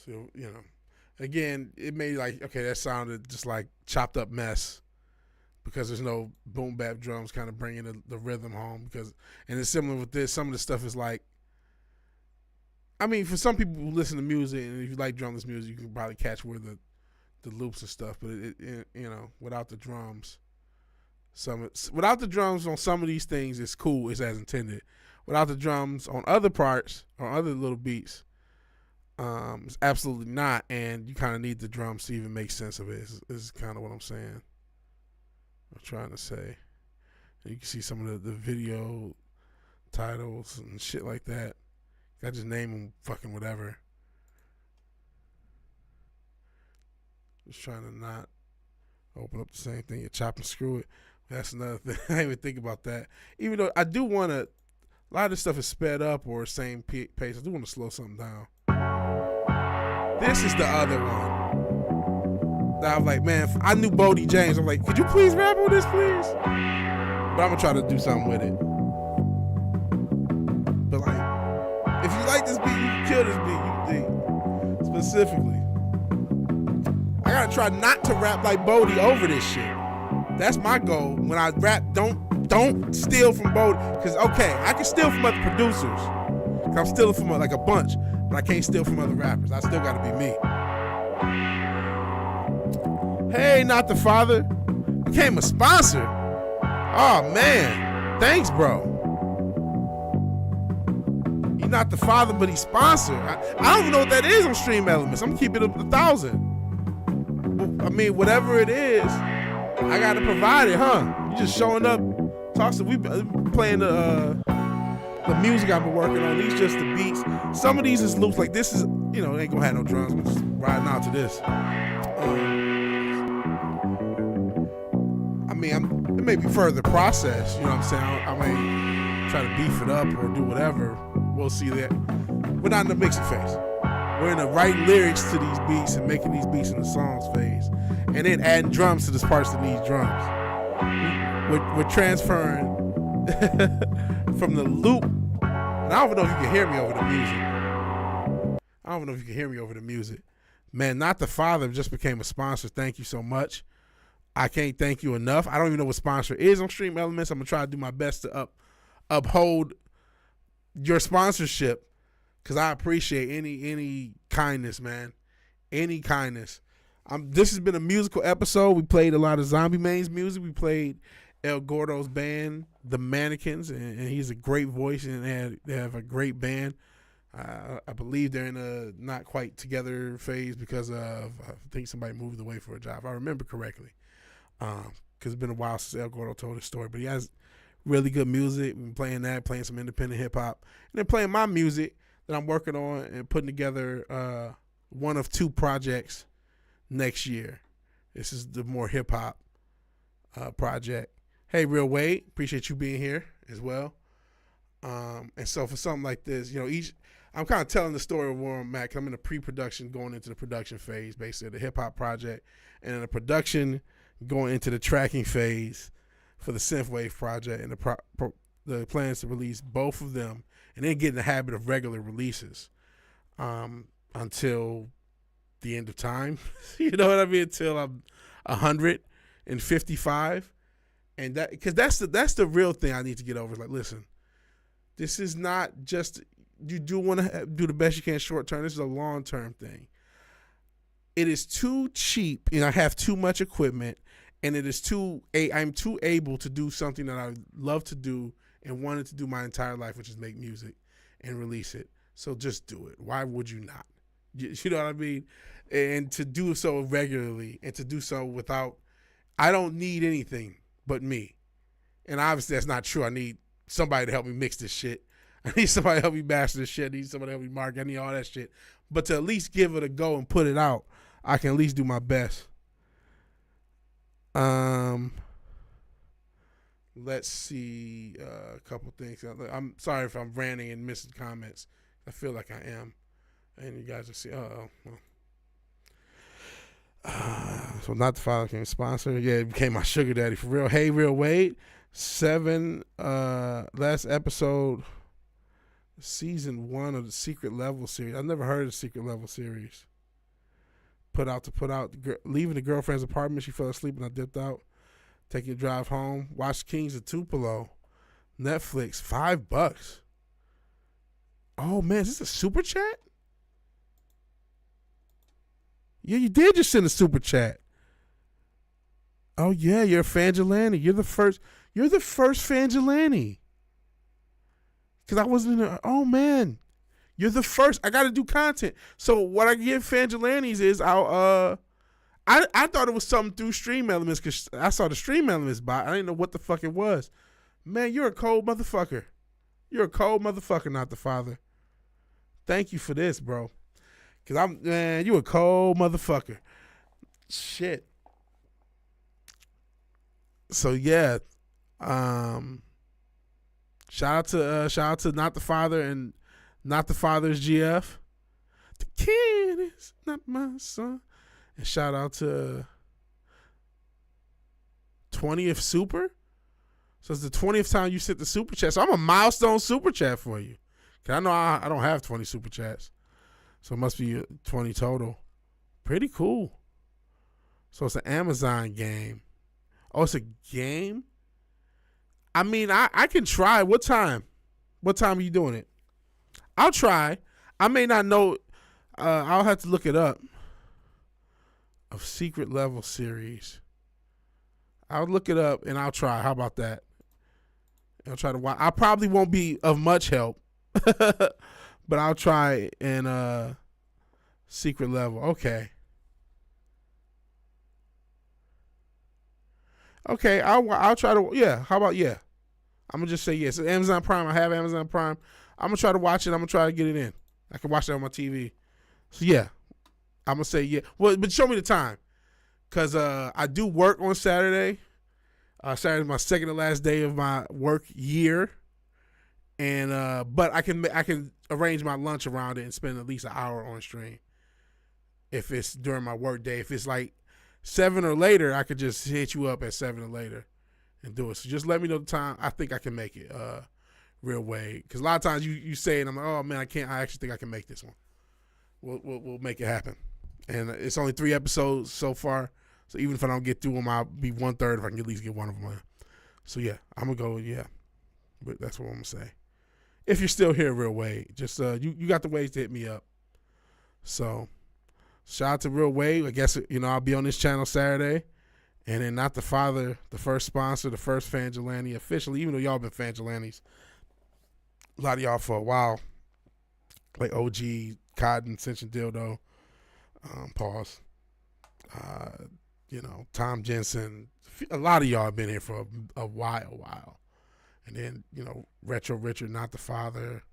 So, you know, again, it may like, okay, that sounded just like chopped up mess because there's no boom bap drums kind of bringing the rhythm home. And it's similar with this. Some of the stuff is like, I mean, for some people who listen to music, and if you like drumless music, you can probably catch where the loops and stuff. But it you know, without the drums, without the drums on some of these things, it's cool. It's as intended. Without the drums on other parts or other little beats, it's absolutely not, and you kind of need the drums to even make sense of it. Is kind of what I'm saying. I'm trying to say. You can see some of the video titles and shit like that. I just name them fucking whatever. Just trying to not open up the same thing. You chop and screw it. That's another thing. I didn't even think about that. Even though I do want to, a lot of this stuff is sped up or same pace. I do want to slow something down. This is the other one that I'm like, man, I knew Bodie James. I'm like, could you please rap on this, please? But I'm going to try to do something with it. But like, if you like this beat, you can kill this beat, you think, specifically. I got to try not to rap like Bodie over this shit. That's my goal. When I rap, don't steal from Bodie. Because, okay, I can steal from other producers. Because I'm stealing from like a bunch. But I can't steal from other rappers. I still got to be me. Hey, Not the Father. Became a sponsor. Oh, man. Thanks, bro. He's not the father, but he's sponsored. I don't even know what that is on Stream Elements. I'm keeping it 1,000. I mean, whatever it is, I got to provide it, huh? You just showing up. We playing the music I've been working on. These just the beats. Some of these is loops. Like this is, you know, it ain't gonna have no drums. I'm just riding out to this. I mean, it may be further processed. You know what I'm saying? I may try to beef it up or do whatever. We'll see that. We're not in the mixing phase. We're in the writing lyrics to these beats and making these beats in the songs phase, and then adding drums to the parts that need drums. We're transferring from the loop. And I don't know if you can hear me over the music. Man, Not the Father just became a sponsor. Thank you so much. I can't thank you enough. I don't even know what sponsor is on Stream Elements. I'm going to try to do my best to uphold your sponsorship because I appreciate any kindness, man. Any kindness. This has been a musical episode. We played a lot of Zombie Main's music. We played El Gordo's band, The Mannequins, and he's a great voice, and they have a great band. I believe they're in a not quite together phase because of, I think somebody moved away for a job. If I remember correctly, because it's been a while since El Gordo told his story. But he has really good music. We've been playing that, playing some independent hip hop, and then playing my music that I'm working on and putting together one of 2 projects next year. This is the more hip hop project. Hey, Real Wade, appreciate you being here as well. And so for something like this, I'm kind of telling the story of where I'm at. I'm in the pre-production going into the production phase, basically, of the hip-hop project. And in the production going into the tracking phase for the Synthwave project. And the plans to release both of them and then get in the habit of regular releases until the end of time. You know what I mean? Until I'm 155. And that, because that's the real thing I need to get over. Like, listen, this is not just, you do want to do the best you can short term. This is a long term thing. It is too cheap, and I have too much equipment, and I'm too able to do something that I love to do and wanted to do my entire life, which is make music and release it. So just do it. Why would you not? You know what I mean? And to do so regularly and to do so without, I don't need anything but me. And obviously that's not true. I need somebody to help me mix this shit. I need somebody to help me master this shit. I need somebody to help me market. I need all that shit. But to at least give it a go and put it out, I can at least do my best. Let's see a couple things. I'm sorry if I'm ranting and missing comments. I feel like I am. And you guys will see. So Not the Father became a sponsor. Yeah, it became my sugar daddy for real. Hey, Real Wade. 7, last episode, season 1 of the Secret Level series. I've never heard of the Secret Level series. Leaving the girlfriend's apartment, she fell asleep and I dipped out. Taking a drive home. Watch Kings of Tupelo. Netflix, $5. Oh man, is this a super chat? Yeah, you did just send a super chat. Oh yeah, you're a Fangilani. You're the first Fangilani. Cause I wasn't in oh man. You're the first. I gotta do content. So what I give Fangilanis is I thought it was something through Stream Elements because I saw the Stream Elements bot. I didn't know what the fuck it was. Man, you're a cold motherfucker. You're a cold motherfucker, Not the Father. Thank you for this, bro. Cause you a cold motherfucker. Shit. So yeah. Shout out to Not the Father and Not the Father's GF. The kid is not my son. And shout out to 20th Super. So it's the 20th time you sent the super chat. So I'm a milestone super chat for you. Cause I know I don't have 20 super chats. So it must be 20 total. Pretty cool. So it's an Amazon game. Oh, it's a game? I mean, I can try. What time? What time are you doing it? I'll try. I may not know. I'll have to look it up. Of Secret Level series. I'll look it up and I'll try. How about that? I'll try to watch. I probably won't be of much help. But I'll try in Secret Level. Okay. Okay, I'll try to, yeah. How about, yeah. I'm going to just say yes. Amazon Prime. I have Amazon Prime. I'm going to try to watch it. I'm going to try to get it in. I can watch that on my TV. So, yeah. I'm going to say yeah. Well, but show me the time. Because I do work on Saturday. Saturday is my second to last day of my work year. And but I can arrange my lunch around it and spend at least an hour on stream. If it's during my work day. If it's like 7 or later, I could just hit you up at 7 or later and do it. So just let me know the time. I think I can make it Real Wade. Because a lot of times you say it and I'm like, oh man, I can't. I actually think I can make this one. We'll make it happen. And it's only 3 episodes so far. So even if I don't get through them, I'll be 1/3 if I can at least get one of them in. So yeah, I'm going to go, yeah. But that's what I'm going to say. If you're still here, Real Wade, just you got the ways to hit me up. So shout out to Real Wade. I guess, I'll be on this channel Saturday. And then Not the Father, the first sponsor, the first Fangilani officially, even though y'all been Fangilanis. A lot of y'all for a while. Like OG, Cotton, Cinch and Dildo. Pause. Tom Jensen. A lot of y'all have been here for a while. And then, Retro Richard, Not the Father,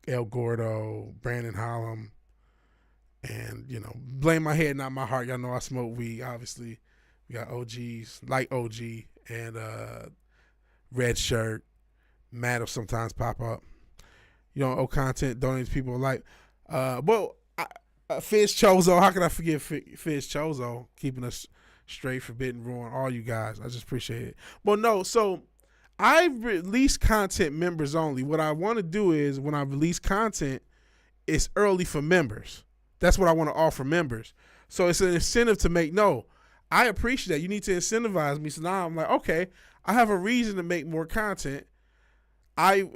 El Gordo, Brandon Hollum, and, Blame My Head, Not My Heart. Y'all know I smoke weed, obviously. We got OGs, like OG, and Red Shirt, mad if sometimes pop up. You don't owe content, donate to people like. Fizz Chozo, how can I forget Fizz Chozo keeping us straight, forbidden, ruin, all you guys. I just appreciate it. But no, so I release content members only. What I want to do is when I release content, it's early for members. That's what I want to offer members. So it's an incentive to make, no, I appreciate that. You need to incentivize me. So now I'm like, okay, I have a reason to make more content. I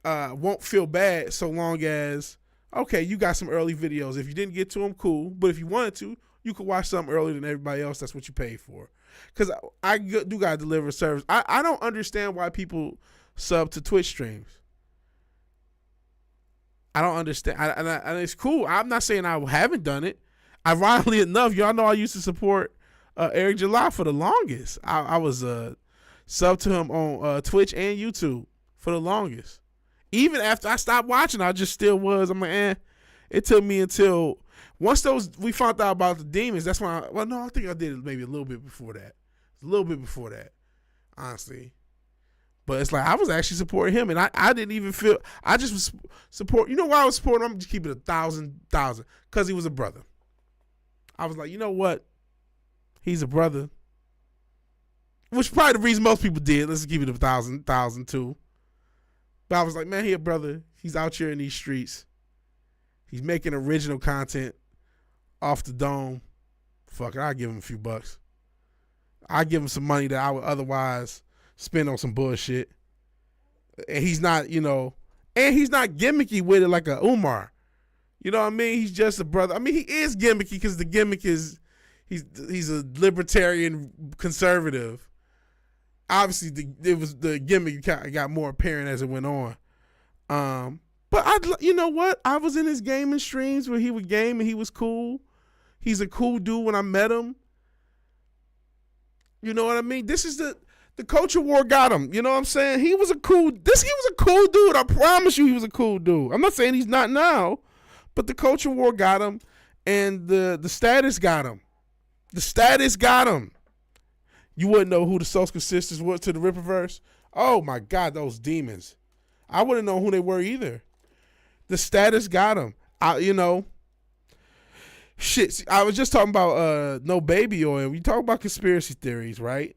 won't feel bad so long as, okay, you got some early videos. If you didn't get to them, cool. But if you wanted to, you could watch something earlier than everybody else. That's what you paid for. Because I do got to deliver a service. I don't understand why people sub to Twitch streams. I don't understand. And it's cool. I'm not saying I haven't done it. Ironically enough, y'all know I used to support Eric July for the longest. I was sub to him on Twitch and YouTube for the longest. Even after I stopped watching, I just still was. I'm like, It took me until once we found out about the demons. That's when I think I did it maybe a little bit before that. A little bit before that, honestly. But it's like I was actually supporting him, and I didn't even feel. I just was support. You know why I was supporting him? I'm just keeping it 1,000, because he was a brother. I was like, you know what? He's a brother, which is probably the reason most people did. Let's keep it 1,000 too. But I was like, man, he a brother. He's out here in these streets. He's making original content off the dome. Fuck it, I'll give him a few bucks. I'll give him some money that I would otherwise spend on some bullshit. And he's not, and he's not gimmicky with it like a Umar. You know what I mean? He's just a brother. I mean, he is gimmicky because the gimmick is he's a libertarian conservative. Obviously, the gimmick got more apparent as it went on. But you know what? I was in his gaming streams where he would game and he was cool. He's a cool dude when I met him. You know what I mean? This is the culture war got him. You know what I'm saying? He was a cool dude. I promise you he was a cool dude. I'm not saying he's not now, but the culture war got him and the status got him. The status got him. You wouldn't know who the Soska sisters were to the Ripperverse. Oh my God, those demons. I wouldn't know who they were either. The status got him. Shit. I was just talking about no baby oil. We talk about conspiracy theories, right?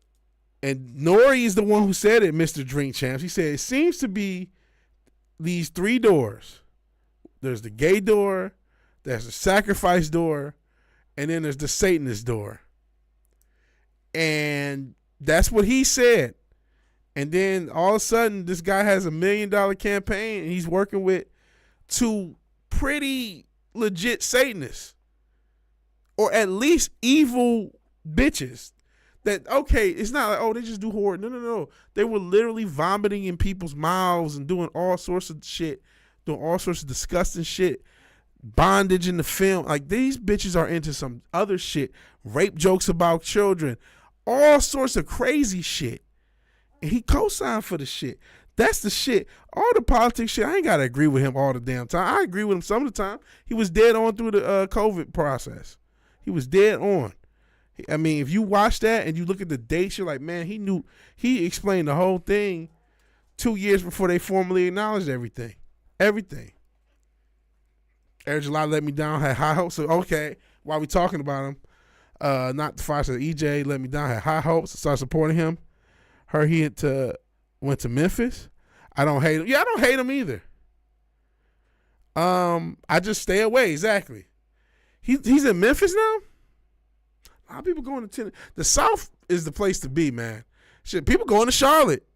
And Nori is the one who said it, Mr. Drink Champs. He said it seems to be these 3 doors. There's the gay door, there's the sacrifice door, and then there's the Satanist door. And that's what he said. And then all of a sudden, this guy has $1 million campaign and he's working with 2 pretty legit Satanists. Or at least evil bitches. That, okay, it's not like, oh, they just do horror. No. They were literally vomiting in people's mouths and doing all sorts of shit. Doing all sorts of disgusting shit. Bondage in the film. Like, these bitches are into some other shit. Rape jokes about children. All sorts of crazy shit. And he co-signed for the shit. That's the shit. All the politics shit, I ain't got to agree with him all the damn time. I agree with him some of the time. He was dead on through the COVID process. He was dead on. I mean, if you watch that and you look at the dates, you're like, man, he explained the whole thing 2 years before they formally acknowledged everything. Everything. Eric July let me down, had high hopes. So, okay, while we talking about him, not the fire, EJ let me down, had high hopes, started supporting him. Heard he went to Memphis. I don't hate him. Yeah, I don't hate him either. I just stay away, exactly. He's in Memphis now? A lot of people going to Tennessee. The South is the place to be, man. Shit, people going to Charlotte.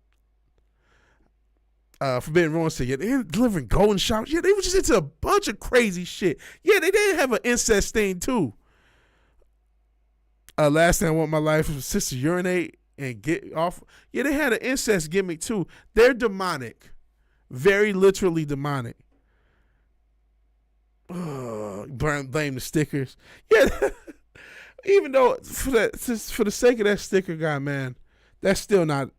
Forbidden Ruin said, yeah, they're delivering golden showers. Yeah, they were just into a bunch of crazy shit. Yeah, they did have an incest thing, too. Last thing I want my life was sister urinate and get off. Yeah, they had an incest gimmick, too. They're demonic. Very literally demonic. Blame the stickers. Yeah, even though for the sake of that sticker guy, man, that's not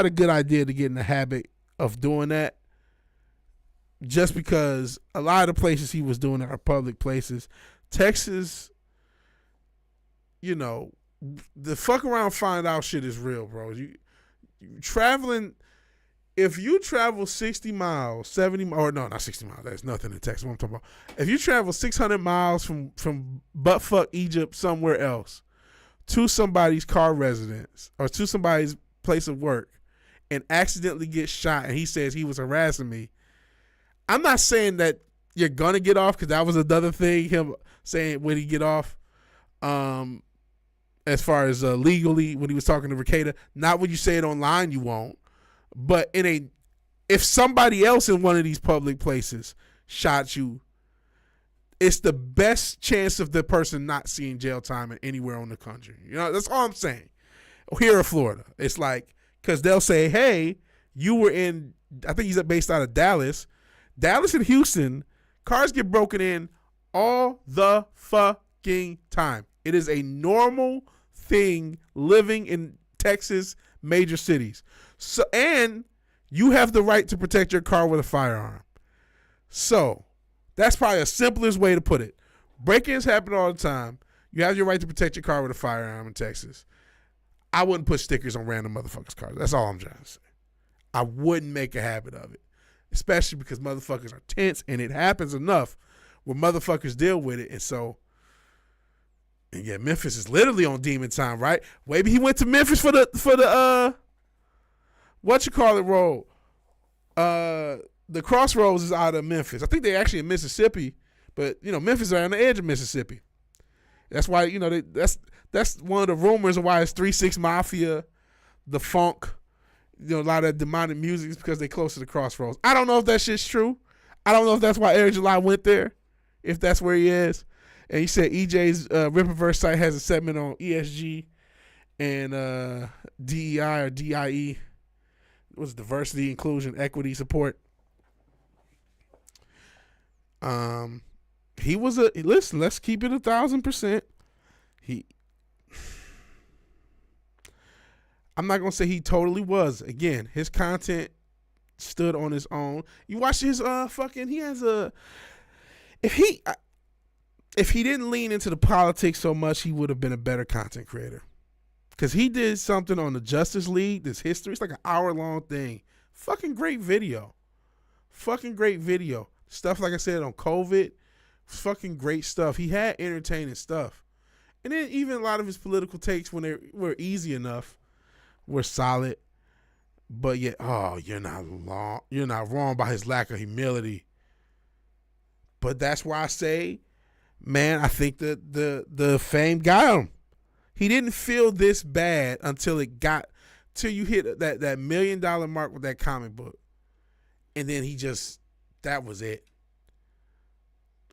a good idea to get in the habit of doing that. Just because a lot of the places he was doing it are public places. Texas, the fuck around find out shit is real, bro. You traveling if you travel 60 miles, 70 miles, or no, not 60 miles, that's nothing in Texas, what I'm talking about. If you travel 600 miles from buttfuck Egypt somewhere else to somebody's car residence or to somebody's place of work and accidentally get shot and he says he was harassing me, I'm not saying that you're going to get off, because that was another thing, him saying when he get off, as far as legally, when he was talking to Ricada. Not when you say it online, you won't. But if somebody else in one of these public places shot you, it's the best chance of the person not seeing jail time anywhere in the country. You know, that's all I'm saying. Here in Florida, it's like, because they'll say, hey, you were in, I think he's based out of Dallas and Houston, cars get broken in all the fucking time. It is a normal thing living in Texas major cities. So, and you have the right to protect your car with a firearm. So that's probably the simplest way to put it. Break-ins happen all the time. You have your right to protect your car with a firearm in Texas. I wouldn't put stickers on random motherfuckers' cars. That's all I'm trying to say. I wouldn't make a habit of it, especially because motherfuckers are tense, and it happens enough where motherfuckers deal with it. And so, and yeah, Memphis is literally on demon time, right? Maybe he went to Memphis for the road. The Crossroads is out of Memphis. I think they're actually in Mississippi, but you know, Memphis is on the edge of Mississippi. That's why, you know, that's one of the rumors of why it's 3-6 Mafia, the funk, you know, a lot of demonic music is because they close to the Crossroads. I don't know if that shit's true. I don't know if that's why Eric July went there, if that's where he is. And he said EJ's Rippaverse site has a segment on ESG and DEI or DIE. It was diversity, inclusion, equity, support. He was listen, let's keep it 1,000%. I'm not gonna say he totally was. Again, his content stood on his own. You watch his he has a, if he didn't lean into the politics so much, he would have been a better content creator. Because he did something on the Justice League, this history. It's like an hour-long thing. Fucking great video. Stuff, like I said, on COVID. Fucking great stuff. He had entertaining stuff. And then even a lot of his political takes, when they were easy enough, were solid. But yet, you're not wrong by his lack of humility. But that's why I say, man, I think that the fame got him. He didn't feel this bad until you hit that $1 million mark with that comic book. And then that was it.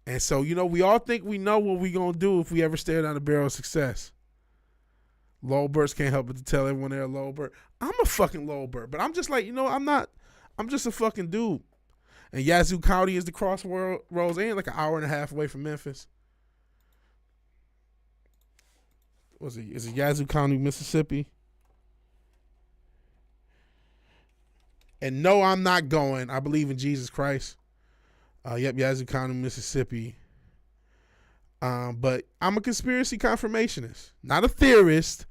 And so, you know, we all think we know what we gonna do if we ever stare down the barrel of success. Lowbirds can't help but to tell everyone they're a lowbird. I'm a fucking lowbird, but I'm just like, you know, I'm just a fucking dude. And Yazoo County is the crossroads, and like an hour and a half away from Memphis. Is it Yazoo County, Mississippi? And no, I'm not going. I believe in Jesus Christ. Yazoo County, Mississippi. But I'm a conspiracy confirmationist, not a theorist.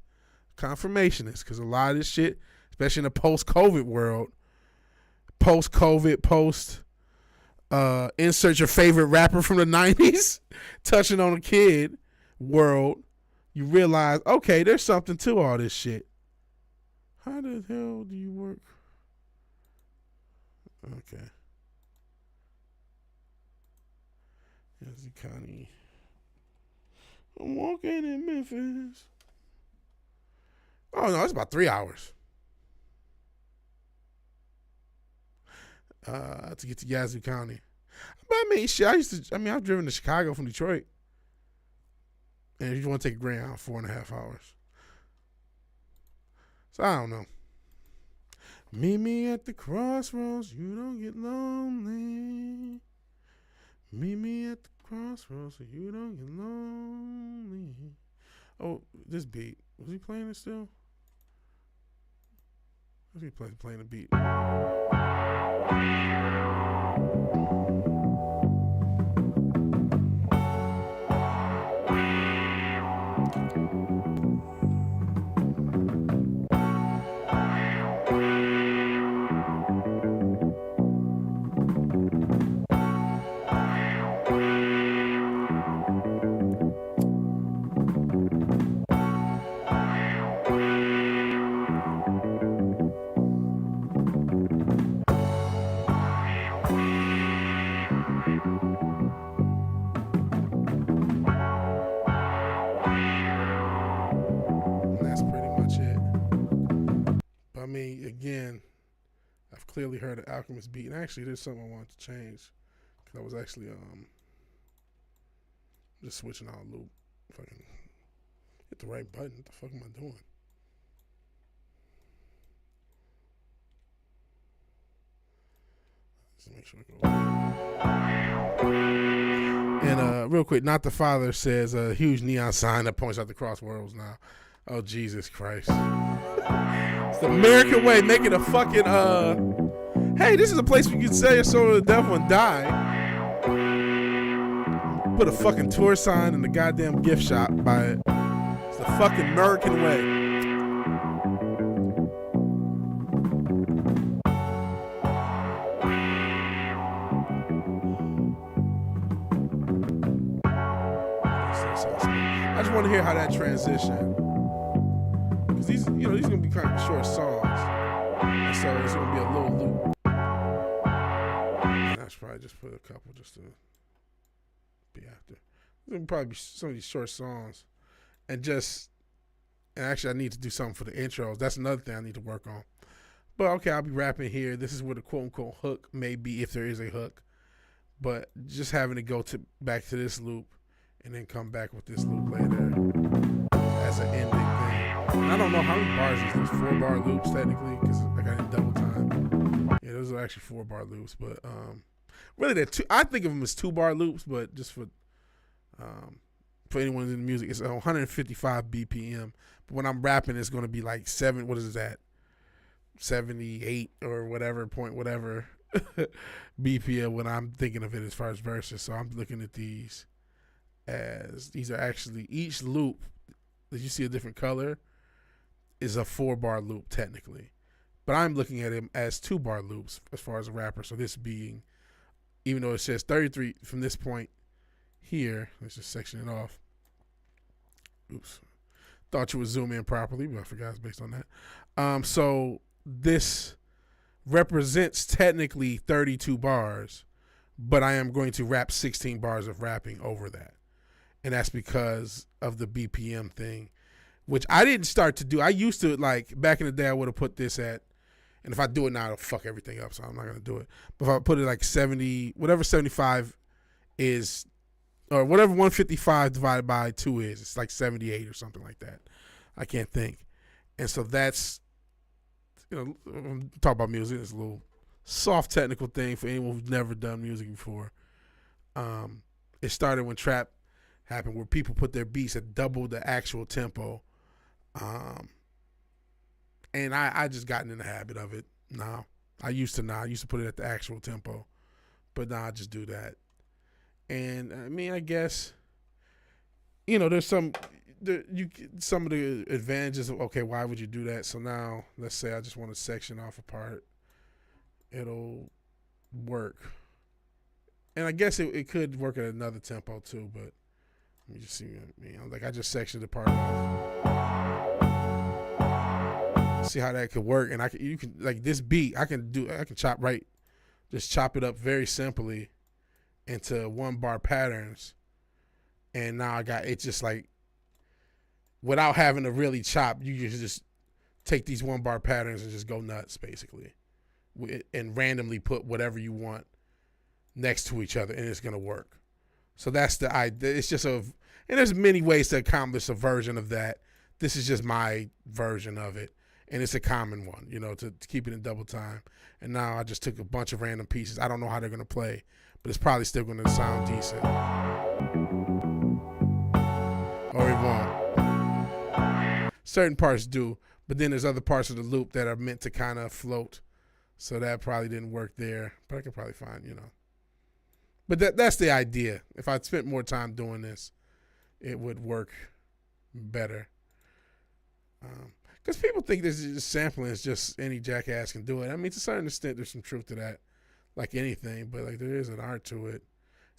Confirmationist, because a lot of this shit, especially in the post-COVID world, insert your favorite rapper from the 90s, touching on a kid world, you realize, okay, there's something to all this shit. How the hell do you work? Okay. Yazoo County. I'm walking in Memphis. Oh, no, it's about 3 hours. To get to Yazoo County. But I mean, shit, I've driven to Chicago from Detroit. And if you want to take a Greyhound, 4.5 hours. So I don't know. Meet me at the crossroads, you don't get lonely. Meet me at the crossroads so you don't get lonely. Oh, this beat. Was he playing it still? Was he playing the beat? clearly heard the Alchemist beat. And actually, there's something I wanted to change. Because I was actually just switching out a loop. Fucking hit the right button. What the fuck am I doing? Just make sure it goes. And real quick, Not the Father says a huge neon sign that points out the crossworlds now. Oh, Jesus Christ. It's the American way. Make it a fucking, hey, this is a place where you can sell your soul to the devil and die. Put a fucking tour sign in the goddamn gift shop by it. It's the fucking American way. I just want to hear how that transition, because these gonna be kind of short songs, and so it's gonna be a little loop. And I should probably just put a couple just to be after. There'll probably be some of these short songs, and actually I need to do something for the intros. That's another thing I need to work on. But okay, I'll be rapping here. This is where the quote unquote hook may be, if there is a hook. But just having to go back to this loop. And then come back with this loop later as an ending thing. And I don't know how many bars is this. 4-bar loops technically, because I got in double time. Yeah, those are actually 4-bar loops, but really they're I think of them as 2-bar loops, but just for anyone in the music, it's 155 BPM. But when I'm rapping, it's going to be like 78 or whatever BPM when I'm thinking of it as far as verses. So I'm looking at these as these are actually, each loop that you see a different color is a 4-bar loop technically, but I'm looking at them as 2-bar loops as far as a rapper. So this being, even though it says 33 from this point here, let's just section it off. Oops, thought you would zoom in properly, but I forgot it's based on that. So this represents technically 32 bars, but I am going to rap 16 bars of rapping over that. And that's because of the BPM thing, which I didn't start to do. I used to, like, back in the day, I would have put this at, and if I do it now, it'll fuck everything up, so I'm not going to do it. But if I put it like 70, whatever 75 is, or whatever 155 divided by 2 is, it's like 78 or something like that. I can't think. And so that's, talk about music, it's a little soft technical thing for anyone who's never done music before. It started when trap happened, where people put their beats at double the actual tempo, and I just gotten in the habit of it now. I used to put it at the actual tempo, but now I just do that. And I mean, I guess there's some of the advantages of, okay, why would you do that? So now let's say I just want to section off a part, it'll work, and I guess it could work at another tempo too, but let me just see. Like I just sectioned the part off. See how that could work, and you can like this beat. I can chop it up very simply into 1-bar patterns, and now I got it just like without having to really chop. You just take these 1-bar patterns and just go nuts basically, and randomly put whatever you want next to each other, and it's gonna work. So that's the idea. It's just and there's many ways to accomplish a version of that. This is just my version of it, and it's a common one, to keep it in double time. And now I just took a bunch of random pieces. I don't know how they're gonna play, but it's probably still gonna sound decent, or it won't. Certain parts do, but then there's other parts of the loop that are meant to kind of float. So that probably didn't work there, but I could probably find, But that's the idea. If I'd spent more time doing this, it would work better. Because people think this is just sampling is just any jackass can do it. I mean, to a certain extent, there's some truth to that, like anything. But like there is an art to it.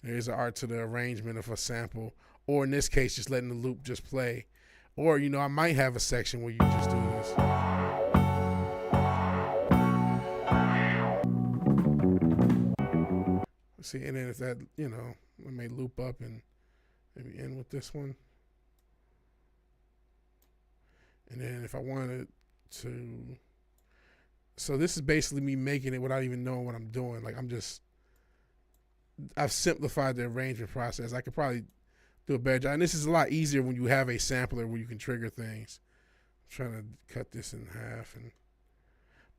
There is an art to the arrangement of a sample, or in this case, just letting the loop just play. Or I might have a section where you just do this. See, and then if that, I may loop up and maybe end with this one. And then if I wanted to So this is basically me making it without even knowing what I'm doing. Like I've simplified the arrangement process. I could probably do a better job. And this is a lot easier when you have a sampler where you can trigger things. I'm trying to cut this in half,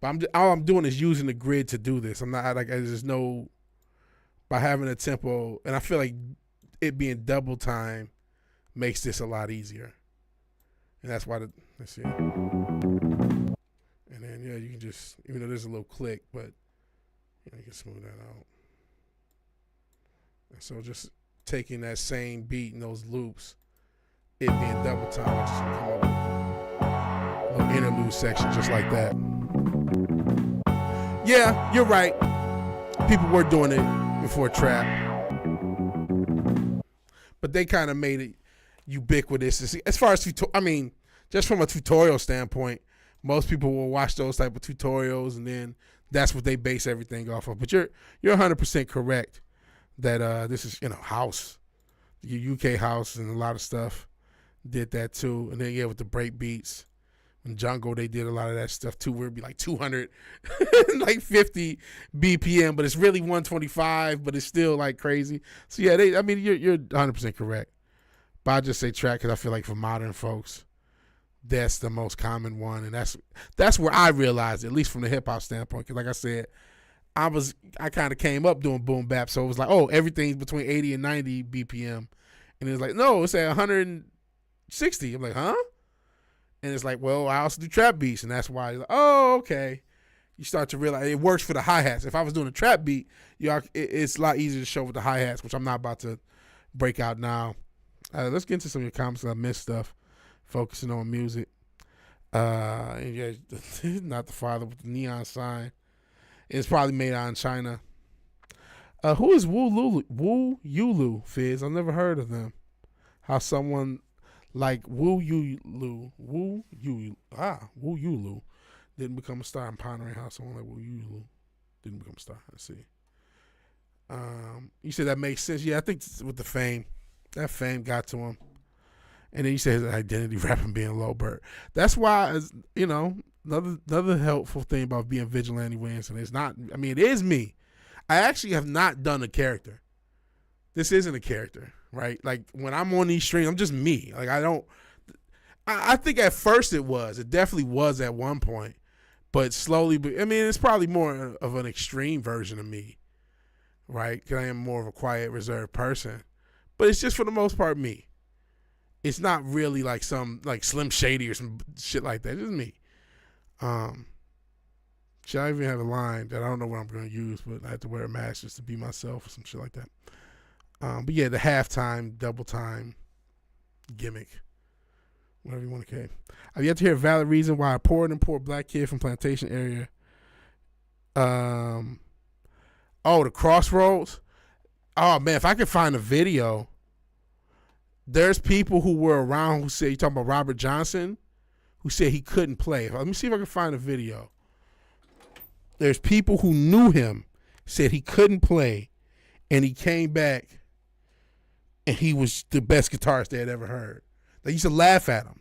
but all I'm doing is using the grid to do this. I'm not like there's no by having a tempo, and I feel like it being double time makes this a lot easier. And that's why let's see. And then you can just, even though there's a little click, but you can smooth that out. And so just taking that same beat and those loops, it being double time, I just come up with a little interlude section just like that. Yeah, you're right. People were doing it before trap, but they kind of made it ubiquitous. As far as just from a tutorial standpoint, most people will watch those type of tutorials, and then that's what they base everything off of. But you're 100% correct that this is house, the UK house, and a lot of stuff did that too. And then with the break beats, in Jungle they did a lot of that stuff too, where it'd be like 200, like 50 BPM, but it's really 125, but it's still like crazy. So yeah, you're 100% correct. But I just say track because I feel like for modern folks, that's the most common one, and that's where I realized, at least from the hip hop standpoint. Because like I said, I kind of came up doing boom bap, so it was like, oh, everything's between 80 and 90 BPM, and it was like, no, it's at 160. I'm like, huh? And it's like, well, I also do trap beats, and that's why. Like, oh, okay. You start to realize it works for the hi hats. If I was doing a trap beat, it's a lot easier to show with the hi hats, which I'm not about to break out now. Let's get into some of your comments. I missed stuff. Focusing on music. And yeah, not the father with the neon sign. It's probably made out in China. Who is Wu Yulu, Fizz? I've never heard of them. How someone like Wu Yulu didn't become a star. I'm pondering how someone like Wu Yulu didn't become a star. Let's see. You said that makes sense. Yeah, I think with the fame, that fame got to him. And then you say his identity rapping being low bird. That's why, another helpful thing about being Vigilante Williamson is not, it is me. I actually have not done a character. This isn't a character, right? Like when I'm on these streams, I'm just me. Like I think at first it definitely was at one point, but slowly, it's probably more of an extreme version of me, right? Because I am more of a quiet, reserved person, but it's just for the most part me. It's not really like some like Slim Shady or some shit like that. It's just me. Should I even have a line that I don't know what I'm going to use, but I have to wear a mask just to be myself or some shit like that. But yeah, the halftime, double time gimmick, whatever you want to call it. I've yet to hear a valid reason why a poor black kid from Plantation area. The Crossroads. Oh man, if I could find a video. There's people who were around who said, you're talking about Robert Johnson, who said he couldn't play. Let me see if I can find a video. There's people who knew him, said he couldn't play, and he came back, and he was the best guitarist they had ever heard. They used to laugh at him.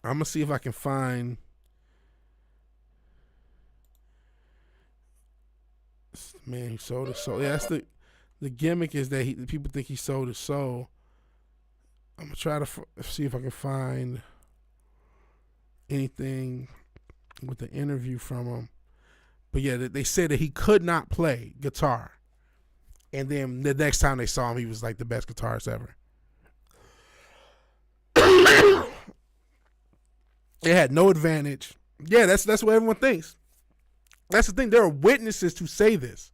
I'm going to see if I can find... Man, he sold his soul. Yeah, that's the gimmick is that people think he sold his soul. I'm gonna try to see if I can find anything with the interview from him. But yeah, they said that he could not play guitar, and then the next time they saw him, he was like the best guitarist ever. It had no advantage. Yeah, that's what everyone thinks. That's the thing. There are witnesses to say this,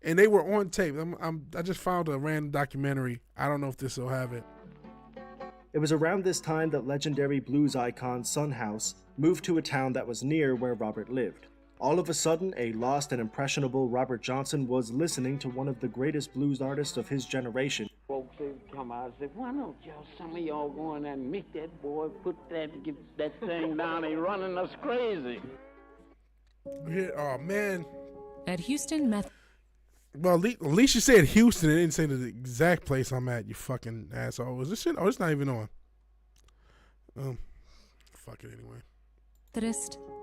and they were on tape. I just found a random documentary. I don't know if this will have it. It was around this time that legendary blues icon Son House moved to a town that was near where Robert lived. All of a sudden, a lost and impressionable Robert Johnson was listening to one of the greatest blues artists of his generation. Folks, they come out and say, why don't some of y'all go in and meet that boy, get that thing down, he running us crazy. Yeah, oh man. At Houston Meth. Well, at least you said Houston. It didn't say the exact place I'm at, you fucking asshole. Is this shit? Oh, it's not even on. fuck it anyway.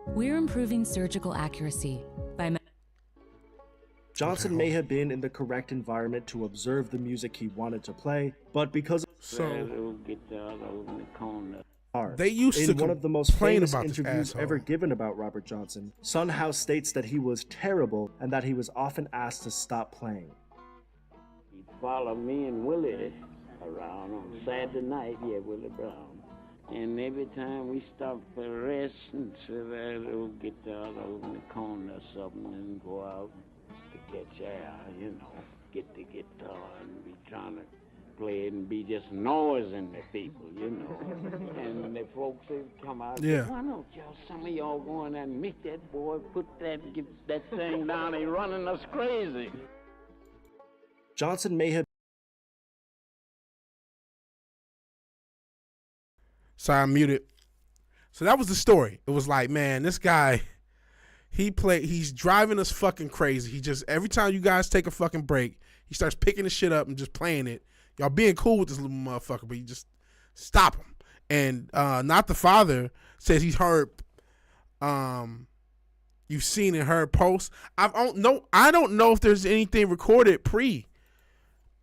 We're improving surgical accuracy by... Johnson may have been in the correct environment to observe the music he wanted to play, but because of they used to in one of the most famous about interviews ever given about Robert Johnson, Son House states that he was terrible and that he was often asked to stop playing. He'd follow me and Willie around on Saturday night, Willie Brown. And every time we stopped for rest and sit that little guitar over in the corner or something and go out to catch air, get the guitar and be trying to play it and be just noising the people, And the folks, they come out and say, why don't some of y'all go in there and meet that boy, get that thing down, he's running us crazy. Johnson may have... Sorry, I'm muted. So that was the story. It was like, man, this guy, he's driving us fucking crazy. He just, every time you guys take a fucking break, he starts picking the shit up and just playing it. Y'all being cool with this little motherfucker, but you just stop him. And Not the Father says he's heard, you've seen and heard posts. I don't know if there's anything recorded pre.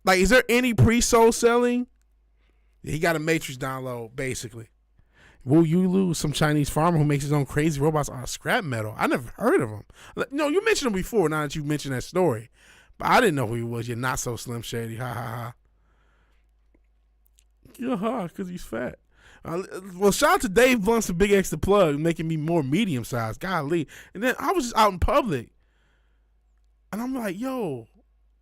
Like, is there any pre-soul selling? He got a Matrix download, basically. Will you lose some Chinese farmer who makes his own crazy robots out of scrap metal? I never heard of him. No, you mentioned him before, now that you mentioned that story. But I didn't know who he was. You're not so Slim Shady. Ha, ha, ha. Yeah, because he's fat. Well, shout out to Dave Blunt's a Big X the Plug, making me more medium-sized. Golly. And then I was just out in public. And I'm like, yo,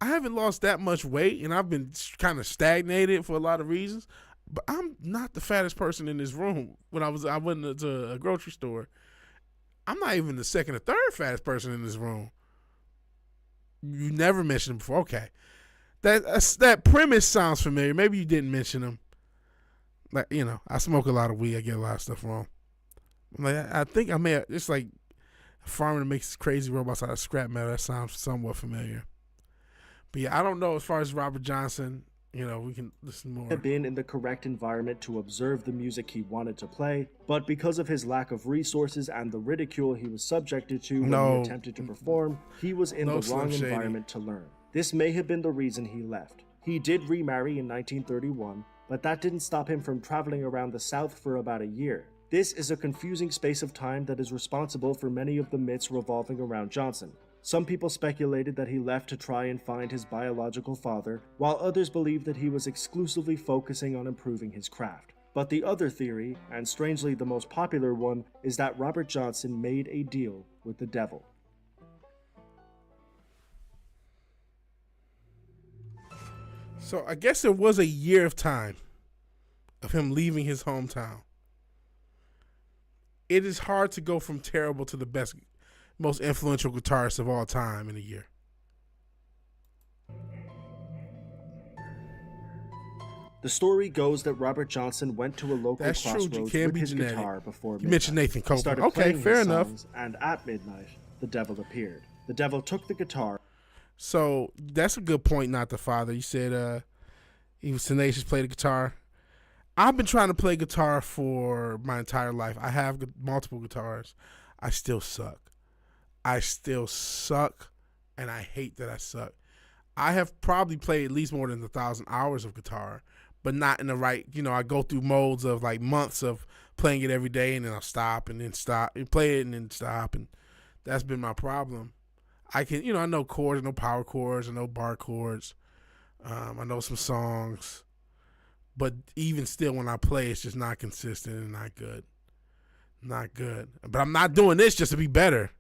I haven't lost that much weight, and I've been kind of stagnated for a lot of reasons. But I'm not the fattest person in this room. When I went to a grocery store, I'm not even the second or third fattest person in this room. You never mentioned him before. Okay. That premise sounds familiar. Maybe you didn't mention him. Like, I smoke a lot of weed. I get a lot of stuff wrong. Like, I think I may have, it's like a farmer that makes crazy robots out of scrap metal. That sounds somewhat familiar. But yeah, I don't know as far as Robert Johnson. We can listen more. Had been in the correct environment to observe the music he wanted to play, but because of his lack of resources and the ridicule he was subjected to when he attempted to perform, he was in the wrong environment to learn. This may have been the reason he left. He did remarry in 1931, but that didn't stop him from traveling around the South for about a year. This is a confusing space of time that is responsible for many of the myths revolving around Johnson. Some people speculated that he left to try and find his biological father, while others believed that he was exclusively focusing on improving his craft. But the other theory, and strangely the most popular one, is that Robert Johnson made a deal with the devil. So I guess there was a year of time of him leaving his hometown. It is hard to go from terrible to the best, most influential guitarist of all time in a year. The story goes that Robert Johnson went to a local crossroads with his guitar before midnight. You mentioned Nathan Copeland. Started Okay, fair enough. And at midnight, the devil appeared. The devil took the guitar. So that's a good point, Not the Father. You said he was tenacious, played the guitar. I've been trying to play guitar for my entire life. I have multiple guitars. I still suck. And I hate that I suck. I have probably played at least more than 1,000 hours of guitar, but not in the right, I go through modes of like months of playing it every day, and then I'll stop and then stop and play it and then stop, and that's been my problem. I can, I know chords, I know power chords, I know bar chords, I know some songs, but even still when I play, it's just not consistent and not good. Not good. But I'm not doing this just to be better.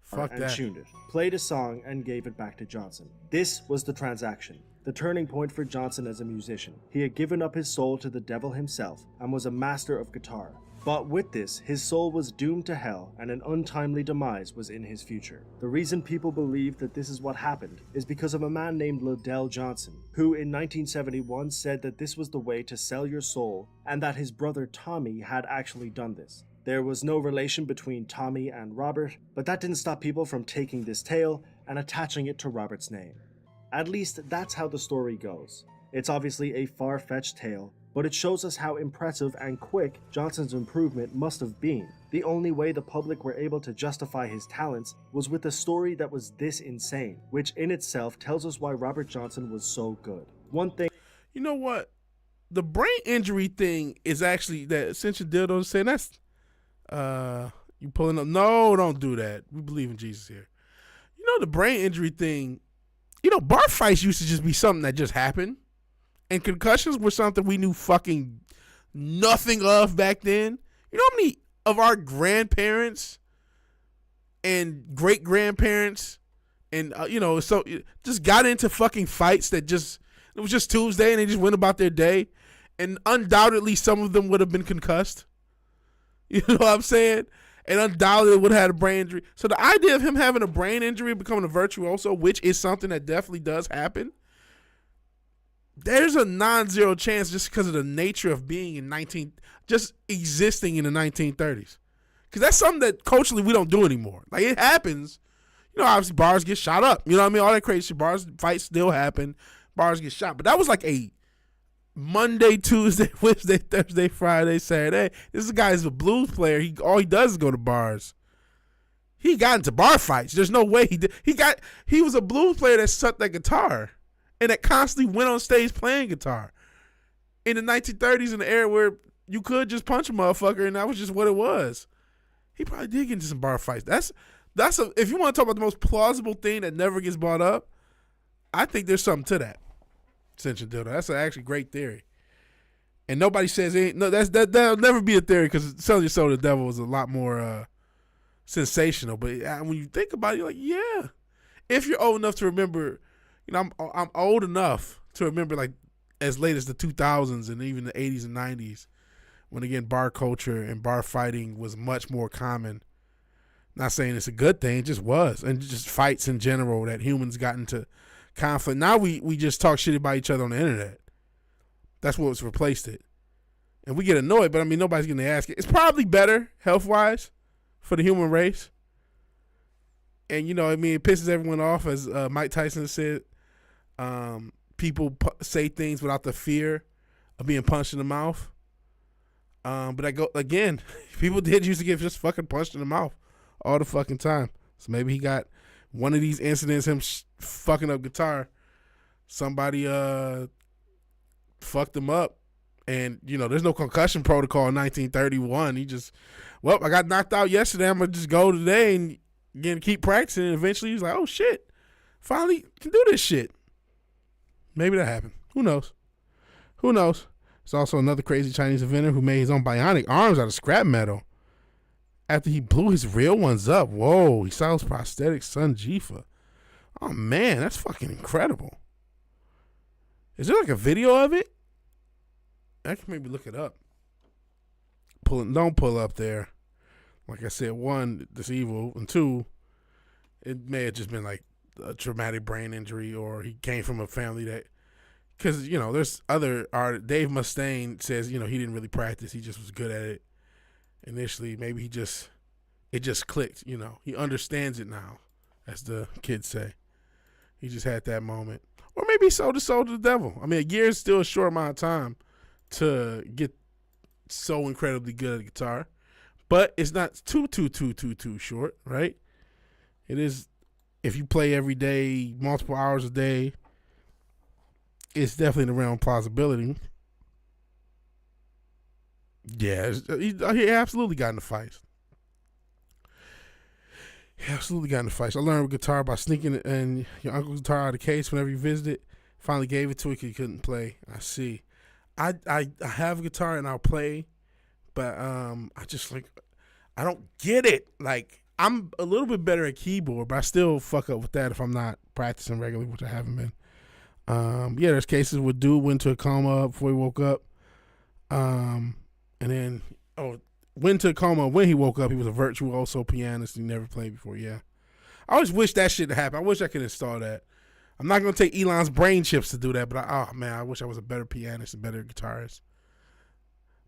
Fuck and that. Tuned it, played a song, and gave it back to Johnson. This was the transaction, the turning point for Johnson as a musician. He had given up his soul to the devil himself and was a master of guitar. But with this, his soul was doomed to hell, and an untimely demise was in his future. The reason people believe that this is what happened is because of a man named Liddell Johnson, who in 1971 said that this was the way to sell your soul, and that his brother Tommy had actually done this. There was no relation between Tommy and Robert, but that didn't stop people from taking this tale and attaching it to Robert's name. At least that's how the story goes. It's obviously a far-fetched tale, but it shows us how impressive and quick Johnson's improvement must have been. The only way the public were able to justify his talents was with a story that was this insane, which in itself tells us why Robert Johnson was so good. One thing... You know what? The brain injury thing is actually that Essential Dildo is saying that's you pulling up. No, don't do that. We believe in Jesus here. You know, the brain injury thing, you know, bar fights used to just be something that just happened. And concussions were something we knew fucking nothing of back then. You know how many of our grandparents and great grandparents and so just got into fucking fights that just, it was just Tuesday and they just went about their day, and undoubtedly some of them would have been concussed. You know what I'm saying? And undoubtedly would have had a brain injury. So the idea of him having a brain injury and becoming a virtuoso, which is something that definitely does happen, there's a non-zero chance just because of the nature of being just existing in the 1930s. Because that's something that culturally we don't do anymore. Like, it happens. You know, obviously bars get shot up. You know what I mean? All that crazy shit. Bars, fights still happen. Bars get shot. But that was like a Monday, Tuesday, Wednesday, Thursday, Friday, Saturday. This guy is a blues player. All he does is go to bars. He got into bar fights. There's no way he did. He was a blues player that sucked that guitar and that constantly went on stage playing guitar. In the 1930s, in the era where you could just punch a motherfucker and that was just what it was. He probably did get into some bar fights. If you want to talk about the most plausible thing that never gets brought up, I think there's something to that. Essential Dildo. That's an actually great theory. And nobody says that'll never be a theory because Sell Your Soul to the Devil was a lot more sensational. But when you think about it, you're like, yeah. If you're old enough to remember, you know, I'm old enough to remember like as late as the 2000s and even the 80s and 90s when, again, bar culture and bar fighting was much more common. Not saying it's a good thing, it just was. And just fights in general that humans got into conflict. Now we just talk shit about each other on the internet. That's what's replaced it. And we get annoyed, but I mean, nobody's going to ask it. It's probably better health-wise for the human race. And, you know, I mean, it pisses everyone off, as Mike Tyson said. People say things without the fear of being punched in the mouth. But I go, again, people did used to get just fucking punched in the mouth all the fucking time. So maybe he got one of these incidents, him fucking up guitar, somebody fucked him up. And, you know, there's no concussion protocol in 1931. He just, I got knocked out yesterday. I'm going to just go today and again keep practicing. And eventually he's like, oh, shit, finally can do this shit. Maybe that happened. Who knows? Who knows? There's also another crazy Chinese inventor who made his own bionic arms out of scrap metal after he blew his real ones up. Whoa, he sells prosthetics, Sun Jifa. Oh, man, that's fucking incredible. Is there like a video of it? I can maybe look it up. Don't pull up there. Like I said, one, this evil, and two, it may have just been like a traumatic brain injury, or he came from a family that, because, you know, there's other art. Dave Mustaine says, you know, he didn't really practice. He just was good at it initially. Maybe it just clicked, you know. He understands it now, as the kids say. He just had that moment. Or maybe he sold his soul to the devil. I mean, a year is still a short amount of time to get so incredibly good at guitar. But it's not too short, right? It is, if you play every day, multiple hours a day, it's definitely in the realm of plausibility. Yeah, he absolutely got in the fights. He absolutely got in the fights. I learned guitar by sneaking and your uncle's guitar out of the case whenever you visited. Finally gave it to him because he couldn't play. I see. I have a guitar and I'll play, but I don't get it. Like, I'm a little bit better at keyboard, but I still fuck up with that if I'm not practicing regularly, which I haven't been. Yeah, there's cases where dude went to a coma before he woke up. And then, went to a coma when he woke up. He was a virtuoso pianist. He never played before, yeah. I always wish that shit happened. I wish I could install that. I'm not going to take Elon's brain chips to do that, but I wish I was a better pianist and better guitarist.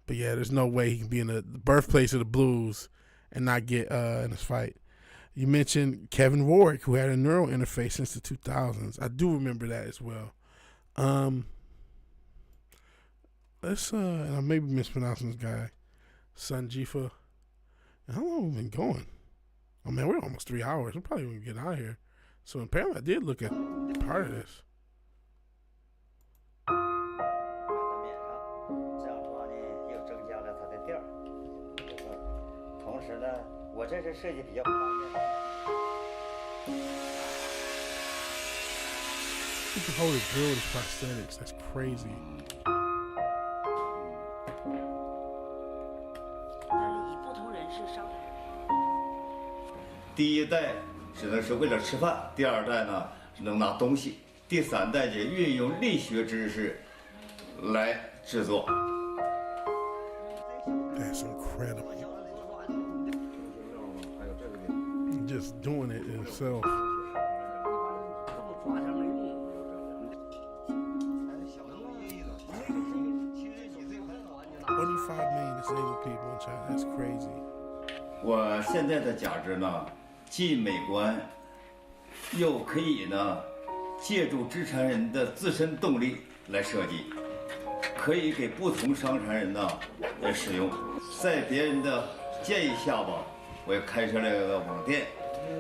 But yeah, there's no way he can be in the birthplace of the blues and not get in this fight. You mentioned Kevin Warwick, who had a neural interface since the 2000s. I do remember that as well. let's and I may be mispronouncing this guy, Sanjifa. How long have we been going? Oh man, we're almost 3 hours. We're probably gonna get out of here. So apparently I did look at part of this. 同时呢，我这是设计比较方便。 You can hold a drill with prosthetics. That's crazy. 第一代只能是为了吃饭，第二代呢是能拿东西，第三代就运用力学知识来制作。 That's incredible. Just doing it itself. $25 million disabled people in China. That's crazy. 我现在的假肢呢，既美观，又可以呢，借助肢残人的自身动力来设计，可以给不同伤残人呢来使用。在别人的建议下吧，我也开设了个网店，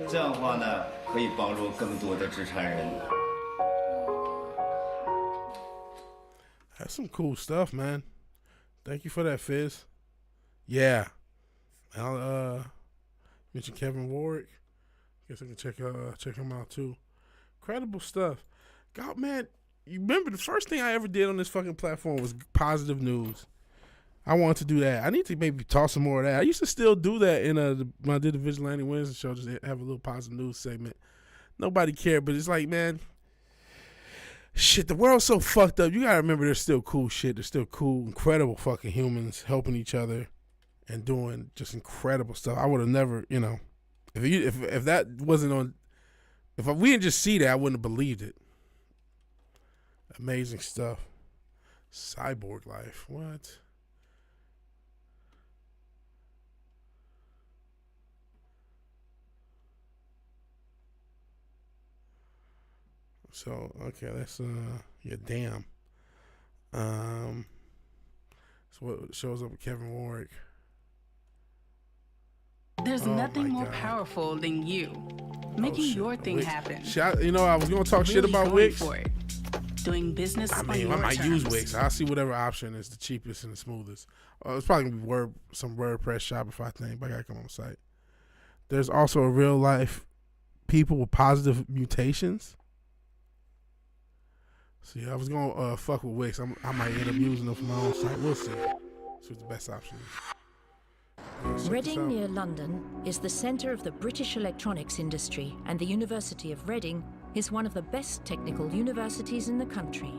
这样的话呢，可以帮助更多的肢残人。 That's some cool stuff, man. Thank you for that, Fizz. Yeah. I'll mention Kevin Warwick. Guess I can check him out too. Incredible stuff. God, man, you remember the first thing I ever did on this fucking platform was positive news. I wanted to do that. I need to maybe talk some more of that. I used to still do that in when I did the Vigilante Wednesday show, just have a little positive news segment. Nobody cared, but it's like, man, shit, the world's so fucked up. You gotta remember there's still cool shit. There's still cool, incredible fucking humans helping each other and doing just incredible stuff. I would have never, you know, if that wasn't on, if we didn't just see that, I wouldn't have believed it. Amazing stuff. Cyborg life. What? So okay, that's yeah, damn. So what shows up with Kevin Warwick? There's nothing more powerful than you making your thing happen. You know, I was gonna talk shit about Wix. Doing business. I mean, I might use Wix. I'll see whatever option is the cheapest and the smoothest. It's probably gonna be some WordPress Shopify thing, but I gotta come on the site. There's also a real life people with positive mutations. See, I was gonna fuck with Wix. I might end up using them for my own site. We'll see. See what the best option is. Reading near London is the centre of the British electronics industry, and the University of Reading is one of the best technical universities in the country.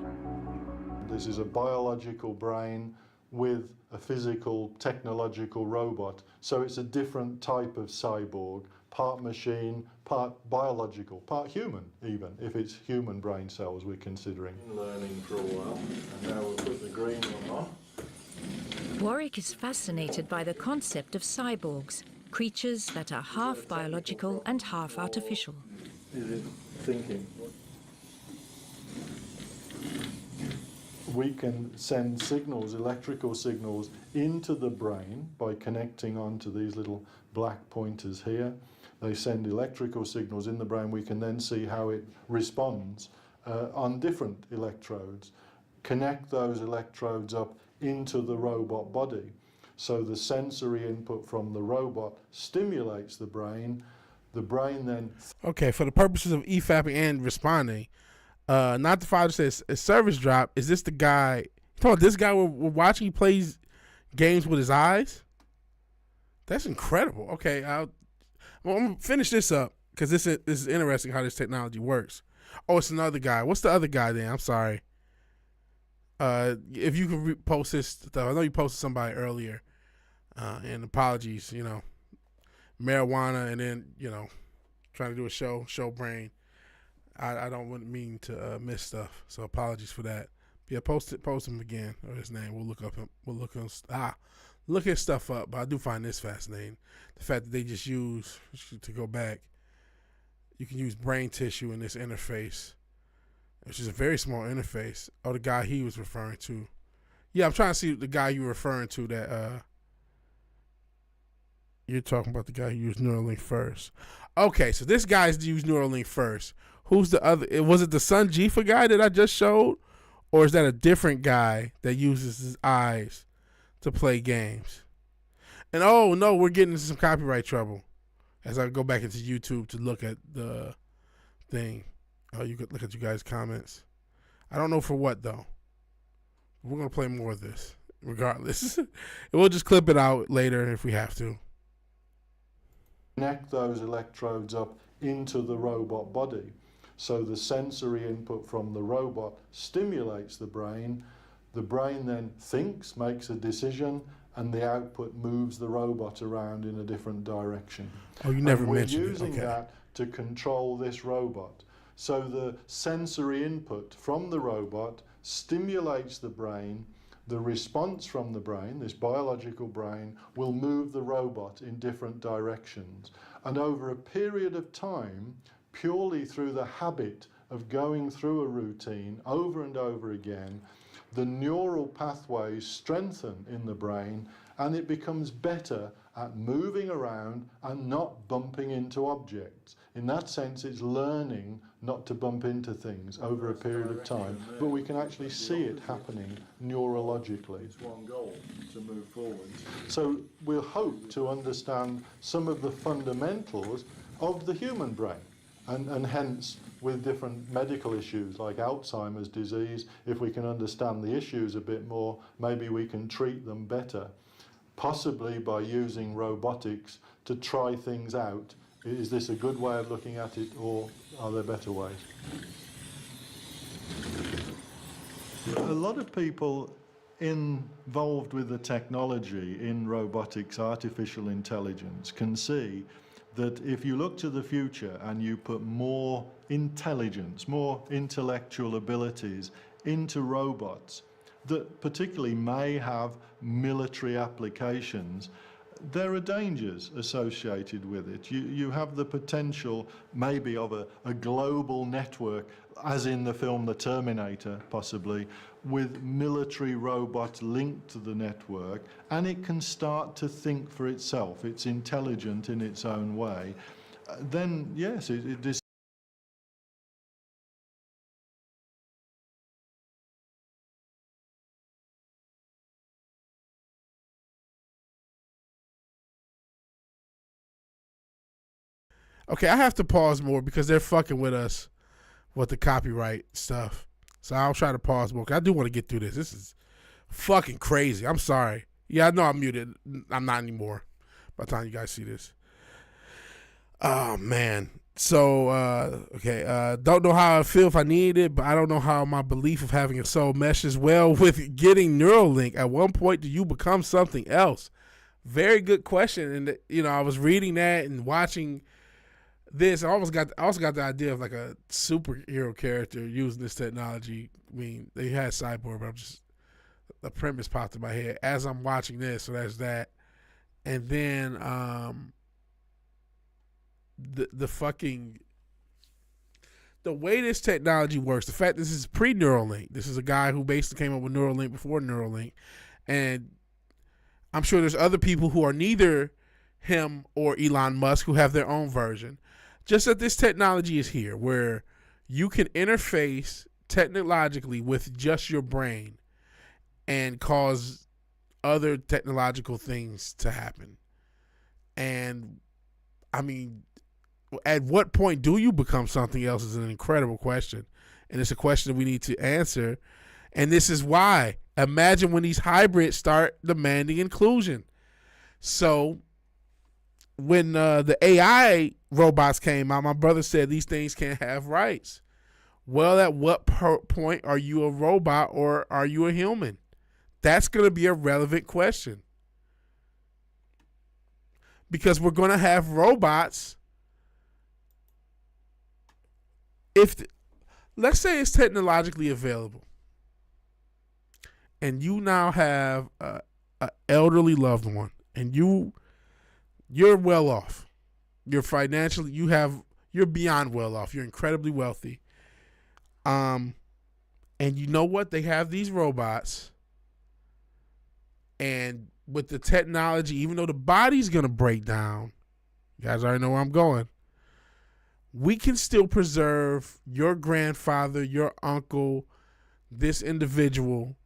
This is a biological brain with a physical technological robot, so it's a different type of cyborg, part machine, part biological, part human even, if it's human brain cells we're considering. Learning for a while, and now we'll put the green one on. Warwick is fascinated by the concept of cyborgs, creatures that are half biological and half artificial. Is it thinking? We can send signals, electrical signals, into the brain by connecting onto these little black pointers here. They send electrical signals in the brain. We can then see how it responds on different electrodes. Connect those electrodes up into the robot body. So the sensory input from the robot stimulates the brain then... Okay, for the purposes of EFAPing and responding, Not the Father says, a service drop, is this the guy, you talking about this guy we're watching, he plays games with his eyes? That's incredible. Okay, I'm going to finish this up, because this is interesting how this technology works. Oh, it's another guy. What's the other guy then? I'm sorry. If you can post this stuff. I know you posted somebody earlier. And apologies, marijuana and then, trying to do a show brain. I don't mean to miss stuff. So apologies for that. But yeah, post him again, or his name. We'll look his stuff up. But I do find this fascinating. The fact that they just use, to go back, you can use brain tissue in this interface, which is a very small interface. Oh, the guy he was referring to Yeah, I'm trying to see the guy you're referring to. That you're talking about the guy who used Neuralink first. Okay, so this guy's used Neuralink first. Who's the other? Was it the Sun Jifa guy that I just showed, or is that a different guy that uses his eyes to play games? And oh no, we're getting into some copyright trouble as I go back into YouTube to look at the thing. Oh, you could look at you guys' comments. I don't know for what though. We're gonna play more of this regardless. And we'll just clip it out later if we have to. Connect those electrodes up into the robot body. So the sensory input from the robot stimulates the brain then thinks, makes a decision, and the output moves the robot around in a different direction. Oh, you never mentioned it. We're using that to control this robot. So the sensory input from the robot stimulates the brain. The response from the brain, this biological brain, will move the robot in different directions. And over a period of time, purely through the habit of going through a routine over and over again, the neural pathways strengthen in the brain and it becomes better at moving around and not bumping into objects. In that sense, it's learning not to bump into things over a period of time, but we can actually see it happening neurologically. It's one goal, to move forward. So we'll hope to understand some of the fundamentals of the human brain, and hence with different medical issues like Alzheimer's disease, if we can understand the issues a bit more, maybe we can treat them better, possibly by using robotics to try things out. Is this a good way of looking at it, or are there better ways? A lot of people involved with the technology in robotics, artificial intelligence, can see that if you look to the future and you put more intelligence, more intellectual abilities into robots that particularly may have military applications, there are dangers associated with it. You have the potential maybe of a global network, as in the film The Terminator, possibly, with military robots linked to the network, and it can start to think for itself. It's intelligent in its own way. Then, yes, it is. Okay, I have to pause more because they're fucking with us with the copyright stuff. So I'll try to pause more because I do want to get through this. This is fucking crazy. I'm sorry. Yeah, I know I'm muted. I'm not anymore by the time you guys see this. Oh, man. So, okay. Don't know how I feel if I need it, but I don't know how my belief of having a soul meshes well with getting Neuralink. At one point, do you become something else? Very good question. And, you know, I was reading that and watching this. I also got the idea of like a superhero character using this technology. I mean, they had Cyborg, but the premise popped in my head as I'm watching this. So that's that. And then the way this technology works, the fact this is pre-Neuralink. This is a guy who basically came up with Neuralink before Neuralink. And I'm sure there's other people who are neither him or Elon Musk who have their own version. Just that this technology is here where you can interface technologically with just your brain and cause other technological things to happen. And I mean, at what point do you become something else is an incredible question. And it's a question that we need to answer. And this is why. Imagine when these hybrids start demanding inclusion. So when the AI robots came out, my brother said these things can't have rights. Well, at what point are you a robot or are you a human? That's going to be a relevant question. Because we're going to have robots. Let's say it's technologically available. And you now have an elderly loved one. And you're well off. You're financially, you're beyond well off. You're incredibly wealthy. And you know what? They have these robots And with the technology, even though the body's going to break down, you guys already know where I'm going, we can still preserve your grandfather, your uncle, this individual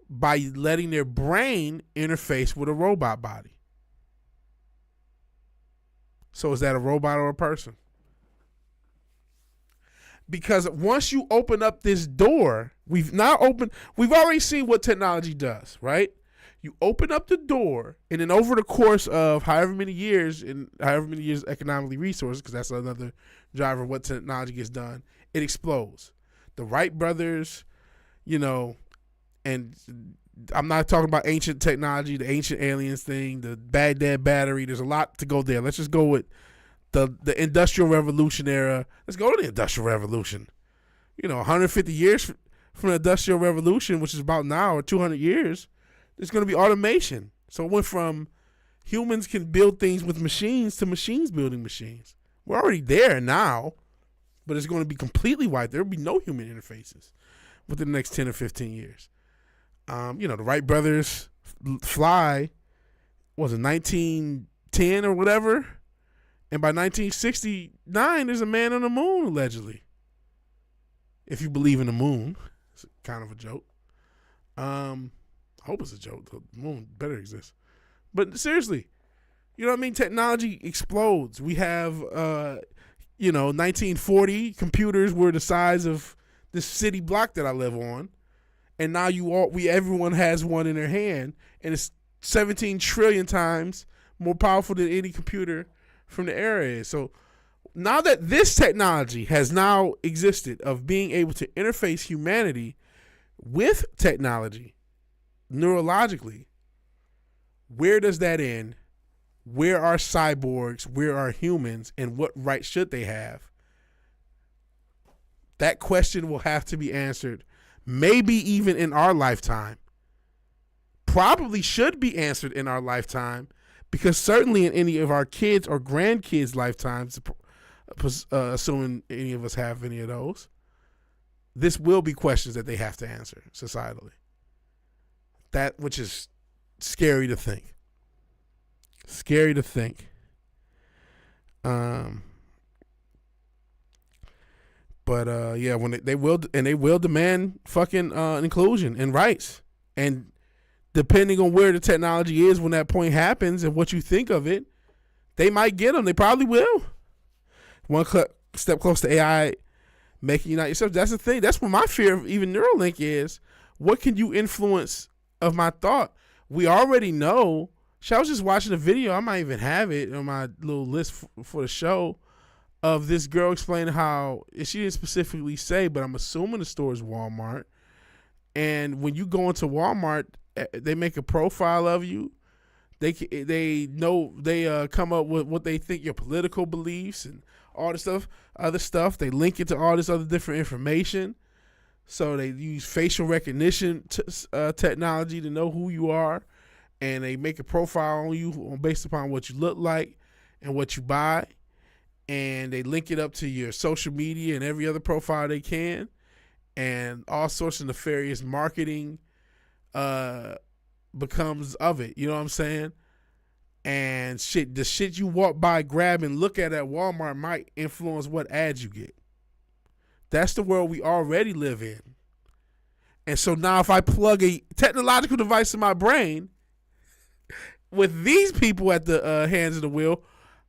by letting their brain interface with a robot body. So is that a robot or a person? Because once you open up this door, we've already seen what technology does, right? You open up the door, and then over the course of however many years economically resources, because that's another driver of what technology gets done, it explodes. The Wright brothers, and I'm not talking about ancient technology, the ancient aliens thing, the Baghdad battery. There's a lot to go there. Let's just go with the Industrial Revolution era. Let's go to the Industrial Revolution. 150 years from the Industrial Revolution, which is about now, or 200 years, there's going to be automation. So it went from humans can build things with machines to machines building machines. We're already there now, but it's going to be completely wiped. There will be no human interfaces within the next 10 or 15 years. The Wright brothers fly, was it 1910 or whatever? And by 1969, there's a man on the moon, allegedly. If you believe in the moon. It's kind of a joke. I hope it's a joke. The moon better exist. But seriously, you know what I mean? Technology explodes. We have, 1940, computers were the size of this city block that I live on. And now everyone has one in their hand, and it's 17 trillion times more powerful than any computer from the era is. So now that this technology has now existed of being able to interface humanity with technology neurologically, where does that end? Where are cyborgs? Where are humans? And what rights should they have? That question will have to be answered, maybe even in our lifetime. Probably should be answered in our lifetime, because certainly in any of our kids' or grandkids' lifetimes, assuming any of us have any of those, this will be questions that they have to answer societally. That which is scary to think. Scary to think. When they will demand fucking inclusion and rights, and depending on where the technology is when that point happens and what you think of it, they might get them. They probably will. One step close to AI making you not yourself. That's the thing. That's what my fear of even Neuralink is. What can you influence of my thought? We already know. I was just watching a video. I might even have it on my little list for the show, of this girl explaining how, she didn't specifically say, but I'm assuming the store is Walmart. And when you go into Walmart, they make a profile of you. They come up with what they think your political beliefs and all this stuff, other stuff. They link it to all this other different information. So they use facial recognition technology to know who you are, and they make a profile on you based upon what you look like and what you buy. And they link it up to your social media and every other profile they can, and all sorts of nefarious marketing becomes of it. You know what I'm saying? And the shit you walk by, grab, and look at Walmart might influence what ads you get. That's the world we already live in. And so now if I plug a technological device in my brain with these people at the hands of the wheel,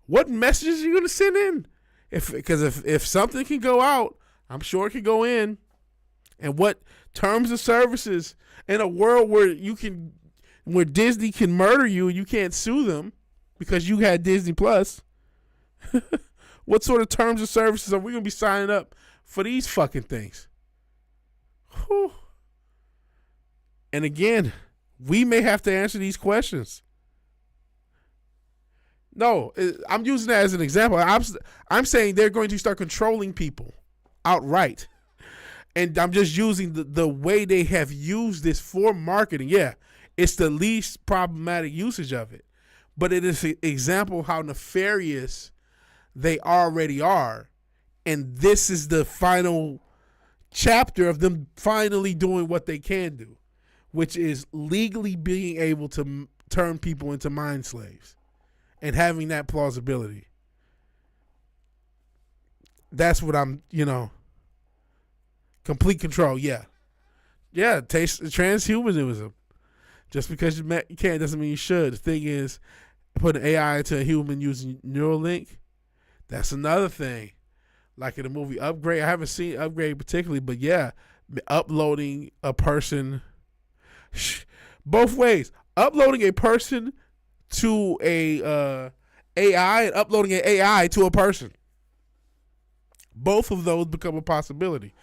what messages are you going to send in? If something can go out, I'm sure it can go in. And what terms of services in a world where Disney can murder you and you can't sue them because you had Disney Plus, what sort of terms of services are we going to be signing up for these fucking things? Whew. And again, we may have to answer these questions. No, I'm using that as an example. I'm saying they're going to start controlling people outright. And I'm just using the way they have used this for marketing. Yeah, it's the least problematic usage of it. But it is an example of how nefarious they already are. And this is the final chapter of them finally doing what they can do. which is legally being able to turn people into mind slaves and having that plausibility. That's what I'm, complete control. Yeah. Transhumanism. Just because you can't doesn't mean you should. The thing is, putting AI into a human using Neuralink, that's another thing. Like in the movie Upgrade, I haven't seen Upgrade particularly, but yeah, uploading a person, both ways. Uploading a person to a AI and uploading an AI to a person. Both of those become a possibility.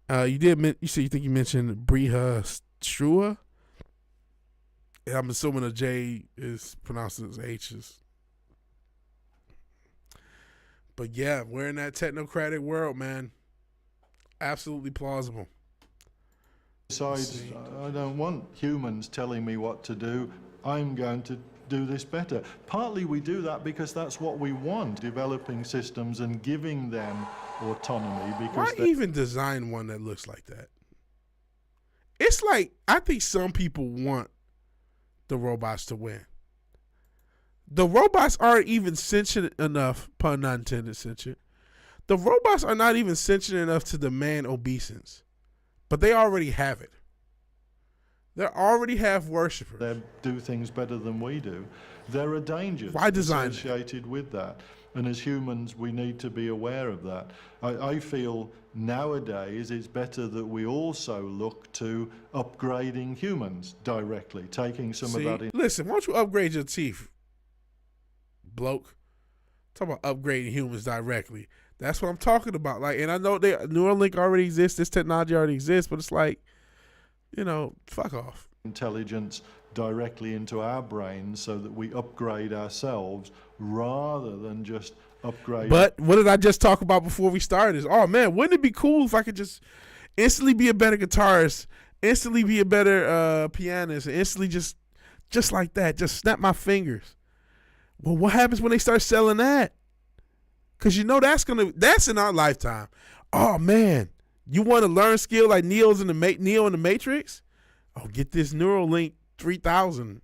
You think you mentioned Briha Strua? I'm assuming a J is pronounced as H's. But yeah, we're in that technocratic world, man. Absolutely plausible. Besides, I don't want humans telling me what to do. I'm going to do this better. Partly we do that because that's what we want, developing systems and giving them autonomy. Because why even design one that looks like that? It's like, I think some people want the robots to win. The robots aren't even sentient enough, pun not intended, sentient. The robots are not even sentient enough to demand obeisance, but they already have it. They already have worshipers. They do things better than we do. There are dangers associated with that. And as humans, we need to be aware of that. I feel nowadays it's better that we also look to upgrading humans directly, taking some of that in. Listen, why don't you upgrade your teeth, bloke? Talk about upgrading humans directly. That's what I'm talking about. Like, and I know Neuralink already exists, this technology already exists, but it's like, fuck off. Intelligence directly into our brains so that we upgrade ourselves rather than just upgrade. But what did I just talk about before we started? Oh man, wouldn't it be cool if I could just instantly be a better guitarist, instantly be a better pianist, and instantly just like that, just snap my fingers? Well, what happens when they start selling that? Because that's in our lifetime. Oh man, you want to learn skill like Neo in the Matrix? Oh, get this Neuralink 3000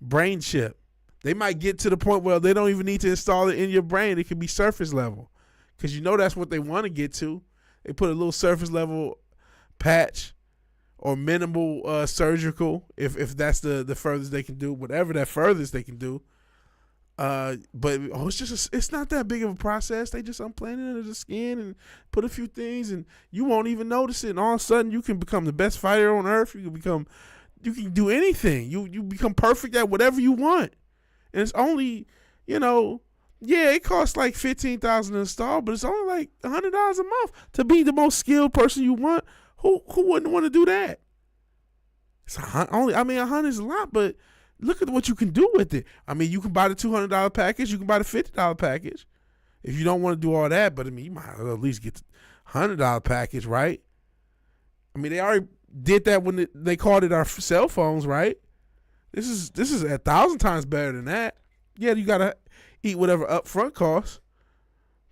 brain chip. They might get to the point where they don't even need to install it in your brain. It can be surface level, because that's what they want to get to. They put a little surface level patch or minimal surgical, if that's the furthest they can do, whatever that furthest they can do. But it's not that big of a process. They just implant it under the skin and put a few things, and you won't even notice it. And all of a sudden, you can become the best fighter on earth. You can do anything. You become perfect at whatever you want. And it's only, it costs like $15,000 to install, but it's only like $100 a month to be the most skilled person you want. Who wouldn't want to do that? It's $100 is a lot, but look at what you can do with it. I mean, you can buy the $200 package. You can buy the $50 package. If you don't want to do all that, but you might as well at least get the $100 package, right? I mean, they already did that when they called it our cell phones, right? This is 1,000 times better than that. Yeah, you gotta eat whatever upfront costs,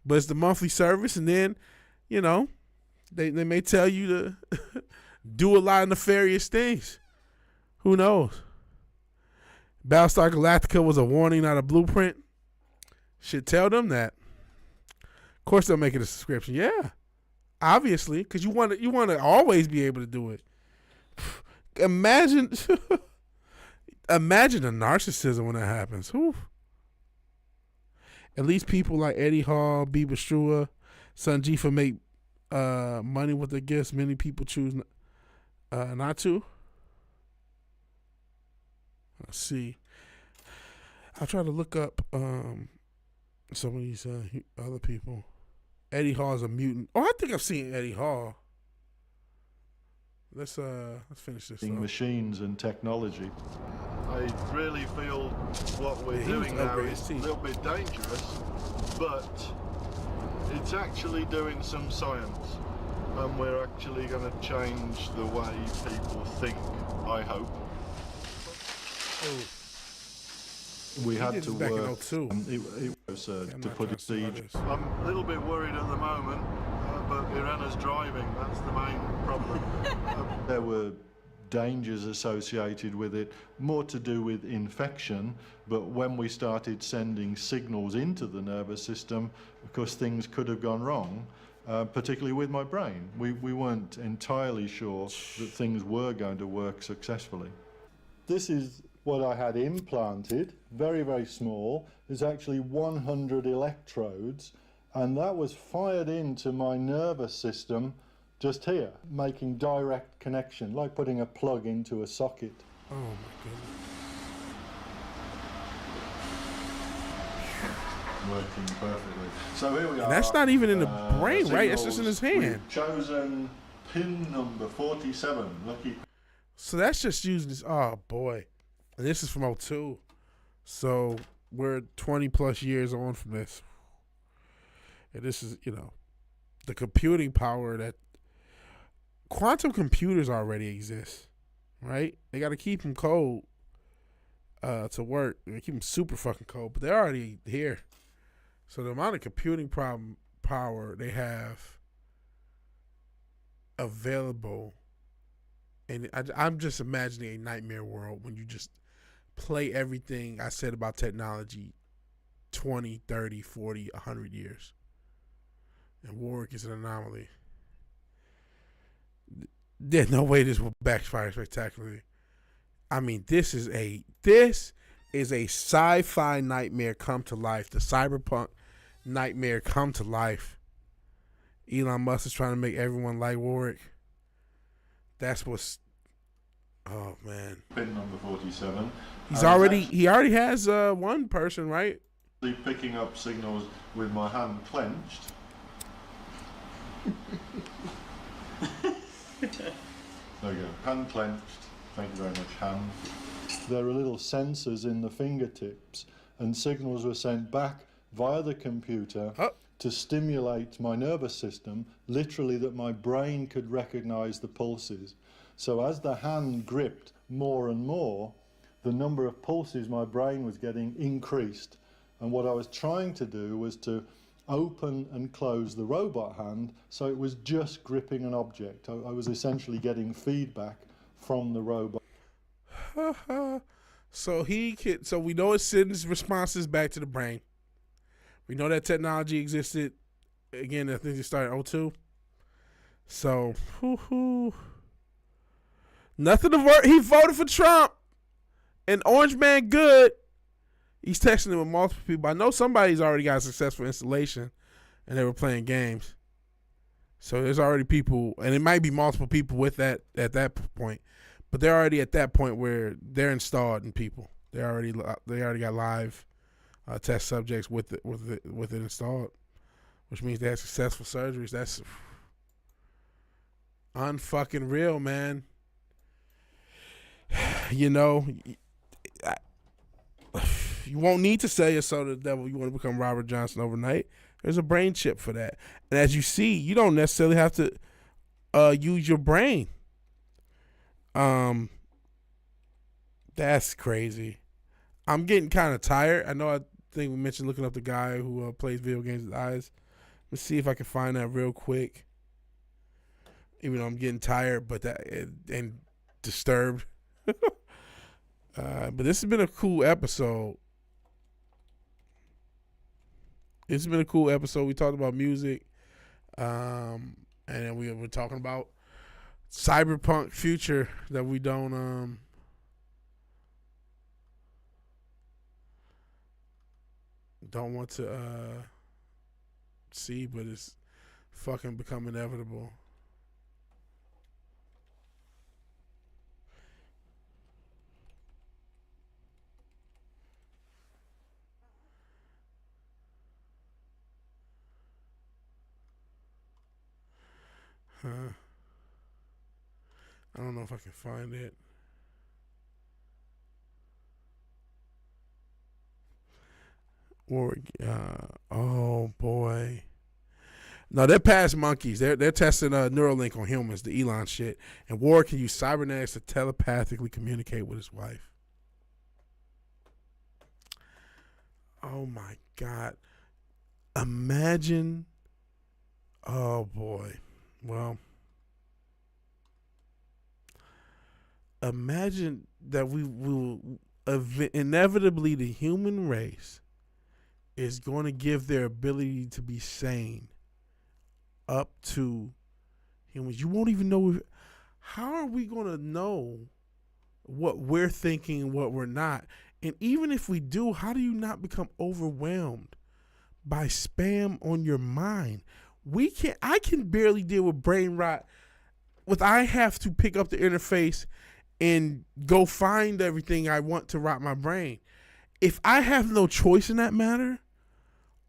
but it's the monthly service, and then, they may tell you to do a lot of nefarious things. Who knows? Battlestar Galactica was a warning, not a blueprint. Should tell them that. Of course, they'll make it a subscription. Yeah, obviously, because you want to always be able to do it. Imagine the narcissism when that happens. Whew. At least people like Eddie Hall, Biba Strua, Sanjifa make money with their gifts. Many people choose not to. Let's see. I'll try to look up some of these other people. Eddie Hall's a mutant. Oh, I think I've seen Eddie Hall. Let's finish this. Machines and technology. I really feel what we're doing now is a little bit dangerous, but it's actually doing some science, and we're actually going to change the way people think, I hope. We had to work. It was to put a siege. I'm a little bit worried at the moment, but Irana's driving. That's the main problem. There were dangers associated with it, more to do with infection. But when we started sending signals into the nervous system, of course, things could have gone wrong, particularly with my brain. We weren't entirely sure that things were going to work successfully. This is what I had implanted, very, very small. It's actually 100 electrodes, and that was fired into my nervous system just here, making direct connection, like putting a plug into a socket. Oh my goodness. Working perfectly. So here we are. And that's not even in the brain, right? That's signals. just in his hand. We've chosen pin number 47. Lucky. So that's just using this. Oh boy. And this is from 02. So we're 20 plus years on from this. And this is, you know, the computing power that quantum computers already exist, right? They got to keep them cold to work. They keep them super fucking cold, but they're already here. So the amount of computing power they have available, and I'm just imagining a nightmare world when you just play everything I said about technology 20, 30, 40, 100 years. And Warwick is an anomaly. There's no way this will backfire spectacularly. I mean, this is a sci-fi nightmare come to life. The cyberpunk nightmare come to life. Elon Musk is trying to make everyone like Warwick. That's what's. Oh man. Pin number 47. He already has one person, right? Picking up signals with my hand clenched. There we go. Hand clenched. Thank you very much, hand. There are little sensors in the fingertips, and signals were sent back via the computer to stimulate my nervous system, literally that my brain could recognize the pulses. So as the hand gripped more and more, the number of pulses my brain was getting increased. And what I was trying to do was to open and close the robot hand so it was just gripping an object. I was essentially getting feedback from the robot. So we know it sends responses back to the brain. We know that technology existed. Again, I think it started in 02. So, nothing to work. He voted for Trump. And Orange Man good. He's texting him with multiple people. I know somebody's already got a successful installation and they were playing games. So there's already people, and it might be multiple people with that at that point, but they're already at that point where they're installed in people. They already got live test subjects with it installed, which means they had successful surgeries. That's unfucking real, man. You know, you won't need to sell your soul to the devil. You want to become Robert Johnson overnight. There's a brain chip for that. And as you see, you don't necessarily have to use your brain. That's crazy. I'm getting kind of tired. I think we mentioned looking up the guy who plays video games with eyes. Let's see if I can find that real quick. Even though I'm getting tired, and disturbed. But this has been a cool episode. It's been a cool episode. We talked about music, and then we were talking about cyberpunk future that we don't want to see, but it's fucking become inevitable. I don't know if I can find it. Or oh boy. No, they're past monkeys. They're testing Neuralink on humans, the Elon shit. And Ward can use cybernetics to telepathically communicate with his wife. Oh my God. Imagine. Oh boy. Well, imagine that we will inevitably the human race is going to give their ability to be sane up to humans. You won't even know. How are we going to know what we're thinking and what we're not? And even if we do, how do you not become overwhelmed by spam on your mind? I can barely deal with brain rot. I have to pick up the interface and go find everything I want to rot my brain. If I have no choice in that matter,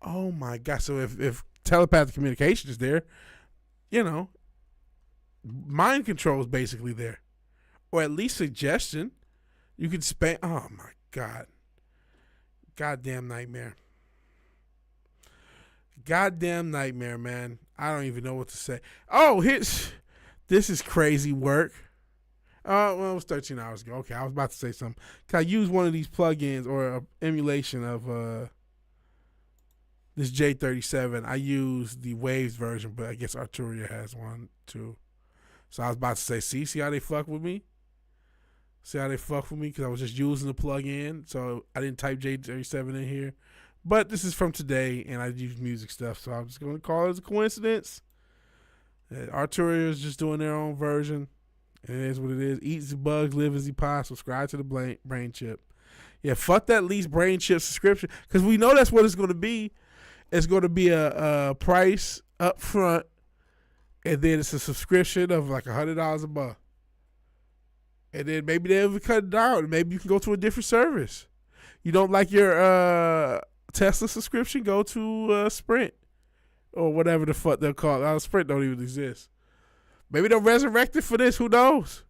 oh my God. So if telepathic communication is there, mind control is basically there. Or at least suggestion. You could spam. Oh my God. Goddamn nightmare. Goddamn nightmare, man. I don't even know what to say. Oh, this is crazy work. Well, it was 13 hours ago. Okay, I was about to say something. I used one of these plugins or an emulation of this J37. I used the Waves version, but I guess Arturia has one too. So I was about to say, see how they fuck with me? See how they fuck with me? Because I was just using the plugin, so I didn't type J37 in here. But this is from today, and I use music stuff, so I'm just going to call it a coincidence. Arturia is just doing their own version. It is what it is. Eat the bugs, live as he pie. Subscribe to the brain chip. Yeah, fuck that least brain chip subscription, because we know that's what it's going to be. It's going to be a price up front, and then it's a subscription of like $100 a month. And then maybe they'll cut it down. Maybe you can go to a different service. You don't like your Tesla subscription? Go to Sprint or whatever the fuck they'll call it. Sprint don't even exist. Maybe they'll resurrect it for this. Who knows?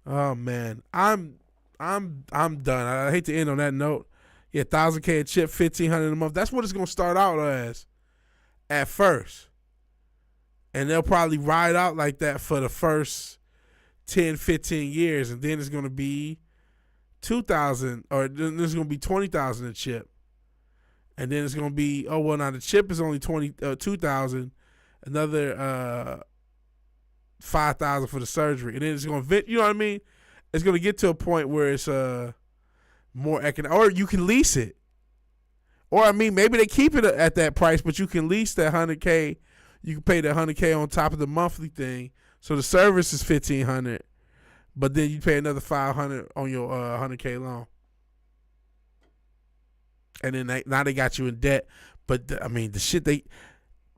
Oh man, I'm done. I hate to end on that note. Yeah, $1,000K a chip, $1,500 a month. That's what it's gonna start out as at first, and they'll probably ride out like that for the first 10, 15 years, and then it's gonna be $2,000, or then it's gonna be $20,000 a chip, and then it's gonna be now the chip is only $2,000, another $5,000 for the surgery, and then it's gonna you know what I mean? It's gonna get to a point where it's more economic, or you can lease it, or maybe they keep it at that price, but you can lease that $100K. You can pay that $100K on top of the monthly thing, so the service is $1,500, but then you pay another $500 on your $100K loan, and then now they got you in debt. But the shit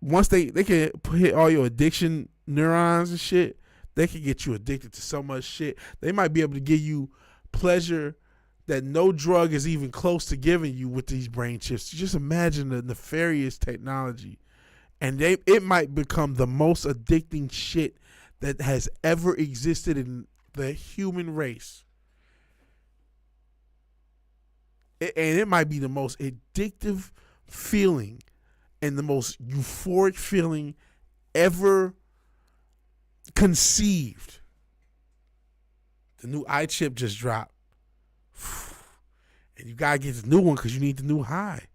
once they can hit all your addiction neurons and shit, they can get you addicted to so much shit. They might be able to give you pleasure that no drug is even close to giving you with these brain chips. Just imagine the nefarious technology, and it might become the most addicting shit that has ever existed in the human race. And it might be the most addictive feeling and the most euphoric feeling ever conceived. The new iChip just dropped. And you gotta get the new one because you need the new high.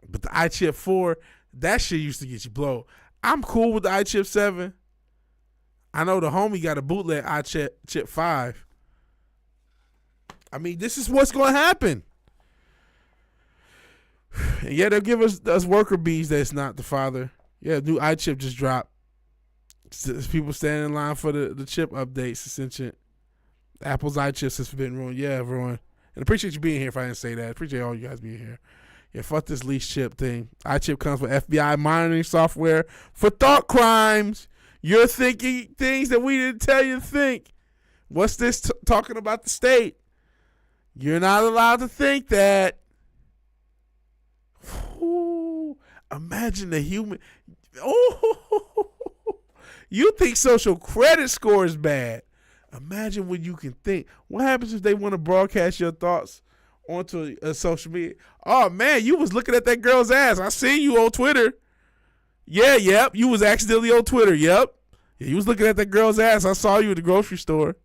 But the iChip 4, that shit used to get you blow. I'm cool with the iChip 7. I know the homie got a bootleg iChip 5. This is what's going to happen. And yeah, they'll give us worker bees that's not the father. Yeah, new iChip just dropped. People standing in line for the chip updates, essentially. Apple's iChips has been ruined. Yeah, everyone. And appreciate you being here if I didn't say that. Appreciate all you guys being here. Yeah, fuck this lease chip thing. iChip comes with FBI monitoring software for thought crimes. You're thinking things that we didn't tell you to think. What's this talking about the state? You're not allowed to think that. Ooh, imagine the human. Oh, you think social credit score is bad. Imagine what you can think. What happens if they want to broadcast your thoughts onto a social media? Oh, man, you was looking at that girl's ass. I seen you on Twitter. Yeah, yep. You was accidentally on Twitter. Yep. Yeah, you was looking at that girl's ass. I saw you at the grocery store.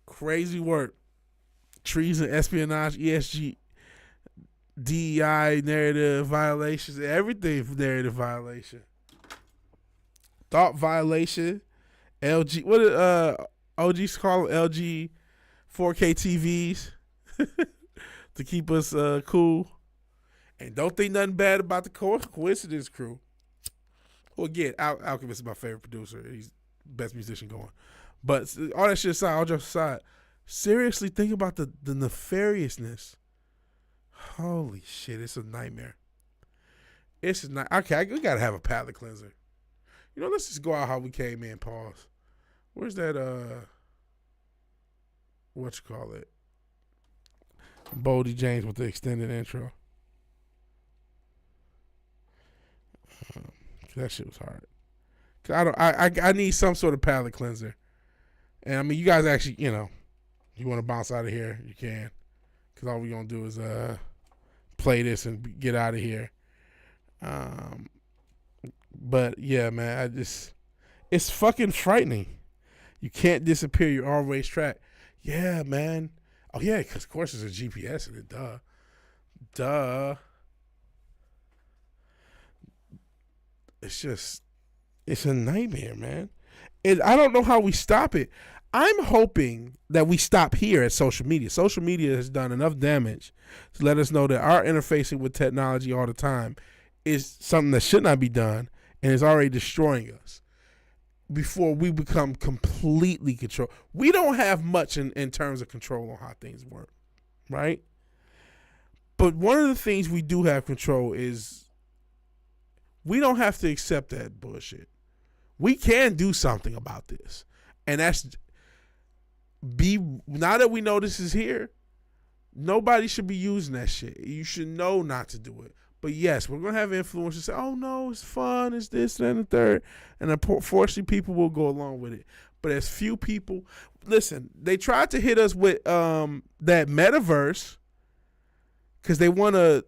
Crazy work. Treason, espionage, ESG. DEI narrative violations, everything narrative violation. Thought violation. LG, what did OGs call them? LG 4K TVs to keep us cool. And don't think nothing bad about the Coincidence crew. Well, again, Alchemist is my favorite producer. He's the best musician going. But all that shit aside, all jokes aside, seriously think about the nefariousness. Holy shit, it's a nightmare. It's a night. Okay, we gotta have a palate cleanser. You know, let's just go out how we came in. Pause. Where's that? What you call it? Boldy James with the extended intro. That shit was hard. I need some sort of palate cleanser. And I mean, you guys actually, you know, you want to bounce out of here, you can. Because all we're going to do is play this and get out of here. But yeah, man, it's fucking frightening. You can't disappear. You're always tracked. Yeah, man. Oh yeah, because of course there's a GPS in it. Duh. It's a nightmare, man. And I don't know how we stop it. I'm hoping that we stop here at social media. Social media has done enough damage to let us know that our interfacing with technology all the time is something that should not be done and is already destroying us before we become completely controlled. We don't have much in terms of control on how things work, right? But one of the things we do have control is we don't have to accept that bullshit. We can do something about this. And that's now that we know this is here, nobody should be using that shit. You should know not to do it. But yes, we're going to have influencers say, oh no, it's fun, it's this, and the third. And unfortunately, people will go along with it. But as few people, listen, they tried to hit us with that metaverse because they want to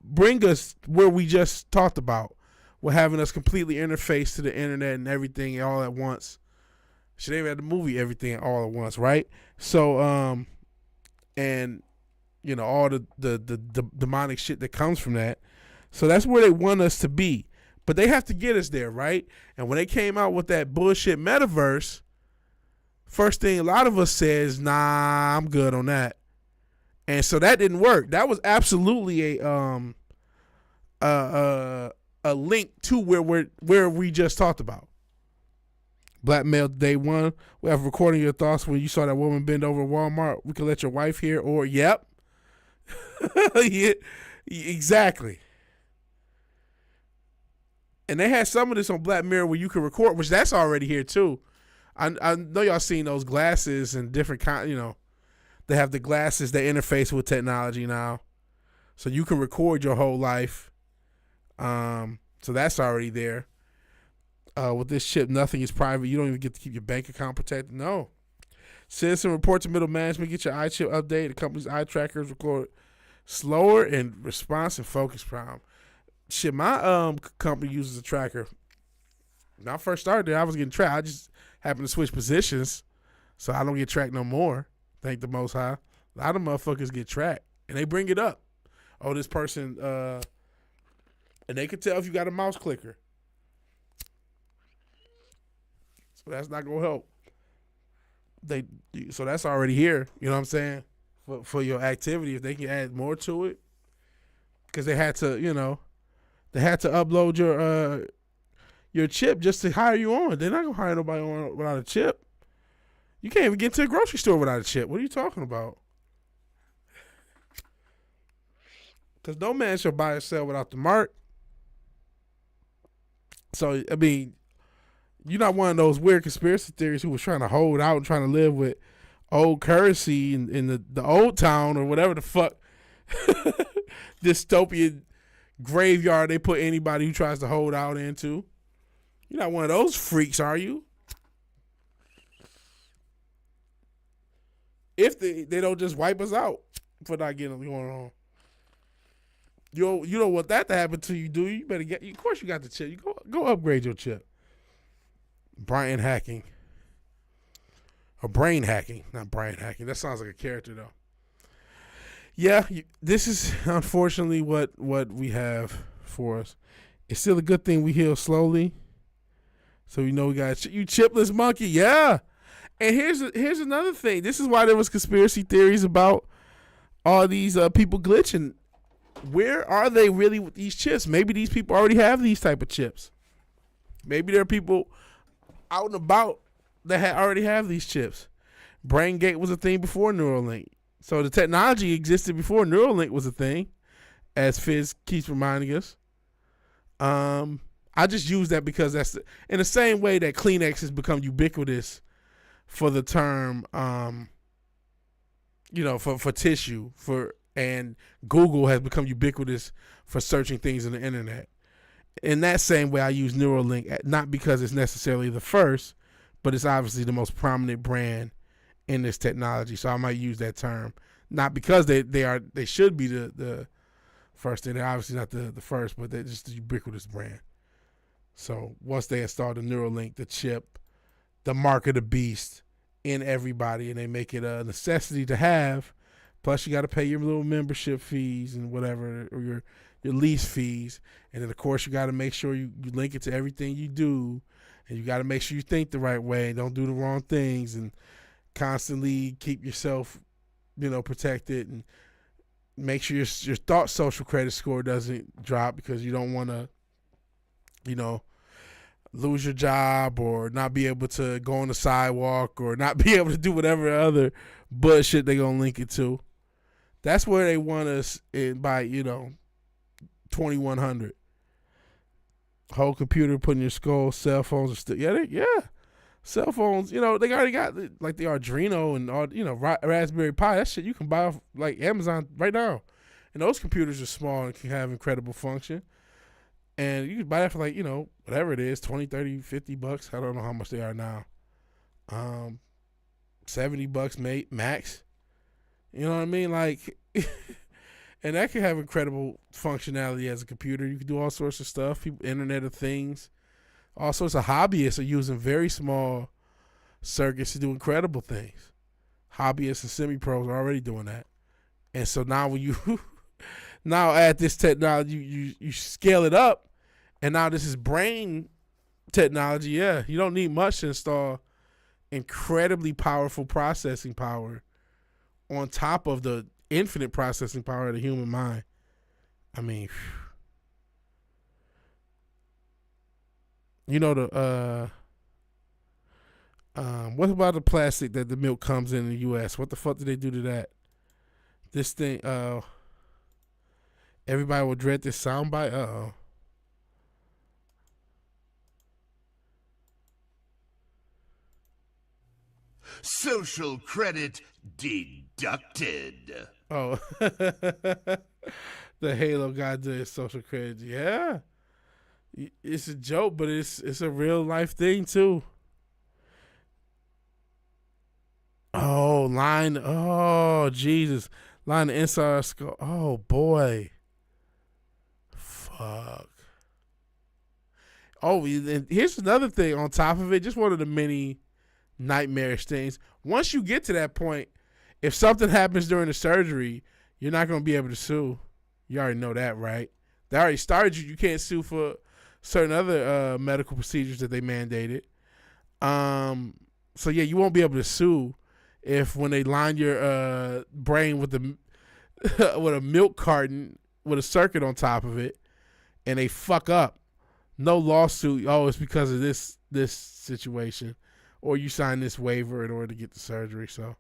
bring us where we just talked about. With having us completely interface to the internet and everything all at once. Should they have the movie Everything All at Once, right? So, and you know all the demonic shit that comes from that. So that's where they want us to be, but they have to get us there, right? And when they came out with that bullshit metaverse, first thing a lot of us says, "Nah, I'm good on that," and so that didn't work. That was absolutely a link to where we just talked about. Blackmail Day 1. We have recording your thoughts when you saw that woman bend over Walmart. We can let your wife hear, or yep. Yeah, exactly. And they had some of this on Black Mirror where you can record, which that's already here too. I know y'all seen those glasses and different you know, they have the glasses that interface with technology now. So you can record your whole life. So that's already there. With this chip, nothing is private. You don't even get to keep your bank account protected. No. Citizen report to middle management. Get your iChip update. The company's eye trackers record slower in response and focus time. Shit, my company uses a tracker. When I first started there, I was getting tracked. I just happened to switch positions, so I don't get tracked no more. Thank the Most High. A lot of motherfuckers get tracked, and they bring it up. Oh, this person, and they can tell if you got a mouse clicker. So that's not gonna help. So that's already here. You know what I'm saying? For your activity, if they can add more to it, because they had to, you know, they had to upload your chip just to hire you on. They're not gonna hire nobody on without a chip. You can't even get to a grocery store without a chip. What are you talking about? Because no man shall buy or sell without the mark. So I mean, you're not one of those weird conspiracy theories who was trying to hold out and trying to live with old currency in the old town or whatever the fuck dystopian graveyard they put anybody who tries to hold out into. You're not one of those freaks, are you? If they don't just wipe us out for not getting what's going on. You don't want that to happen to you, do you? You better get. Of course, you got the chip. You go upgrade your chip. Brian hacking. Or brain hacking, not Brian hacking. That sounds like a character though. Yeah, this is unfortunately what we have for us. It's still a good thing we heal slowly. So we got you chipless monkey, yeah. And here's another thing. This is why there was conspiracy theories about all these people glitching. Where are they really with these chips? Maybe these people already have these type of chips. Maybe there are people out and about that already have these chips. BrainGate was a thing before Neuralink. So the technology existed before Neuralink was a thing, as Fizz keeps reminding us. I just use that because that's in the same way that Kleenex has become ubiquitous for the term, for tissue, and Google has become ubiquitous for searching things on the internet. In that same way, I use Neuralink, not because it's necessarily the first, but it's obviously the most prominent brand in this technology. So I might use that term, not because they should be the first. They're obviously not the first, but they're just the ubiquitous brand. So once they install the Neuralink, the chip, the mark of the beast in everybody, and they make it a necessity to have. Plus, you got to pay your little membership fees and whatever, or your lease fees. And then, of course, you got to make sure you link it to everything you do. And you got to make sure you think the right way and don't do the wrong things, and constantly keep yourself, protected, and make sure your thought social credit score doesn't drop, because you don't want to, lose your job or not be able to go on the sidewalk or not be able to do whatever other bullshit they're going to link it to. That's where they want us by, 2100. Whole computer put in your skull, cell phones are still, cell phones, they already got like the Arduino and all, Raspberry Pi. That shit you can buy off like Amazon right now. And those computers are small and can have incredible function. And you can buy that for like, whatever it is, 20, 30, $50. I don't know how much they are now. $70 max. You know what I mean? Like, and that can have incredible functionality as a computer. You can do all sorts of stuff. People, Internet of Things. All sorts of hobbyists are using very small circuits to do incredible things. Hobbyists and semi-pros are already doing that. And so now when you now add this technology, you scale it up, and now this is brain technology. Yeah, you don't need much to install incredibly powerful processing power on top of the infinite processing power of the human mind. I mean, what about the plastic that the milk comes in the U.S.? What the fuck did they do to that? This thing, everybody will dread this soundbite. Uh-oh. Social credit deducted. Oh, the Halo guy did social credit. Yeah, it's a joke, but it's a real life thing too. Oh, line. Oh, Jesus. Line inside our skull. Oh, boy. Fuck. Oh, and here's another thing on top of it. Just one of the many nightmarish things. Once you get to that point, if something happens during the surgery, you're not going to be able to sue. You already know that, right? They already started you. You can't sue for certain other medical procedures that they mandated. So, yeah, you won't be able to sue if when they line your brain with with a milk carton with a circuit on top of it and they fuck up. No lawsuit. Oh, it's because of this situation. Or you sign this waiver in order to get the surgery. So,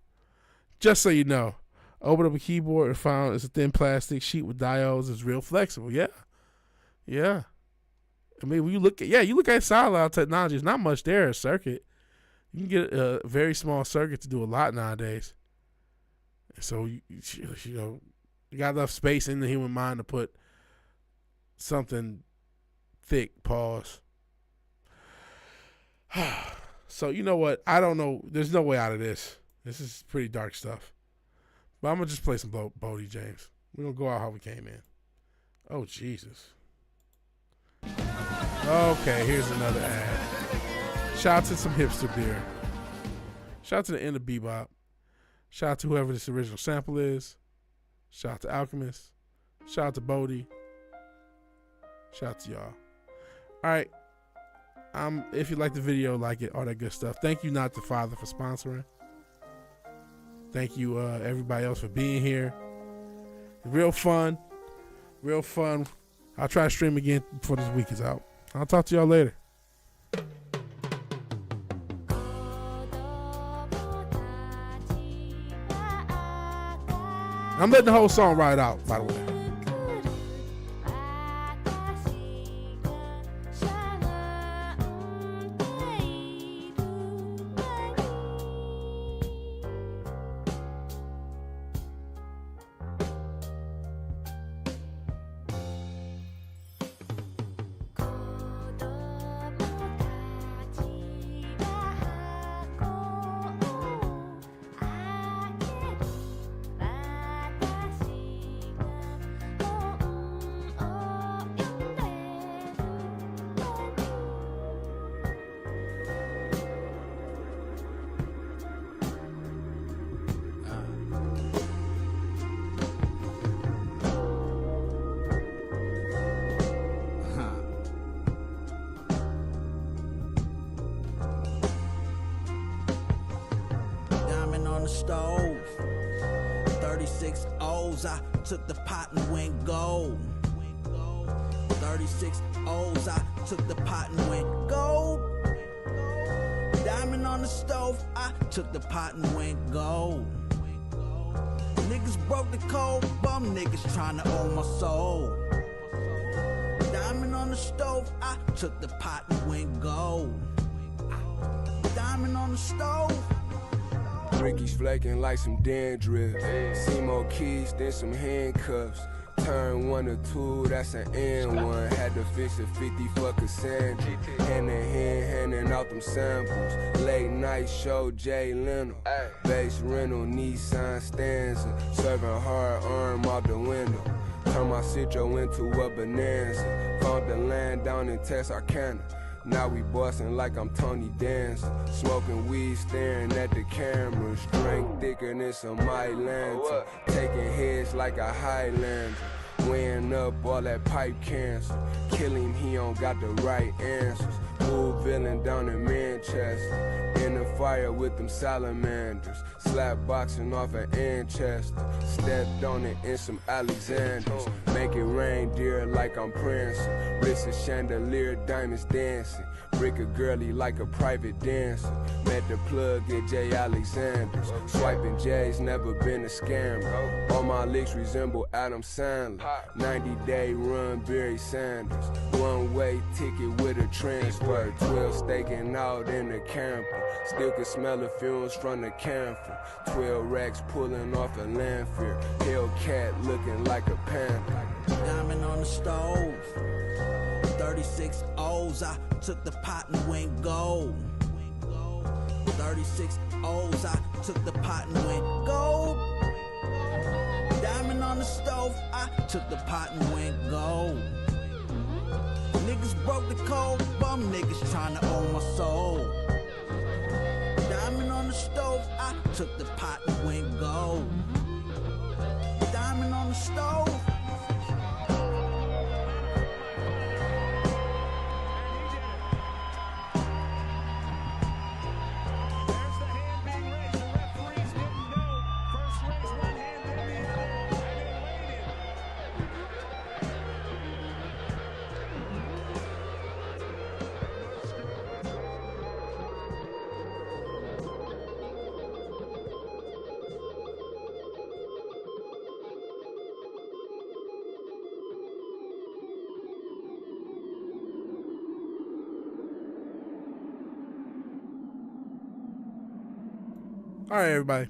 just so you know, open up a keyboard and found it's a thin plastic sheet with diodes. It's real flexible. Yeah. Yeah. I mean, when you look at solid technology, there's not much there, a circuit. You can get a very small circuit to do a lot nowadays. So, you got enough space in the human mind to put something thick, pause. So, you know what? I don't know. There's no way out of this. This is pretty dark stuff. But I'm going to just play some Bodie James. We're going to go out how we came in. Oh, Jesus. Okay, here's another ad. Shout out to some hipster beer. Shout out to the end of Bebop. Shout out to whoever this original sample is. Shout out to Alchemist. Shout out to Bodie. Shout out to y'all. All right. If you like the video, like it, all that good stuff. Thank you, Not the Father, for sponsoring. Thank you, everybody else, for being here. Real fun. Real fun. I'll try to stream again before this week is out. I'll talk to y'all later. I'm letting the whole song ride out, by the way. On the stove, 36 O's. I took the pot and went gold. 36 O's. I took the pot and went gold. Diamond on the stove. I took the pot and went gold. Niggas broke the code. Bum niggas trying to own my soul. Diamond on the stove. I took the pot and went gold. Diamond on the stove. Ricky's flaking like some dandruff. See more keys than some handcuffs. Turn 1 to 2, that's an N1. Had to fix a 50 for Cassandra. Hand in hand, handing out them samples. Late night show, Jay Leno. Base rental, Nissan Stanza. Serving hard arm out the window. Turn my Citro into a Bonanza. Found the land down in Texarkana. Now we bossing like I'm Tony Danza. Smoking weed, staring at the cameras. Drink thicker than some Mylanta. Taking heads like a Highlander. Weighing up all that pipe cancer. Kill him, he don't got the right answers. Bull villain down in Manchester. In the fire with them salamanders. Slap boxing off at Manchester. Stepped on it in some Alexanders. Make it rain, dear, like I'm prancing. Wrist a chandelier, diamonds dancing. Brick a girly like a private dancer. Met the plug at J. Alexander's. Swiping J's, never been a scammer. All my licks resemble Adam Sandler. 90-day run, Barry Sanders. One-way ticket with a transfer. 12 staking out in the camper. Still can smell the fumes from the camphor. 12 racks pulling off a landfill. Hellcat looking like a panther. Diamond on the stove. 36 O's. I took the pot and went gold. 36 O's. I took the pot and went gold. Diamond on the stove. I took the pot and went gold. Niggas broke the code. Bum niggas trying to own my soul. Diamond on the stove. I took the pot and went gold. Diamond on the stove. All right, everybody.